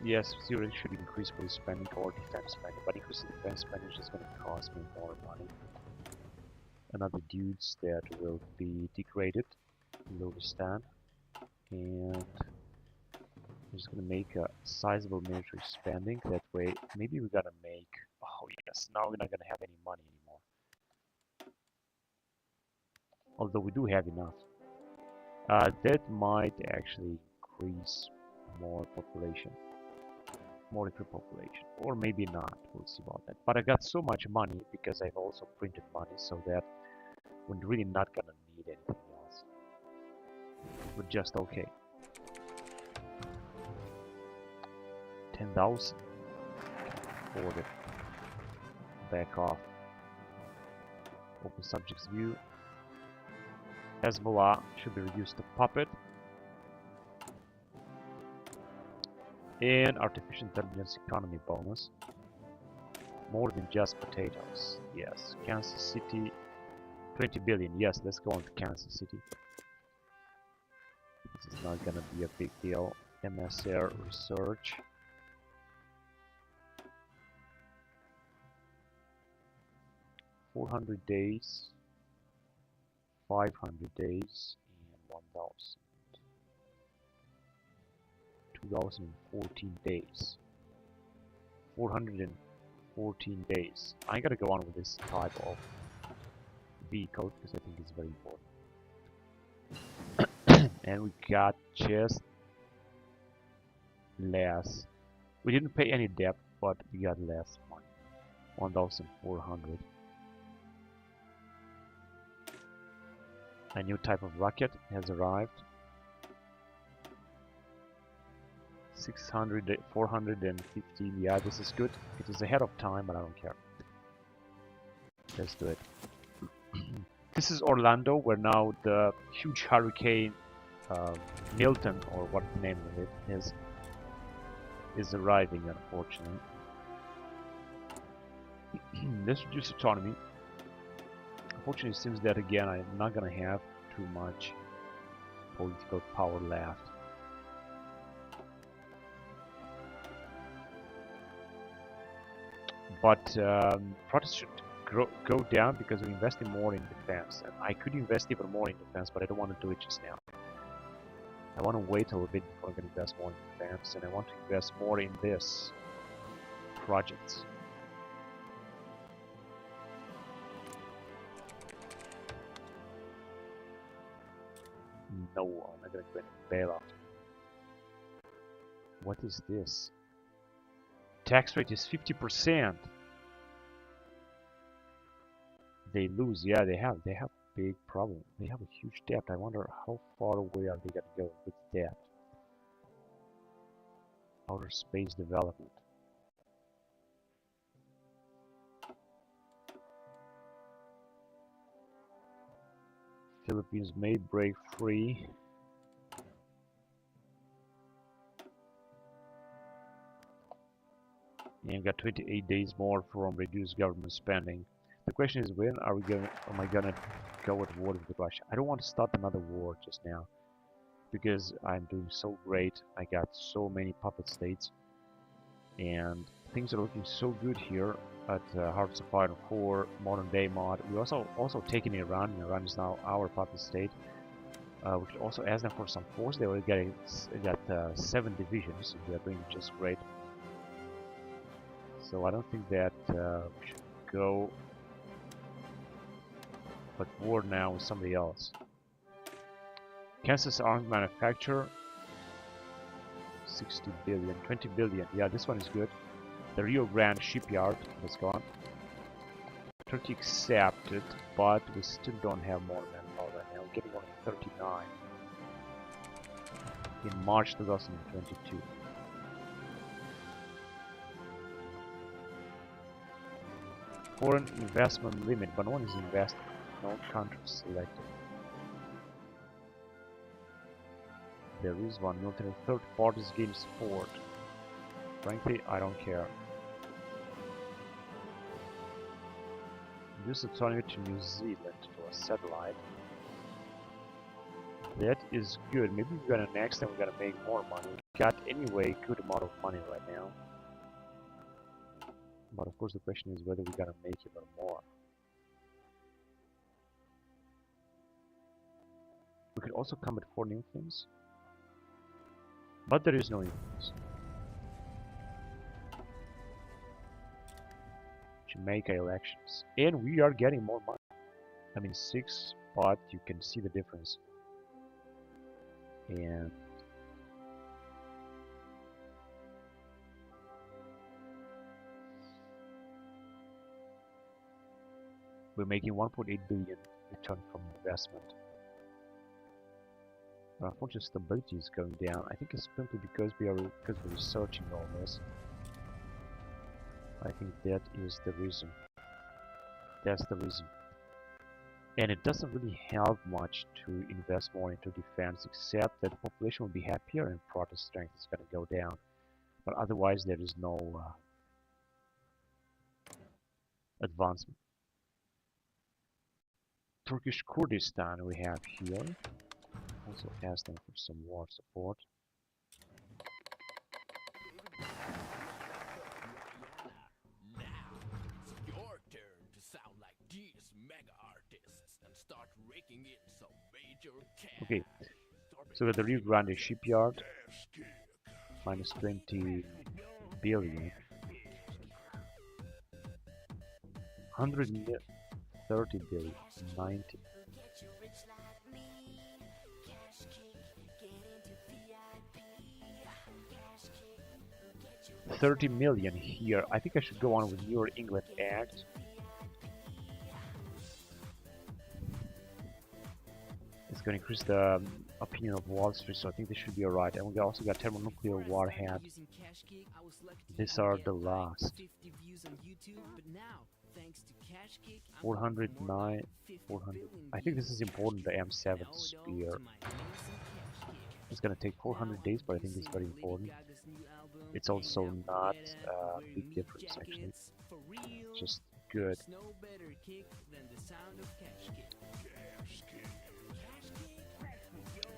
Yes, zero should increase police spending or defense spending, but increasing defense spending is just going to cost me more money. Another dudes that will be degraded in Logistan, and I'm just gonna make a sizable military spending. That way, maybe we're gonna make. Oh yes, now we're not gonna have any money anymore. Although we do have enough. That might actually increase more population, more recruit population, or maybe not. We'll see about that. But I got so much money because I've also printed money, so that we're really not gonna need anything else. We're just okay. 10,000. Afford it. Back off. Open subjects view. Hezbollah should be reduced to puppet. And artificial intelligence economy bonus. More than just potatoes. Yes. Kansas City. 20 billion. Yes, let's go on to Kansas City. This is not gonna be a big deal. MSR research. 400 days. 500 days. And 1,000. 2014 days. 414 days. I gotta go on with this type of vehicle because I think it's very important. And we got just less. We didn't pay any debt, but we got less money. 1,400. A new type of rocket has arrived. 600, 415. Yeah, this is good. It is ahead of time, but I don't care. Let's do it. This is Orlando, where now the huge hurricane Milton, or what the name of it is arriving, unfortunately. Let's reduce autonomy. Unfortunately, it seems that again I'm not gonna have too much political power left. But protests should go down because we're investing more in defense. And I could invest even more in defense, but I don't want to do it just now. I want to wait a little bit before I can invest more in defense, and I want to invest more in this projects. No, I'm not going to go into bailout. What is this? Tax rate is 50%. They lose. Yeah, they have big problem. They have a huge debt. I wonder how far away are they gonna go with debt. Outer space development. Philippines may break free. And you've got 28 days more from reduced government spending. The question is, when are we going? Am I gonna go at war with Russia? I don't want to start another war just now because I'm doing so great. I got so many puppet states, and things are looking so good here at Hearts of Fire 4 Modern Day mod. We also taking Iran. Iran is now our puppet state. We could also ask them for some force. They already got 7 divisions. So they are doing just great. So I don't think that we should go but war now with somebody else. Kansas arms manufacturer, 60 billion, 20 billion. Yeah, this one is good. The Rio Grande shipyard has gone. Turkey accepted, but we still don't have more manpower right now. We're getting only 39 in March 2022. Foreign investment limit, but no one is investing. No countries selected. There is one. Military third parties gain support. Frankly, I don't care. Use autonomy to New Zealand to a satellite. That is good. Maybe we're gonna next time we're gonna make more money. We got anyway good amount of money right now. But of course the question is whether we're gonna make even more. We could also come at 4 new things. But there is no influence. Jamaica elections. And we are getting more money. I mean 6, but you can see the difference. And we're making 1.8 billion return from investment. But unfortunately, stability is going down. I think it's simply because we're researching all this. I think that is the reason. That's the reason. And it doesn't really help much to invest more into defense, except that the population will be happier and protest strength is going to go down. But otherwise, there is no advancement. Turkish Kurdistan we have here. Also ask them for some war support.
Now it's your turn to sound like these mega artists and start raking in some major cash.
Okay, so with the Rio Grande shipyard, minus 20 billion. 130 billion, 90. 30 million here. I think I should go on with New England Act. It's going to increase the opinion of Wall Street, so I think this should be alright. And we also got thermonuclear warhead. These are the last. 409, 400. I think this is important, the M7 Spear. It's going to take 400 days, but I think it's very important. It's also not a big difference, actually. Just good.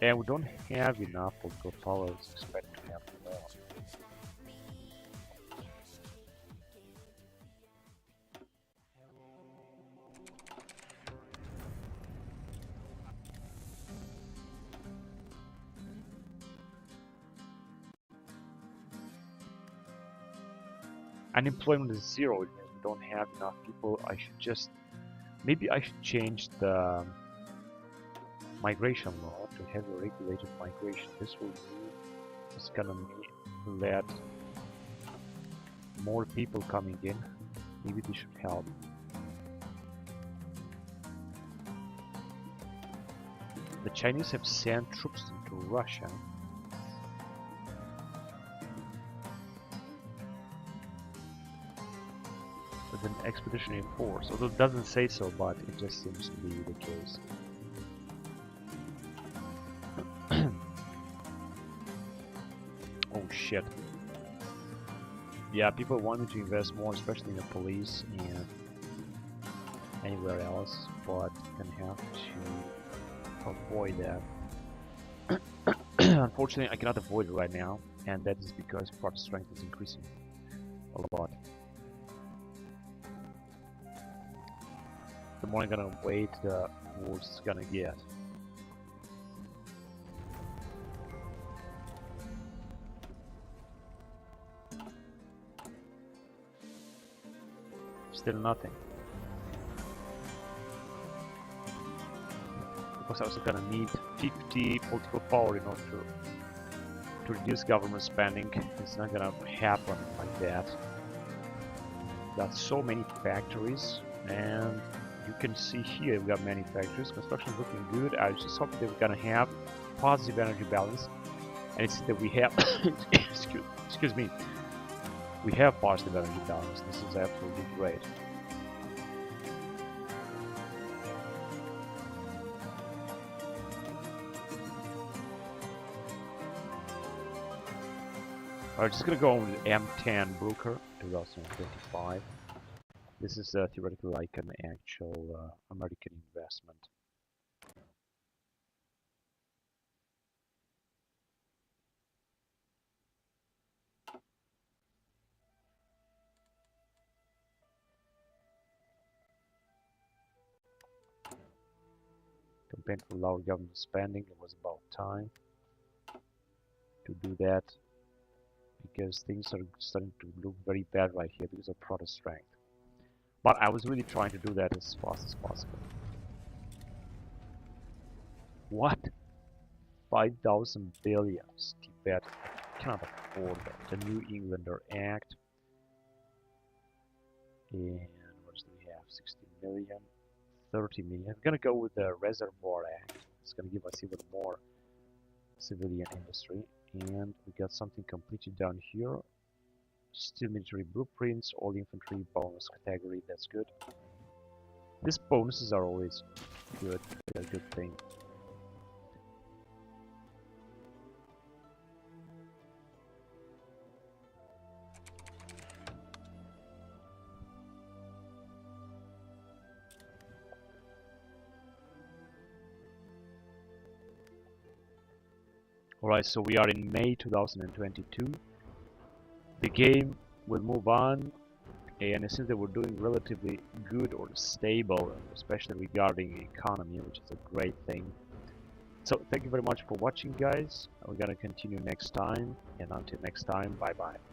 And we don't have enough political power. It's expected to have more. Unemployment is 0. It means we don't have enough people. I should just... Maybe I should change the migration law to have a regulated migration. This will mean it's gonna let more people coming in. Maybe this should help. The Chinese have sent troops into Russia. With an expeditionary force, although it doesn't say so, but it just seems to be the case. Oh shit. Yeah, people want me to invest more, especially in the police and anywhere else, but I'm gonna have to avoid that. Unfortunately, I cannot avoid it right now, and that is because protest strength is increasing a lot. The more I'm gonna wait, the worse it's gonna get. Still nothing. Because I was gonna need 50 political power in order to reduce government spending. It's not gonna happen like that. Got so many factories, and you can see here we got many factories. Construction is looking good. I was just hoping that we're gonna have positive energy balance, and it's that we have excuse me. We have positive energy balance. This is absolutely great. Alright, just gonna go on with M10 Brooker 2025. This is theoretically like an actual American investment. Campaign for lower government spending. It was about time. to do that, because things are starting to look very bad right here because of protest strength. But I was really trying to do that as fast as possible. What? 5,000 billions. Tibet cannot afford that. The New Englander Act. And what do we have? 60 million, 30 million. I'm gonna go with the Reservoir Act. It's gonna give us even more civilian industry. And we got something completed down here. Still military blueprints, all infantry bonus category. That's good. These bonuses are always good. A good thing. Alright, so we are in May 2022. The game will move on, and since they were doing relatively good or stable, especially regarding the economy, which is a great thing. So thank you very much for watching, guys. We're gonna continue next time, and until next time, bye bye.